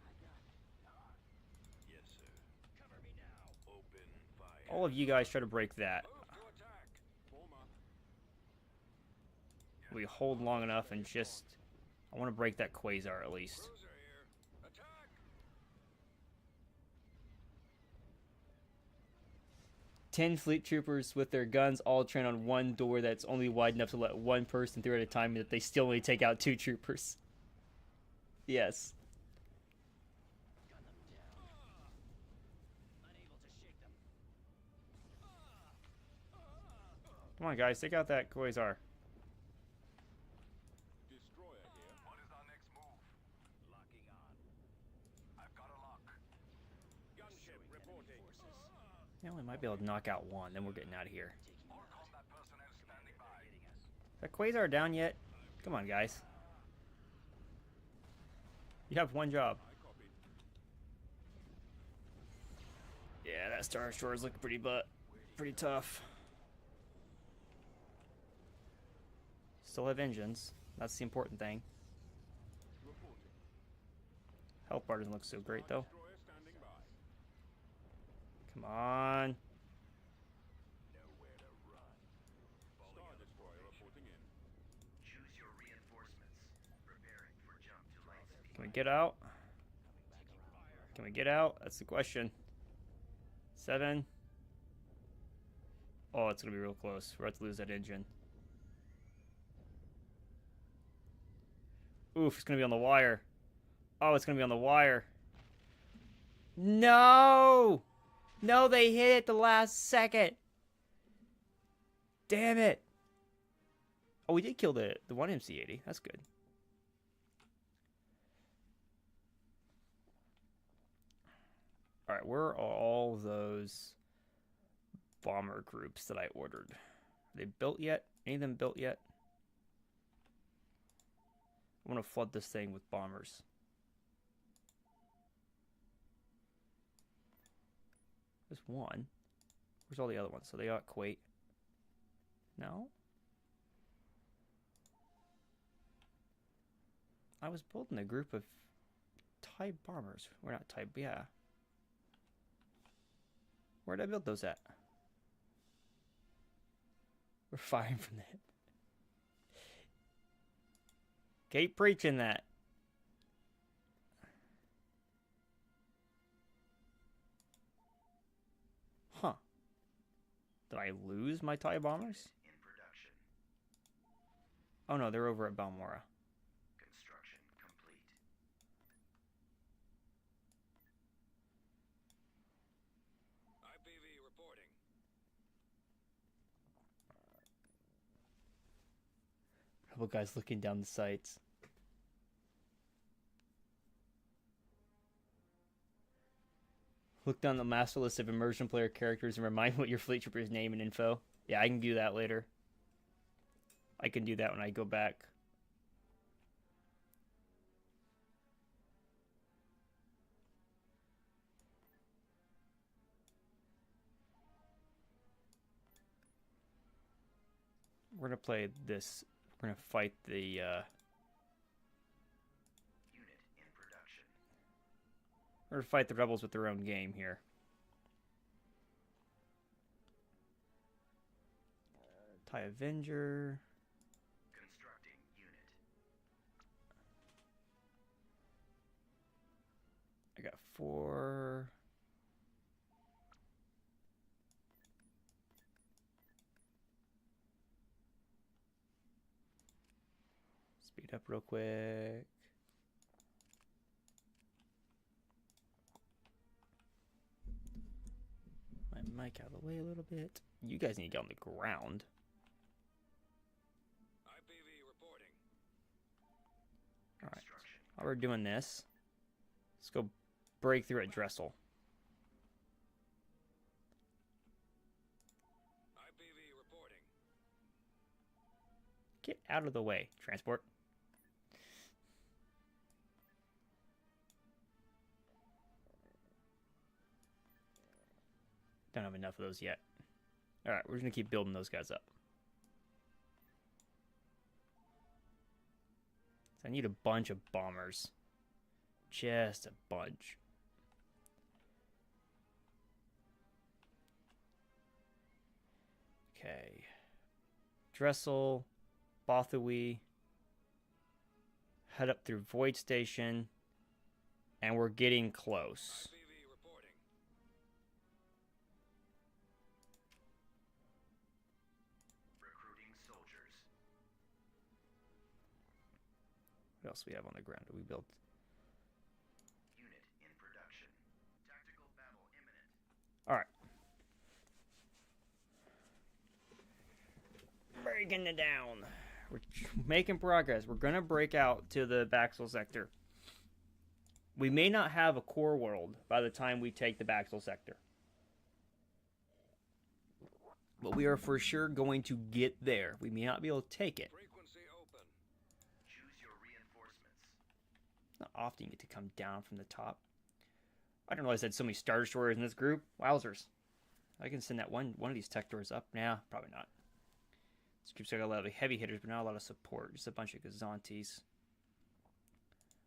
Yes, sir. Cover me now. Open fire. All of you guys try to break that. To attack. Former. We hold long enough and just... I want to break that Quasar at least. Cruiser here. Attack. 10 fleet troopers with their guns all trained on one door that's only wide enough to let one person through at a time, and that they still only take out 2 troopers. Yes. Gun them down. Unable to shake them. Come on, guys, take out that Quasar. Destroyer here. What is our next move? Locking on. I've got a lock. Gunship reporting. Yeah, we might be able to knock out one, then we're getting out of here. All combat personnel standing by. Is that Quasar down yet? Come on, guys. You have one job. I copy. Yeah, that Star Destroyer is looking pretty tough. Still have engines. That's the important thing. Reporting. Health bar doesn't look so great though. Destroyer standing by. Come on. Nowhere to run. Star Destroyer reporting in. Choose your reinforcements. Preparing for jump to light speed. Can we get out? Can we get out? That's the question. 7. Oh, it's gonna be real close. We're about to lose that engine. Oof, it's gonna be on the wire. Oh, it's gonna be on the wire. No! No, they hit it the last second. Damn it. Oh, we did kill the one MC-80. That's good. Alright, where are all those bomber groups that I ordered? Are they built yet? Any of them built yet? I want to flood this thing with bombers. There's one. Where's all the other ones? So they got Kuwait. No? I was building a group of TIE bombers. We're not TIE, yeah. Where'd I build those at? We're firing from that. Keep preaching that. Huh. Did I lose my TIE bombers? In production. Oh no, they're over at Balmora. Construction complete. IPV reporting. Couple guys looking down the sights. Look down the master list of immersion player characters and remind what your fleet trooper's name and info. Yeah, I can do that later. I can do that when I go back. We're gonna play this. We're gonna fight the Unit in production. we're gonna fight the rebels with their own game here. TIE Avenger. Constructing unit. I got 4. Speed up real quick. My mic out of the way a little bit. You guys need to get on the ground. IPV reporting. All right. While we're doing this, let's go break through at Dressel. IPV reporting. Get out of the way, transport. Don't have enough of those yet. All right, we're just gonna keep building those guys up. So I need a bunch of bombers. Just a bunch. Okay. Dressel, Bothawi. Head up through Void Station. And we're getting close. IPV reporting. Recruiting soldiers. What else do we have on the ground? We built. Unit in production. Tactical battle imminent. All right. Breaking it down. We're making progress. We're gonna break out to the Baxel sector. We may not have a core world by the time we take the Baxel sector, but we are for sure going to get there. We may not be able to take it. Frequency open. Choose your reinforcements. Not often you get to come down from the top. I didn't realize I had so many Star Destroyers in this group. Wowzers. I can send that one of these tech doors up. Nah, probably not. This group's got a lot of heavy hitters, but not a lot of support. Just a bunch of Gazantes.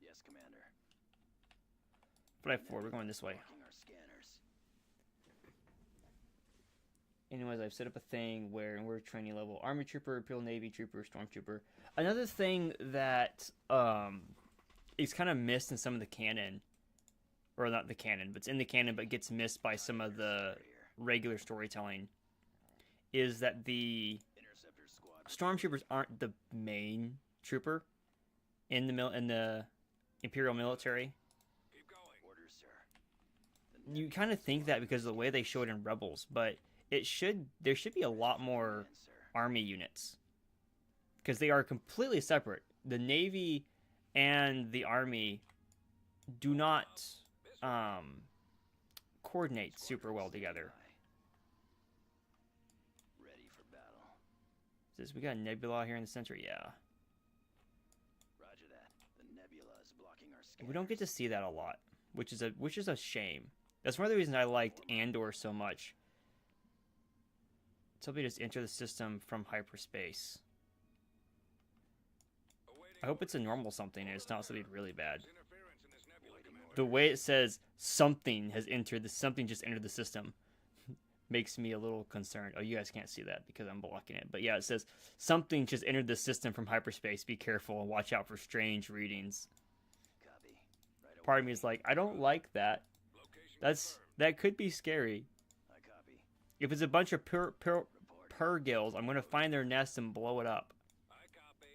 Yes, Commander. Flight 4, we're going this way. Blocking our scanners. Anyways, I've set up a thing where we're training level Army Trooper, Imperial Navy Trooper, Stormtrooper. Another thing that is kind of missed in some of the canon, or not the canon, but it's in the canon, but gets missed by some of the regular storytelling, is that the Interceptor squad. Stormtroopers aren't the main trooper in the Imperial military. Keep going. Orders, sir. You kind of think that because of the way they show it in Rebels, but there should be a lot more Yes, sir. Army units because they are completely separate. The Navy and the Army do not coordinate super well together. Ready for battle. Says we got a nebula here in the center. Yeah, Roger that. The nebula is blocking our scanners. we don't get to see that a lot, which is a shame. That's one of the reasons I liked Andor so much. Somebody just enter the system from hyperspace. Awaiting I hope it's a normal something and it's not something really bad. There's interference in this nebula, Commander. The way it says something has entered the something just entered the system makes me a little concerned. Oh, you guys can't see that because I'm blocking it. But yeah, it says something just entered the system from hyperspace. Be careful and watch out for strange readings. Copy. Right Part of away. me is like, I don't like that. Location confirmed. That could be scary. I copy. If it's a bunch of Report. purgils, I'm gonna find their nest and blow it up. I copy.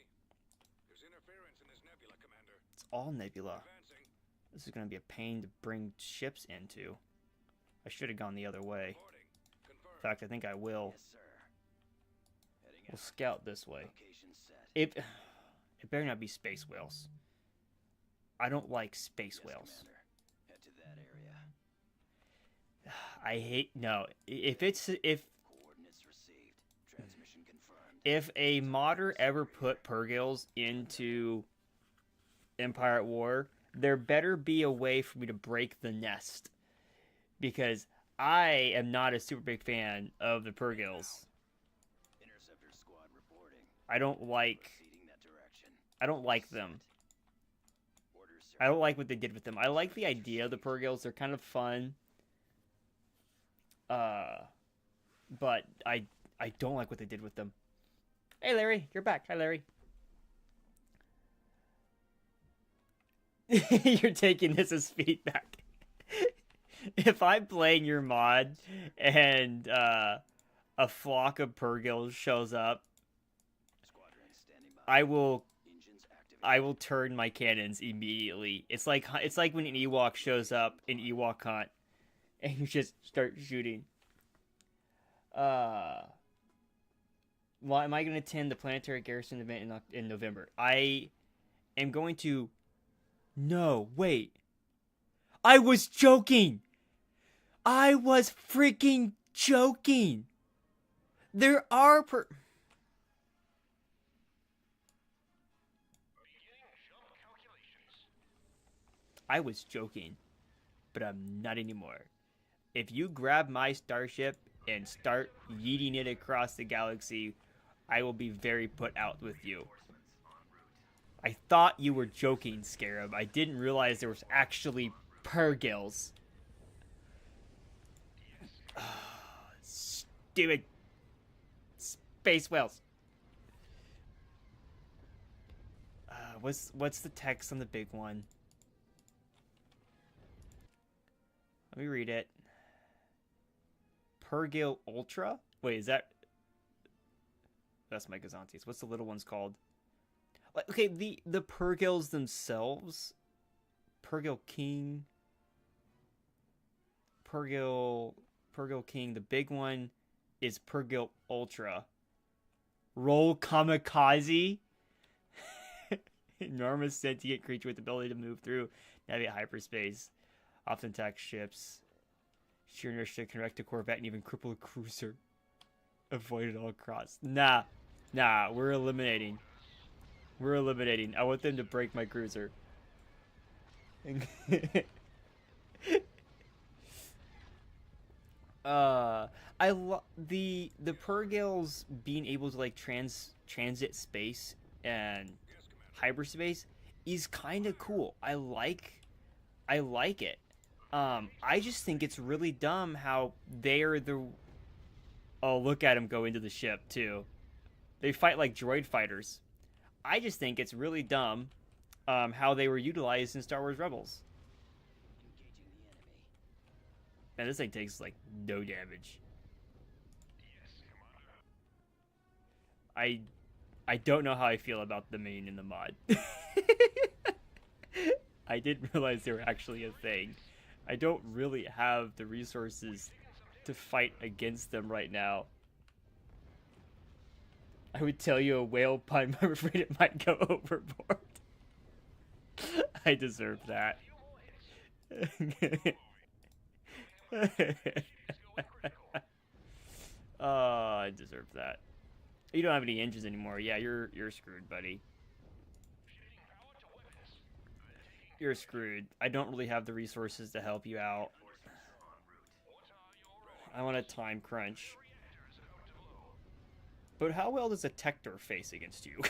There's interference in this nebula, Commander. It's all nebula. Advancing. This is gonna be a pain to bring ships into. I should have gone the other way. Reporting. In Confirmed. fact, I think I will. Yes, sir. Heading We'll out. scout this way. Location set. It better not be space whales. I don't like space Yes, whales. Commander. Head to that area. I hate no. If Coordinates received. Transmission confirmed. if a modder ever put purgils into Empire at War, there better be a way for me to break the nest, because I am not a super big fan of the purgils. Interceptor squad reporting. I don't like Proceeding that direction. them. Orders, sir. I don't like what they did with them. I like the idea of the purgils. They're kind of fun. But I don't like what they did with them. Hey Larry, you're back. Hi Larry. You're taking this as feedback. If I'm playing your mod and a flock of purgils shows up, Squadron standing by. I will Engines activated. I will turn my cannons immediately. It's like when an Ewok shows up in Ewok Hunt, and you just start shooting. Uh, well, am I going to attend the Planetary Garrison event in November? I am going to. No, wait. I was joking. I was freaking joking. There are I was joking, but I'm not anymore. If you grab my starship and start yeeting it across the galaxy, I will be very put out with you. I thought you were joking, Scarab. I didn't realize there was actually Purgils. Stupid space whales. What's the text on the big one? Let me read it. Purgil Ultra? Wait, is that... That's my Gazantes. What's the little ones called? Like, okay, the Purgils themselves... Purgil King... Purgil King. The big one is Purgil Ultra. Roll Kamikaze? Enormous sentient creature with the ability to move through navigate hyperspace. Often attack ships. Sheer inertia can wreck a Corvette and even cripple a cruiser. Avoid it all costs. Nah, we're eliminating. I want them to break my cruiser. The Purgils being able to like transit space and hyperspace is kind of cool. I like it. I just think it's really dumb how they're the... Oh, look at them go into the ship, too. They fight like droid fighters. I just think it's really dumb how they were utilized in Star Wars Rebels. Man, this thing takes, like, no damage. I don't know how I feel about the main in the mod. I didn't realize they were actually a thing. I don't really have the resources to fight against them right now. I would tell you a whale pun, but I'm afraid it might go overboard. I deserve that. Oh, I deserve that. You don't have any engines anymore. Yeah, you're screwed, buddy. You're screwed. I don't really have the resources to help you out. I want a time crunch. But how well does a Tector face against you?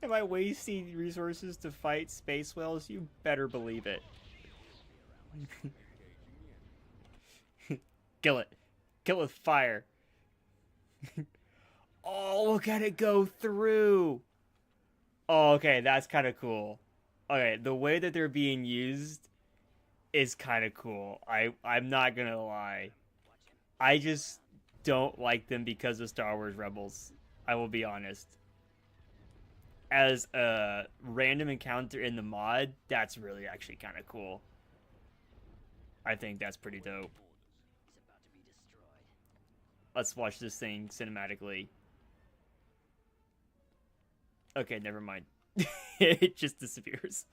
Am I wasting resources to fight space whales? You better believe it. Kill it. Kill it with fire. Oh, look at it go through. Oh, okay, that's kind of cool. Okay, the way that they're being used is kind of cool. I'm not gonna lie. I just don't like them because of Star Wars Rebels. I will be honest. As a random encounter in the mod, that's really actually kind of cool. I think that's pretty dope. Let's watch this thing cinematically. Okay, never mind. It just disappears.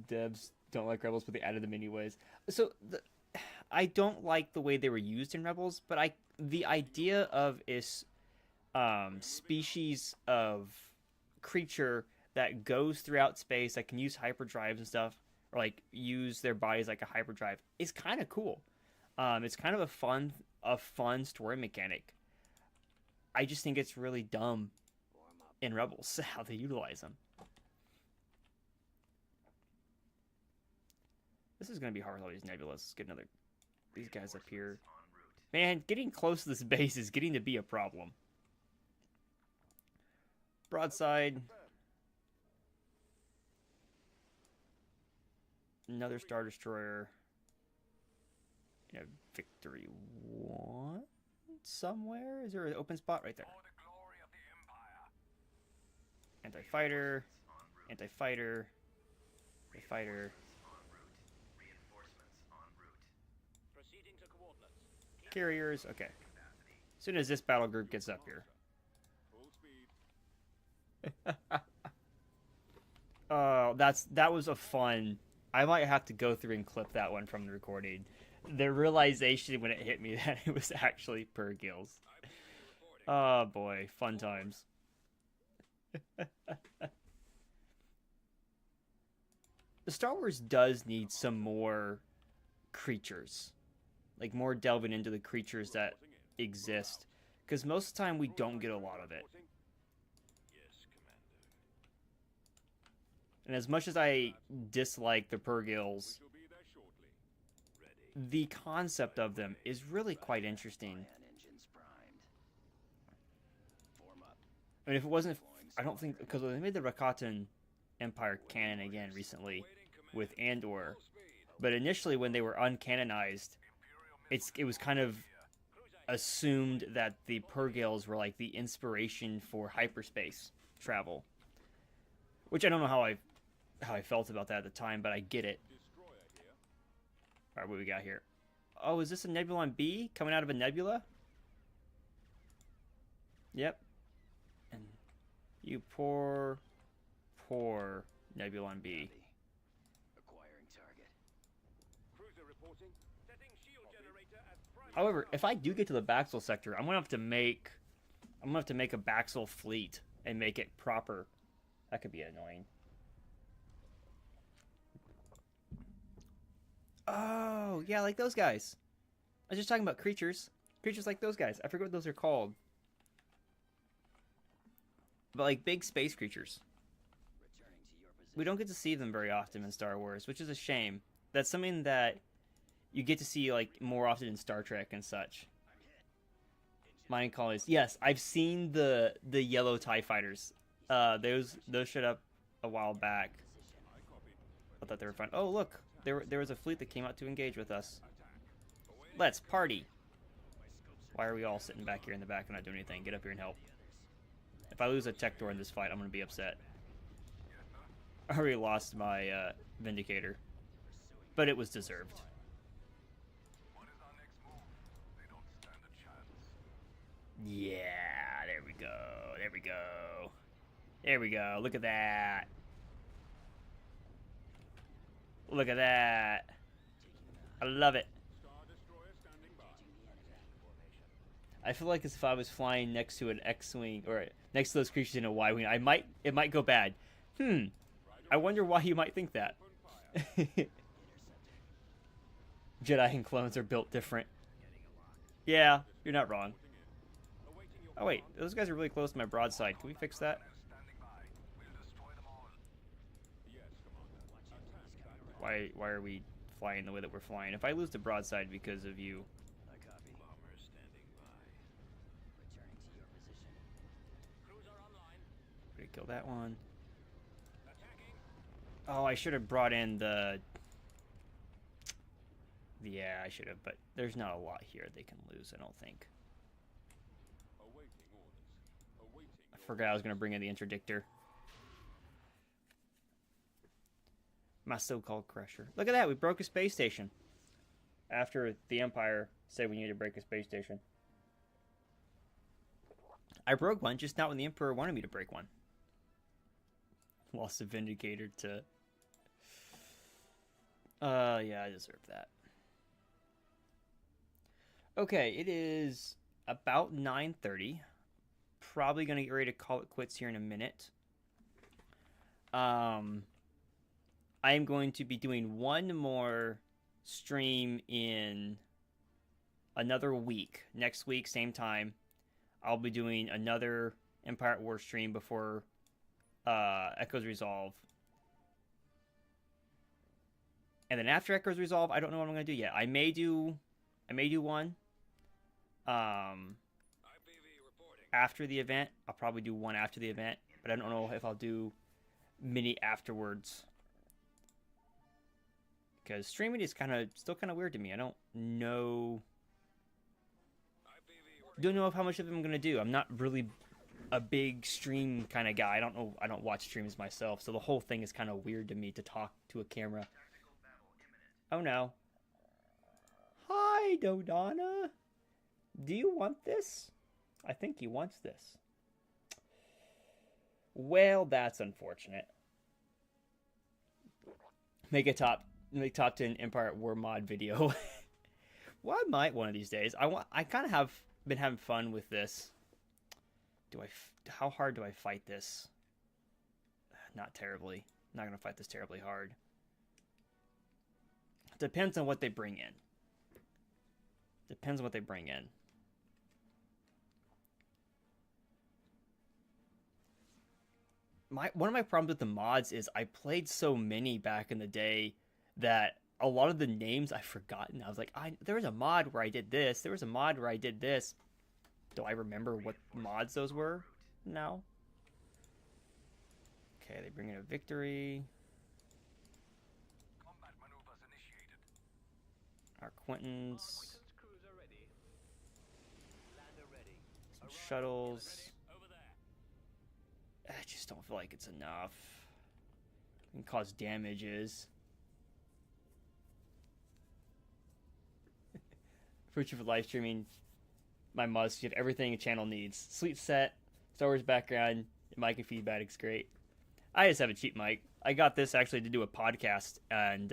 Devs don't like Rebels, but they added them anyways. So I don't like the way they were used in Rebels, but the idea of is species of creature that goes throughout space that can use hyperdrives and stuff, or like use their bodies like a hyperdrive, is kind of cool. It's kind of a fun story mechanic. I just think it's really dumb in Rebels how they utilize them. This is gonna be hard with all these nebulas. Let's get these guys up here. Man, getting close to this base is getting to be a problem. Broadside. Another Star Destroyer. Yeah, Victory 1 somewhere? Is there an open spot right there? Anti-fighter. Anti-fighter. Anti-fighter. En route. Reinforcements en route. Proceeding to coordinates. Carriers. Okay. As soon as this battle group gets up here. Full speed. Oh, that was a fun. I might have to go through and clip that one from the recording. The realization when it hit me that it was actually per gills. Oh boy, fun times. The Star Wars does need some more creatures. Like more delving into the creatures that exist. Because most of the time we don't get a lot of it. Yes, Commander. And as much as I dislike the Purgils, She'll be there shortly. Ready. the concept of them is really quite interesting. Ion engines primed. Form up. I mean, if it wasn't, I don't think, because they made the Rakatan Empire canon again recently with Andor, but initially when they were uncanonized, it was kind of assumed that the Purgils were like the inspiration for hyperspace travel, which I don't know how I felt about that at the time, but I get it. Destroyer here. All right, what we got here? Oh, is this a Nebulon B coming out of a nebula? Yep. And you poor Nebulon B. Acquiring target. Cruiser reporting. Setting shield generator at prime. However, if I do get to the Baxel sector, I'm gonna have to make a Baxel fleet and make it proper. That could be annoying. Oh, yeah, like those guys. I was just talking about creatures. Creatures like those guys. I forget what those are called. But like big space creatures. Returning to your position. We don't get to see them very often in Star Wars, which is a shame. That's something that you get to see like more often in Star Trek and such. Mining colonies. Yes, I've seen the yellow TIE fighters. Those showed up a while back. I thought they were fun. Oh look, there was a fleet that came out to engage with us. Let's party. Why are we all sitting back here in the back and not doing anything? Get up here and help. If I lose a tech door in this fight, I'm gonna be upset. I already lost my Vindicator, but it was deserved. What is our next move? They don't stand a chance. Yeah, there we go. There we go. There we go. Look at that. Look at that. I love it. Star Destroyer standing by. I feel like as if I was flying next to an X-wing or next to those creatures in a Y-wing, it might go bad. I wonder why you might think that. Jedi and clones are built different. Yeah, you're not wrong. Oh wait, those guys are really close to my broadside. Can we fix that? Standing by. We'll destroy them all. Yes, Commander. Attack that. Why are we flying the way that we're flying? If I lose the broadside because of you, I copy. Bomber standing by. Returning to your position. Cruiser online. we kill that one. Attacking. Oh, I should have brought in the. Yeah, I should have, but there's not a lot here they can lose, I don't think. Awaiting orders. Awaiting I forgot I was going to bring in the interdictor. My so-called crusher. Look at that, we broke a space station. After the Empire said we need to break a space station. I broke one, just not when the Emperor wanted me to break one. Lost a Vindicator to... yeah, I deserve that. Okay, it is about 9:30. Probably going to get ready to call it quits here in a minute. I am going to be doing one more stream in another week. Next week, same time. I'll be doing another Empire at War stream before Echoes Resolve. And then after Echoes Resolve, I don't know what I'm going to do yet. I may do one. After the event. I'll probably do one after the event. But I don't know if I'll do many afterwards. Because streaming is still kind of weird to me. I don't know... Don't know how much of them I'm going to do. I'm not really a big stream kind of guy. I don't watch streams myself, so the whole thing is kind of weird to me to talk to a camera. Oh no. Hi, Dodonna. Do you want this? I think he wants this. Well, that's unfortunate. Make top 10 Empire at War mod video. Well, I might one of these days. I kind of have been having fun with this. How hard do I fight this? Not terribly. I'm not gonna fight this terribly hard. Depends on what they bring in. Depends on what they bring in. One of my problems with the mods is I played so many back in the day that a lot of the names I've forgotten. I was like, there was a mod where I did this. There was a mod where I did this. Do I remember what mods those were? No. Okay, they bring in a victory. Combat maneuvers initiated. Our Quintons. Cruiser ready. Lander ready. Some shuttles. Over there. I just don't feel like it's enough. It can cause damages. Future for live streaming. My mods, you have everything a channel needs. Sweet set, Star Wars background, mic and feedback. It's great. I just have a cheap mic. I got this actually to do a podcast, and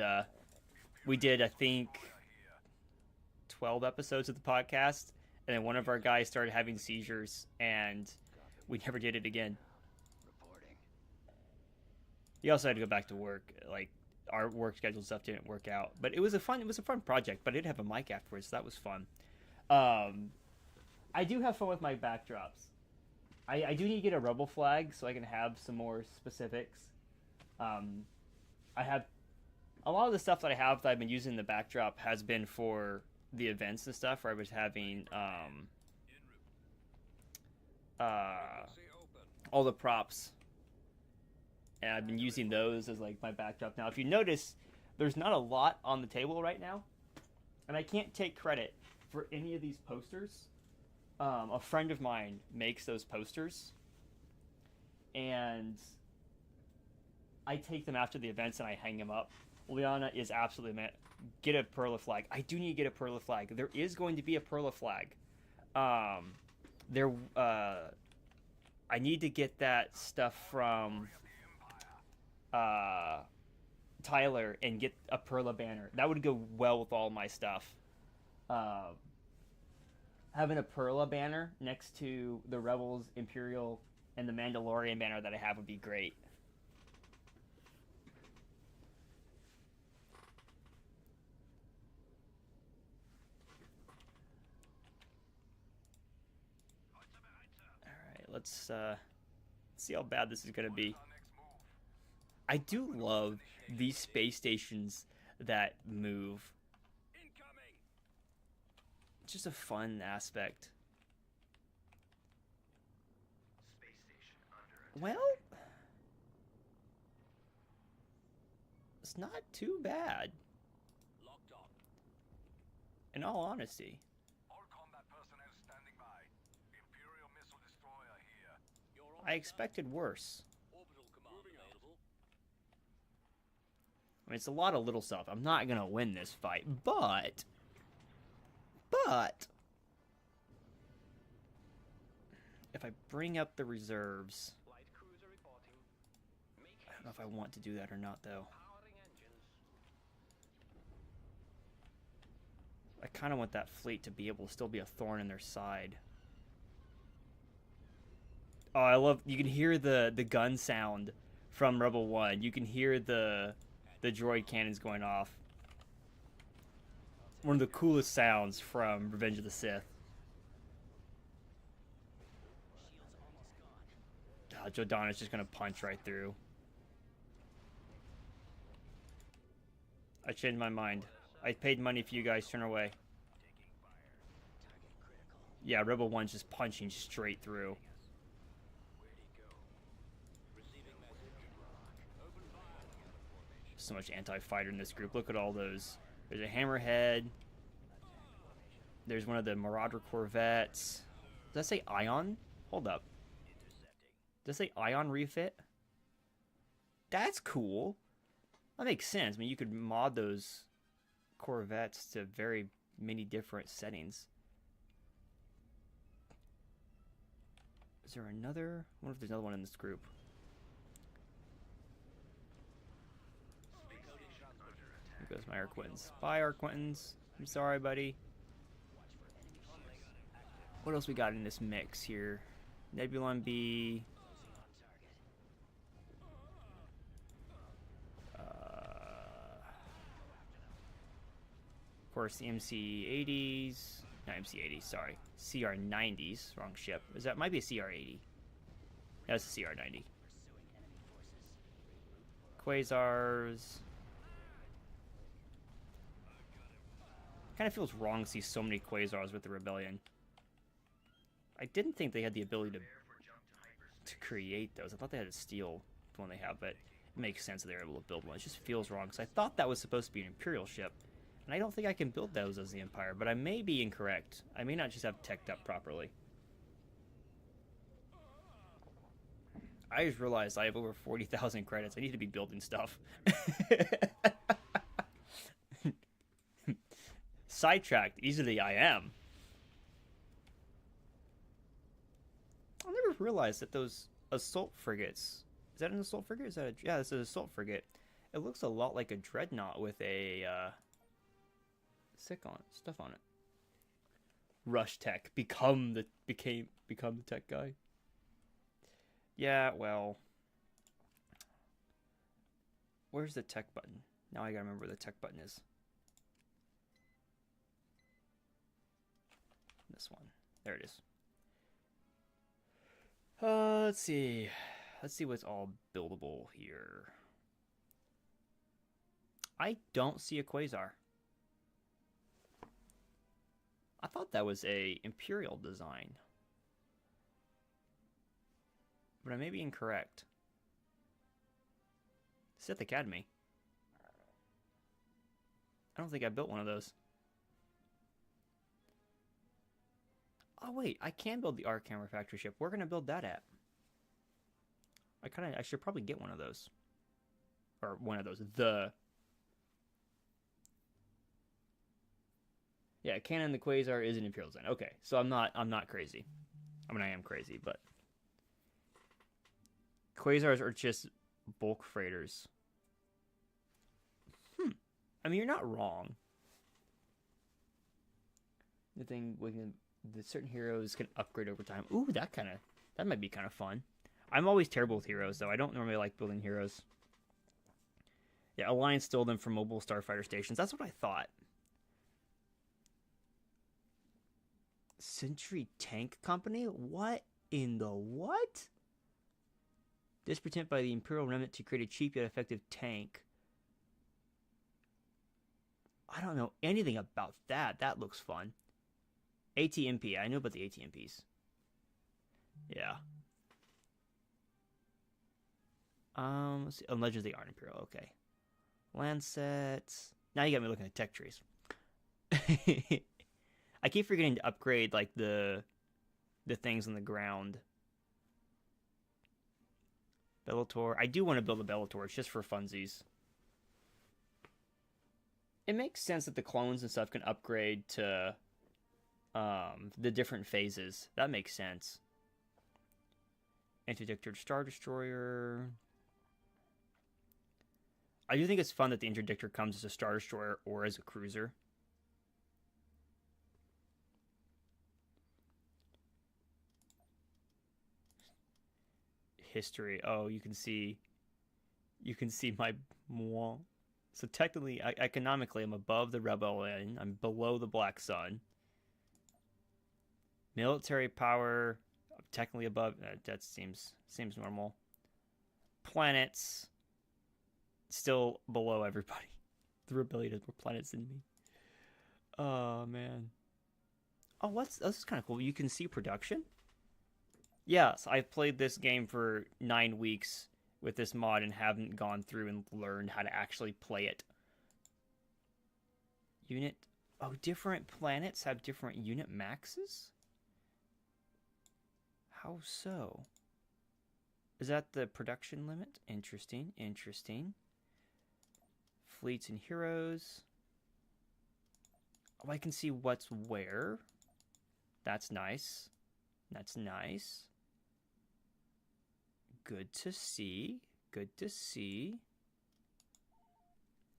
we did, I think, 12 episodes of the podcast, and then one of our guys started having seizures, and we never did it again. Reporting. He also had to go back to work. Like, our work schedule stuff didn't work out, but it was a fun project. But I did have a mic afterwards, so that was fun. I do have fun with my backdrops. I do need to get a rebel flag so I can have some more specifics. I have a lot of the stuff that I have that I've been using in the backdrop has been for the events and stuff where I was having all the props, and I've been using those as like my backdrop. Now, if you notice, there's not a lot on the table right now, and I can't take credit for any of these posters. A friend of mine makes those posters, and I take them after the events and I hang them up. Liana is absolutely meant. Get a Perla flag. I do need to get a Perla flag. There is going to be a Perla flag. I need to get that stuff from Tyler and get a Perla banner. That would go well with all my stuff. Having a Perla banner next to the Rebels, Imperial, and the Mandalorian banner that I have would be great. Alright, let's see how bad this is going to be. I do love these space stations that move. It's just a fun aspect. Space station under attack. Well, it's not too bad, Locked on. in all honesty. All combat personnel standing by. Imperial missile destroyer here. You're on I expected worse. orbital command available. I mean, it's a lot of little stuff. I'm not going to win this fight, but if I bring up the reserves, Light cruiser reporting. Make I don't know if I want to do that or not, though. powering engines. I kind of want that fleet to be able to still be a thorn in their side. Oh, I love, you can hear the gun sound from Rebel 1. You can hear the droid cannons going off. One of the coolest sounds from Revenge of the Sith. Jodana's just gonna punch right through. I changed my mind. I paid money for you guys. Turn away. Yeah, Rebel 1's just punching straight through. So much anti-fighter in this group. Look at all those. There's a Hammerhead. There's one of the Marauder Corvettes. Does that say Ion? Hold up. Does it say ion refit? That's cool. That makes sense. I mean, you could mod those Corvettes to very many different settings. Is there another? I wonder if there's another one in this group. There goes my Arquintons. Bye, Arquintons. I'm sorry, buddy. What else we got in this mix here? Nebulon B. Of course, the MC-80s. Not MC-80s, sorry. CR-90s. Wrong ship. That might be a CR-80. That's a CR-90. Quasars. Kind of feels wrong to see so many Quasars with the Rebellion. I didn't think they had the ability to create those. I thought they had to steal the one they have, but it makes sense that they're able to build one. It just feels wrong, because I thought that was supposed to be an Imperial ship. And I don't think I can build those as the Empire, but I may be incorrect. I may not just have teched up properly. I just realized I have over 40,000 credits. I need to be building stuff. Sidetracked. Easily I am. I never realized that those assault frigates... Is that an assault frigate? Is that yeah, it's an assault frigate. It looks a lot like a dreadnought with a... stuff on it. Rush tech. Become the tech guy. Yeah, well. Where's the tech button? Now I gotta remember where the tech button is. This one. There it is. Let's see. Let's see what's all buildable here. I don't see a Quasar. I thought that was a Imperial design. But I may be incorrect. Sith Academy. I don't think I built one of those. Oh wait, I can build the Arc Hammer factory ship. Where can I build that at? I should probably get one of those. Or one of those. Yeah, Cannon the Quasar is an Imperial design. Okay, so I'm not crazy. I mean, I am crazy, but Quasars are just bulk freighters. I mean, you're not wrong. The thing that certain heroes can upgrade over time. Ooh, that might be kind of fun. I'm always terrible with heroes, though. I don't normally like building heroes. Yeah, Alliance stole them from mobile starfighter stations. That's what I thought. Century Tank Company? What in the what? This attempt by the Imperial Remnant to create a cheap yet effective tank. I don't know anything about that. That looks fun. ATMP. I know about the ATMPs. Yeah. Let's see. Legends of the Art Imperial. Okay. Landsets. Now you got me looking at tech trees. I keep forgetting to upgrade like the things on the ground. Bellator. I do want to build a Bellator. It's just for funsies. It makes sense that the clones and stuff can upgrade to the different phases. That makes sense. Interdictor Star Destroyer. I do think it's fun that the Interdictor comes as a Star Destroyer or as a cruiser. History. Oh, you can see my moi. So technically, economically, I'm above the Rebellion. I'm below the Black Sun. Military power, I'm technically above. That seems normal. Planets, still below everybody. The Rebellion has more planets than me. Oh man. Oh, this is kind of cool. You can see production. Yes, I've played this game for 9 weeks with this mod and haven't gone through and learned how to actually play it. Unit. Oh, different planets have different unit maxes? How so? Is that the production limit? Interesting, interesting. Fleets and heroes. Oh, I can see what's where. That's nice. That's nice. Good to see. Good to see.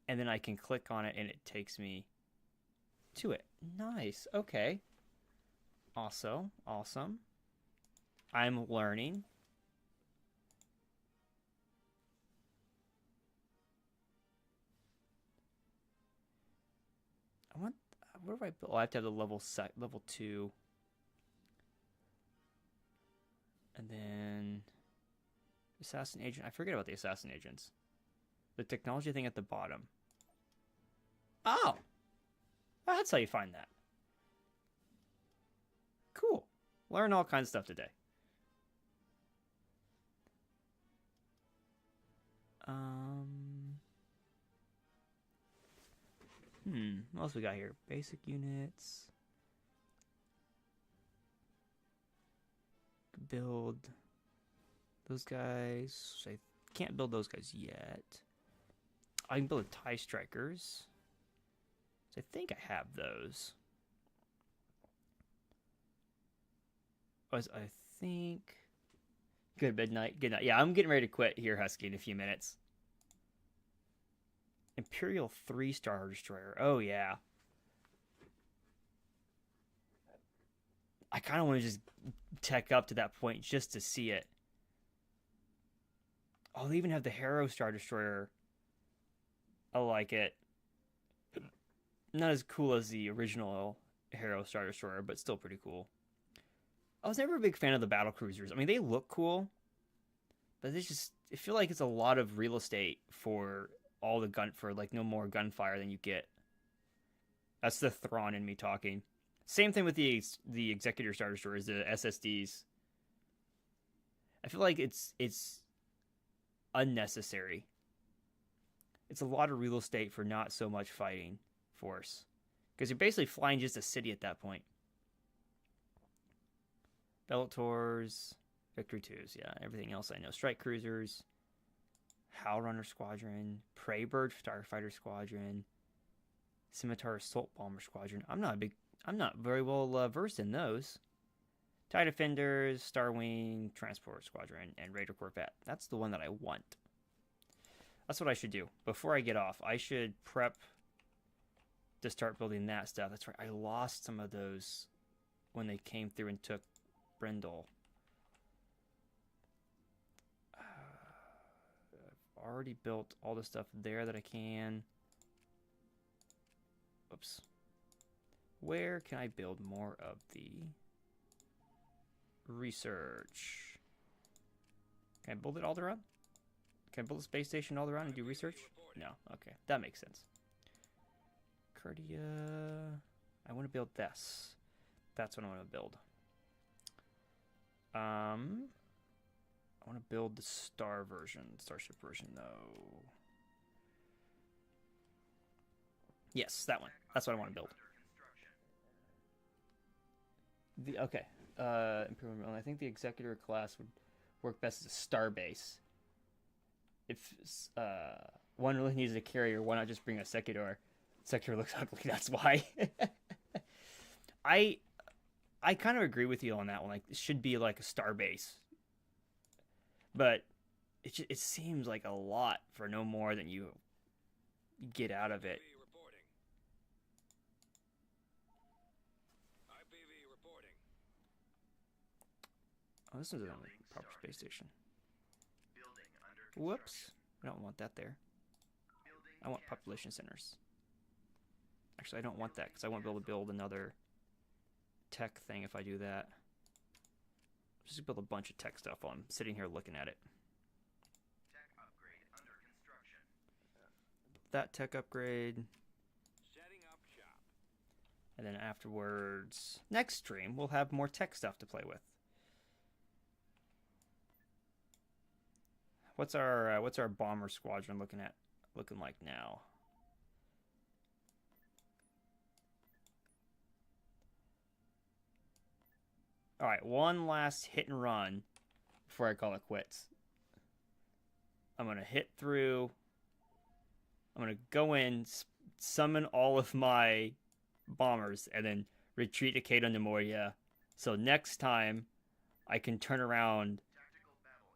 And then I can click on it and it takes me to it. Nice. Okay. Also, awesome. I'm learning. Where do I build? Oh, I have to have the level 2. And then assassin agent. I forget about the assassin agents. The technology thing at the bottom. Oh! That's how you find that. Cool. Learn all kinds of stuff today. What else we got here? Basic units. Build those guys. I can't build those guys yet. I can build TIE Strikers. So I think I have those. I think. Good midnight. Good night. Yeah, I'm getting ready to quit here, Husky, in a few minutes. Imperial 3-star destroyer. Oh, yeah. I kind of want to just tech up to that point just to see it. Oh, they even have the Harrow Star Destroyer. I like it. Not as cool as the original Harrow Star Destroyer, but still pretty cool. I was never a big fan of the battle cruisers. I mean, they look cool, but I feel like it's a lot of real estate for all the like no more gunfire than you get. That's the Thrawn in me talking. Same thing with the Executor Star Destroyers, the SSDs. I feel like it's unnecessary. It's a lot of real estate for not so much fighting force. Because you're basically flying just a city at that point. Bellator's, Victory 2s, yeah. Everything else I know. Strike Cruisers, Howlrunner Squadron, Preybird Starfighter Squadron, Scimitar Assault Bomber Squadron. I'm not very well versed in those. TIE Defenders, Starwing, Transport Squadron, and Raider Corvette. That's the one that I want. That's what I should do. Before I get off, I should prep to start building that stuff. That's right. I lost some of those when they came through and took Brindle. I've already built all the stuff there that I can. Oops. Where can I build more of the research? Can I build it all around? Can I build a space station all around and do research? No. Okay. That makes sense. Cardia. I want to build this. That's what I want to build. I want to build the Starship version, though. Yes, that one. That's what I want to build. Okay. Imperial. I think the Executor class would work best as a star base. If one really needs a carrier, why not just bring a Secutor? Secutor looks ugly, that's why. I kind of agree with you on that one. Like, it should be like a star base. But it seems like a lot for no more than you get out of it. Oh, this is a proper space station. Whoops. I don't want that there. I want population centers. Actually, I don't want that because I won't be able to build another tech thing if I do that. Just build a bunch of tech stuff while I'm sitting here looking at it. Tech upgrade under construction. That tech upgrade. Setting up shop. And then afterwards, next stream, we'll have more tech stuff to play with. What's our bomber squadron looking like now? All right, one last hit and run before I call it quits. I'm going to hit through. I'm going to go in, summon all of my bombers, and then retreat to Cato Nemoria. So next time, I can turn around. Tactical battle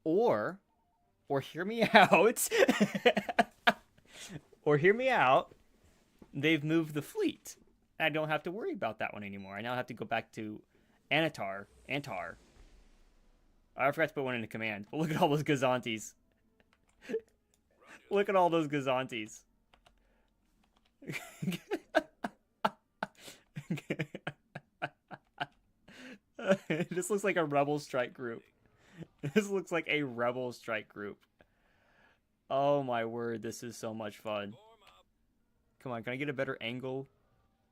imminent. Or hear me out. Or hear me out. They've moved the fleet. I don't have to worry about that one anymore. I now have to go back to Antar. I forgot to put one into command. But look at all those Gazantes. Look at all those Gazantes. This looks like a rebel strike group. This looks like a rebel strike group. Oh my word, this is so much fun. Come on, can I get a better angle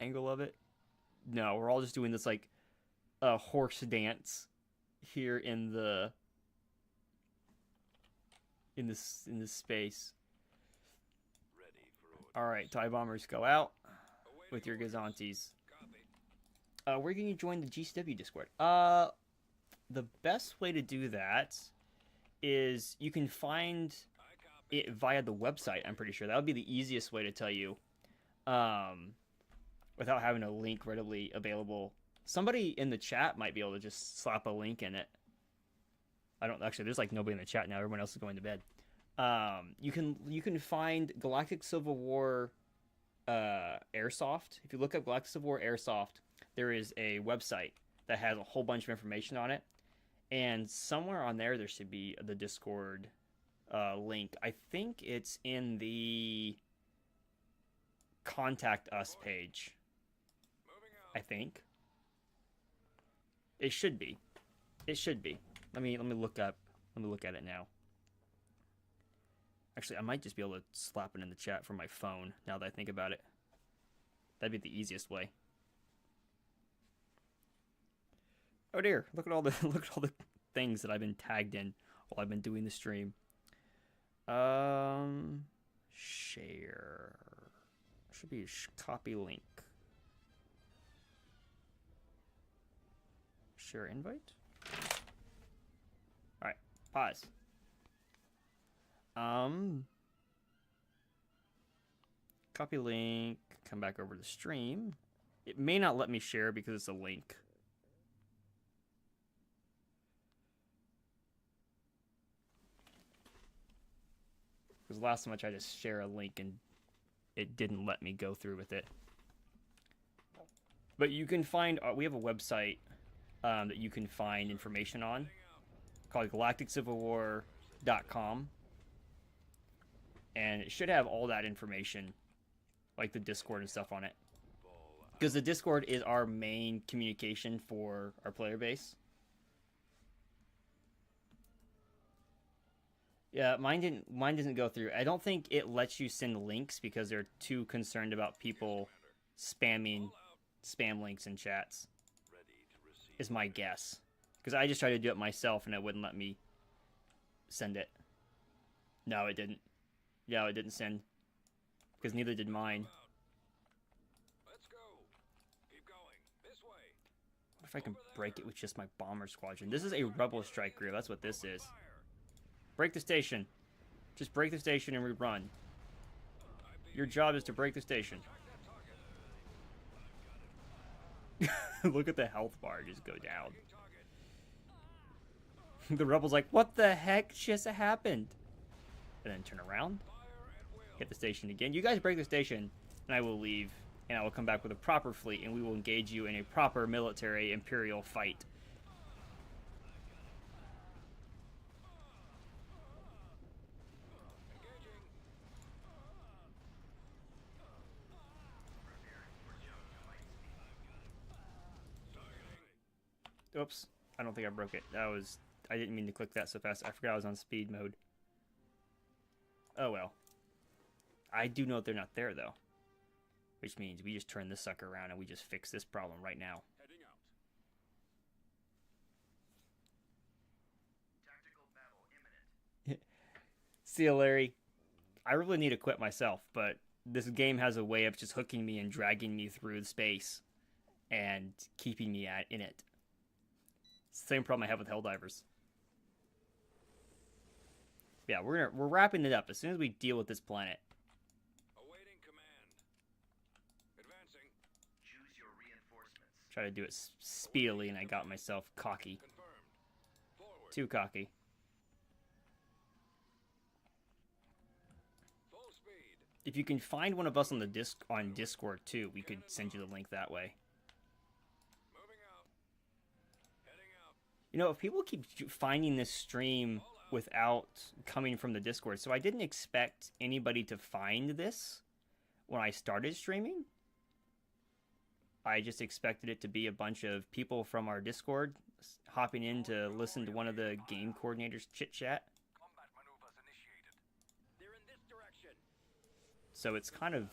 of it? No, we're all just doing this like a horse dance here in this space. All right, TIE bombers, go out with your Gazantes. Where can you join the GCW Discord? The best way to do that is you can find it via the website. I'm pretty sure that would be the easiest way to tell you, without having a link readily available. Somebody in the chat might be able to just slap a link in it. I don't actually. There's like nobody in the chat now. Everyone else is going to bed. You can find Galactic Civil War Airsoft. If you look up Galactic Civil War Airsoft, there is a website that has a whole bunch of information on it, and somewhere on there should be the Discord link. I think it's in the Contact Us page. I think it should be. It should be. Let me look up. Let me look at it now. Actually, I might just be able to slap it in the chat from my phone. Now that I think about it, that'd be the easiest way. Oh dear! Look at all the things that I've been tagged in while I've been doing the stream. Share. Should be copy link. Share invite. All right, pause. Copy link. Come back over to stream. It may not let me share because it's a link. Because last time I tried to share a link and it didn't let me go through with it. But you can find, we have a website that you can find information on called galacticcivilwar.com. And it should have all that information, like the Discord and stuff on it. Because the Discord is our main communication for our player base. Yeah, mine doesn't go through. I don't think it lets you send links because they're too concerned about people spamming spam links in chats. Is my guess. Because I just tried to do it myself and it wouldn't let me send it. No, it didn't. Yeah, it didn't send. Because neither did mine. Let's go. Keep going. This way. What if I can break it with just my bomber squadron? This is a rebel strike group. That's what this is. Break the station. Just break the station and rerun. Your job is to break the station. Look at the health bar just go down. The rebel's like, what the heck just happened? And then turn around. Hit the station again. You guys break the station, and I will leave. And I will come back with a proper fleet, and we will engage you in a proper military imperial fight. Oops. I don't think I broke it. I didn't mean to click that so fast. I forgot I was on speed mode. Oh well. I do know they're not there though. Which means we just turn this sucker around and we just fix this problem right now. Heading out. Tactical battle imminent. See ya, Larry. I really need to quit myself, but this game has a way of just hooking me and dragging me through space and keeping me in it. It's the same problem I have with Helldivers. Yeah, we're wrapping it up as soon as we deal with this planet. Awaiting command. Advancing. Choose your reinforcements. Try to do it speedily, and I got myself cocky. Confirmed. Forward. Too cocky. Full speed. If you can find one of us on the Discord too, we could send you the link that way. Moving out. Heading out. You know, if people keep finding this stream without coming from the Discord, so I didn't expect anybody to find this when I started streaming. I just expected it to be a bunch of people from our Discord hopping in to listen to one of the game coordinators chit-chat. Combat maneuvers initiated. They're in this direction. So it's kind of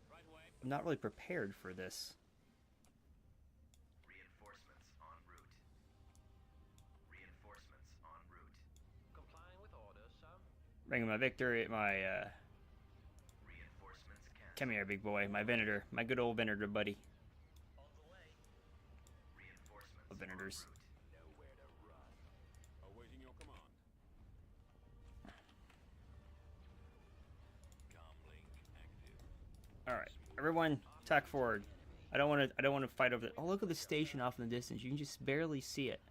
Right away. not really prepared for this. Reinforcements en route. Reinforcements en route. Complying with orders, sir. Bringing my victory, my Reinforcements canceled. come here, big boy, my Venator, my good old Venator buddy. On the way. Reinforcements Of Venators. en route. Nowhere to run. Awaiting your command. Comlink active. All right, everyone, attack forward. I don't want to fight over the. Oh, look at the station off in the distance. You can just barely see it.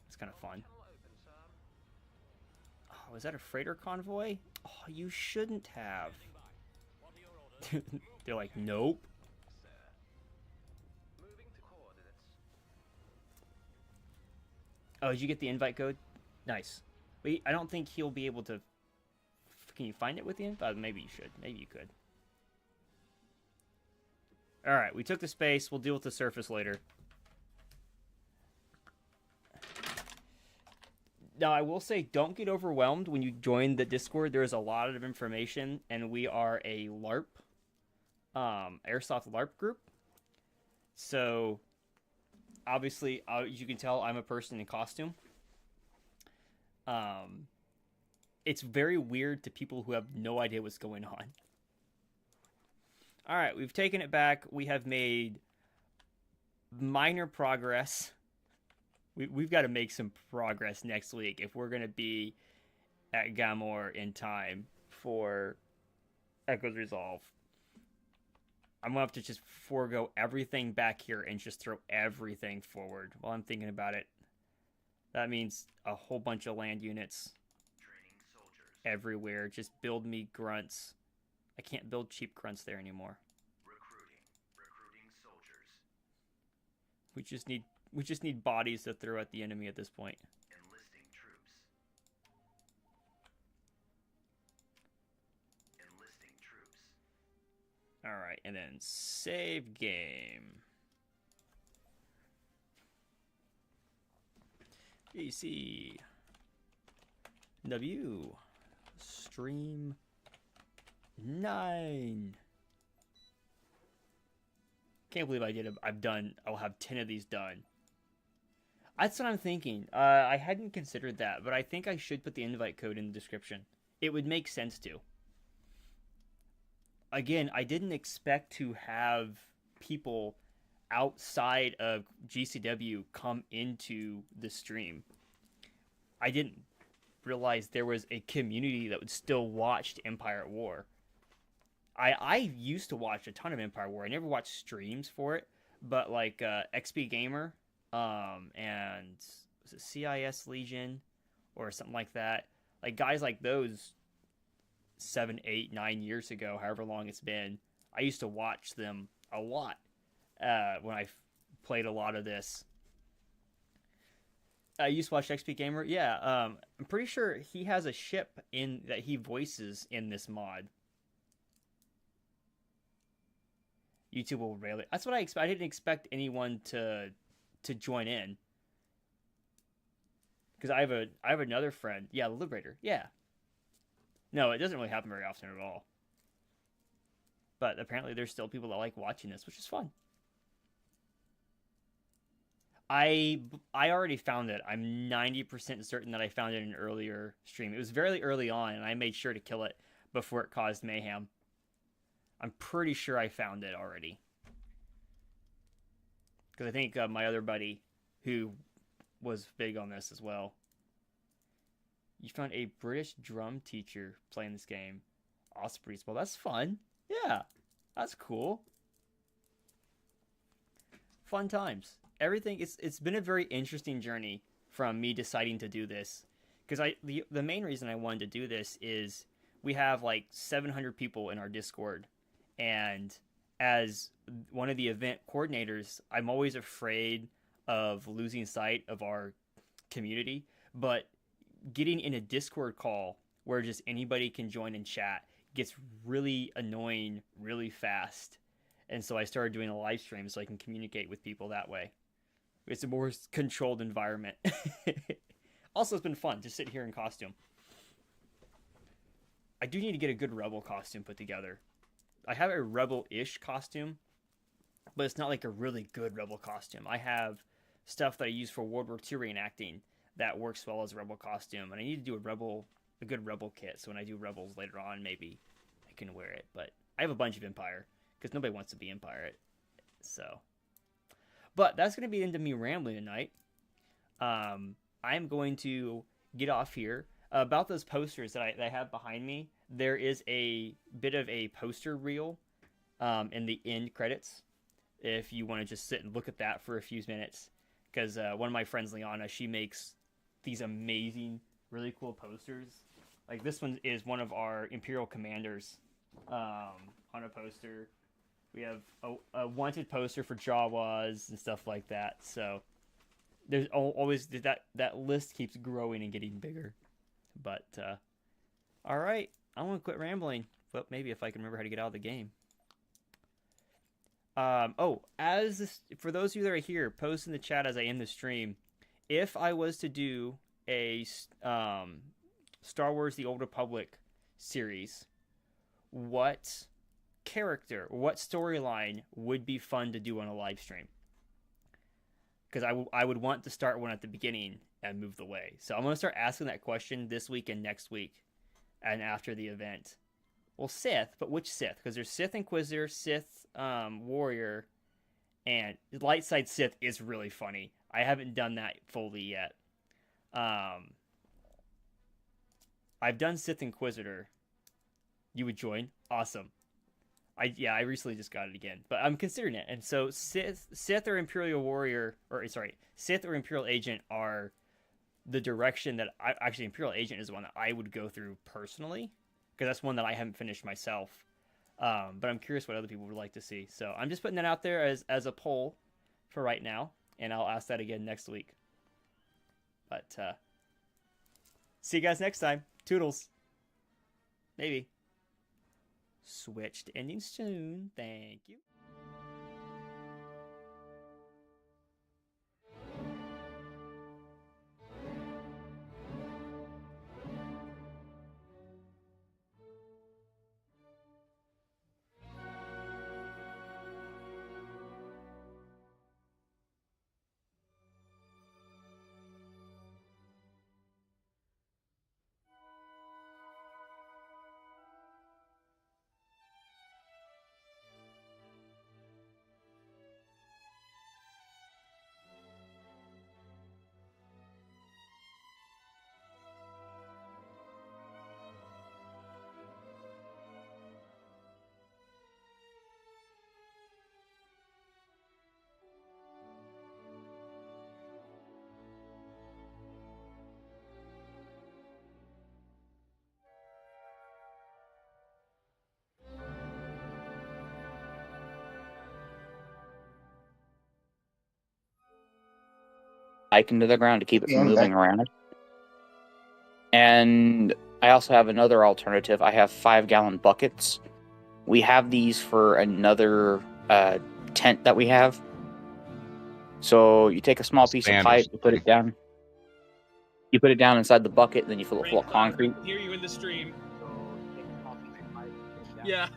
It's kind of fun. Channel open, sir. Oh, is that a freighter convoy? Oh, you shouldn't have. Standing by. What are your orders? They're like, nope. Sir. Moving to coordinates. Oh, did you get the invite code? Nice. Wait, I don't think he'll be able to. Can you find it with the invite? Maybe you should. Maybe you could. All right, we took the space. We'll deal with the surface later. Now, I will say, don't get overwhelmed when you join the Discord. There's a lot of information, and we are a LARP, Airsoft LARP group. So, obviously, as you can tell, I'm a person in costume. It's very weird to people who have no idea what's going on. All right, we've taken it back. We have made minor progress. We've got to make some progress next week if we're going to be at Gamor in time for Echo's Resolve. I'm going to have to just forego everything back here and just throw everything forward while I'm thinking about it. That means a whole bunch of land units Training soldiers. everywhere. Just build me grunts. I can't build cheap grunts there anymore. Recruiting soldiers. We just need bodies to throw at the enemy at this point. Enlisting troops. Enlisting troops. All right, and then save game. GCW stream 9. Can't believe I did it. I'll have 10 of these done. That's what I'm thinking. I hadn't considered that, but I think I should put the invite code in the description. It would make sense to. Again, I didn't expect to have people outside of GCW come into the stream. I didn't realize there was a community that would still watch Empire at War. I used to watch a ton of Empire War. I never watched streams for it, but like XP Gamer, and was it CIS Legion or something like that? Like guys like those 7, 8, 9 years ago, however long it's been, I used to watch them a lot when I played a lot of this. I used to watch XP Gamer. Yeah, I'm pretty sure he has a ship in that he voices in this mod. YouTube will rarely. That's what I expect. I didn't expect anyone to join in because I have another friend. Yeah, the Liberator. Yeah. No, it doesn't really happen very often at all. But apparently, there's still people that like watching this, which is fun. I already found it. I'm 90% certain that I found it in an earlier stream. It was very early on, and I made sure to kill it before it caused mayhem. I'm pretty sure I found it already. Because I think my other buddy, who was big on this as well. You found a British drum teacher playing this game. Ospreys. Well, that's fun. Yeah, that's cool. Fun times. Everything. It's been a very interesting journey from me deciding to do this, because the main reason I wanted to do this is we have like 700 people in our Discord, and as one of the event coordinators, I'm always afraid of losing sight of our community, but getting in a Discord call where just anybody can join and chat gets really annoying really fast. And so I started doing a live stream so I can communicate with people that way. It's a more controlled environment. Also, it's been fun to sit here in costume. I do need to get a good Rebel costume put together. I have a Rebel-ish costume, but it's not like a really good Rebel costume. I have stuff that I use for World War II reenacting that works well as a Rebel costume, and I need to do a good Rebel kit, so when I do Rebels later on, maybe I can wear it. But I have a bunch of Empire, because nobody wants to be Empire. So, but that's going to be the end of me rambling tonight. I'm going to get off here. About those posters that I have behind me, there is a bit of a poster reel in the end credits, if you want to just sit and look at that for a few minutes. Because one of my friends, Liana, she makes these amazing, really cool posters. Like this one is one of our Imperial commanders on a poster. We have a wanted poster for Jawas and stuff like that. So there's always that list keeps growing and getting bigger. But all right, I want to quit rambling. Well, maybe if I can remember how to get out of the game. For those of you that are here, post in the chat as I end the stream. If I was to do a Star Wars: The Old Republic series, what character, what storyline would be fun to do on a live stream? Because I would want to start one at the beginning and move the way. So I'm going to start asking that question this week and next week and after the event. Well, Sith, but which Sith? Because there's Sith Inquisitor, Sith Warrior, and Light Side Sith is really funny. I haven't done that fully yet. I've done Sith Inquisitor. You would join? Awesome. I recently just got it again, but I'm considering it. And so Sith or Imperial Warrior, Sith or Imperial Agent are the direction that Imperial Agent is the one that I would go through personally, because that's one that I haven't finished myself. But I'm curious what other people would like to see. So I'm just putting that out there as a poll for right now, and I'll ask that again next week. But see you guys next time. Toodles. Maybe. Switch to ending soon. Thank you. Into the ground to keep it from moving around. And I also have another alternative. I have 5-gallon buckets. We have these for another tent that we have. So you take a small piece of pipe, you put it down. You put it down inside the bucket, and then you fill it full of concrete. Hear you in the stream. Yeah.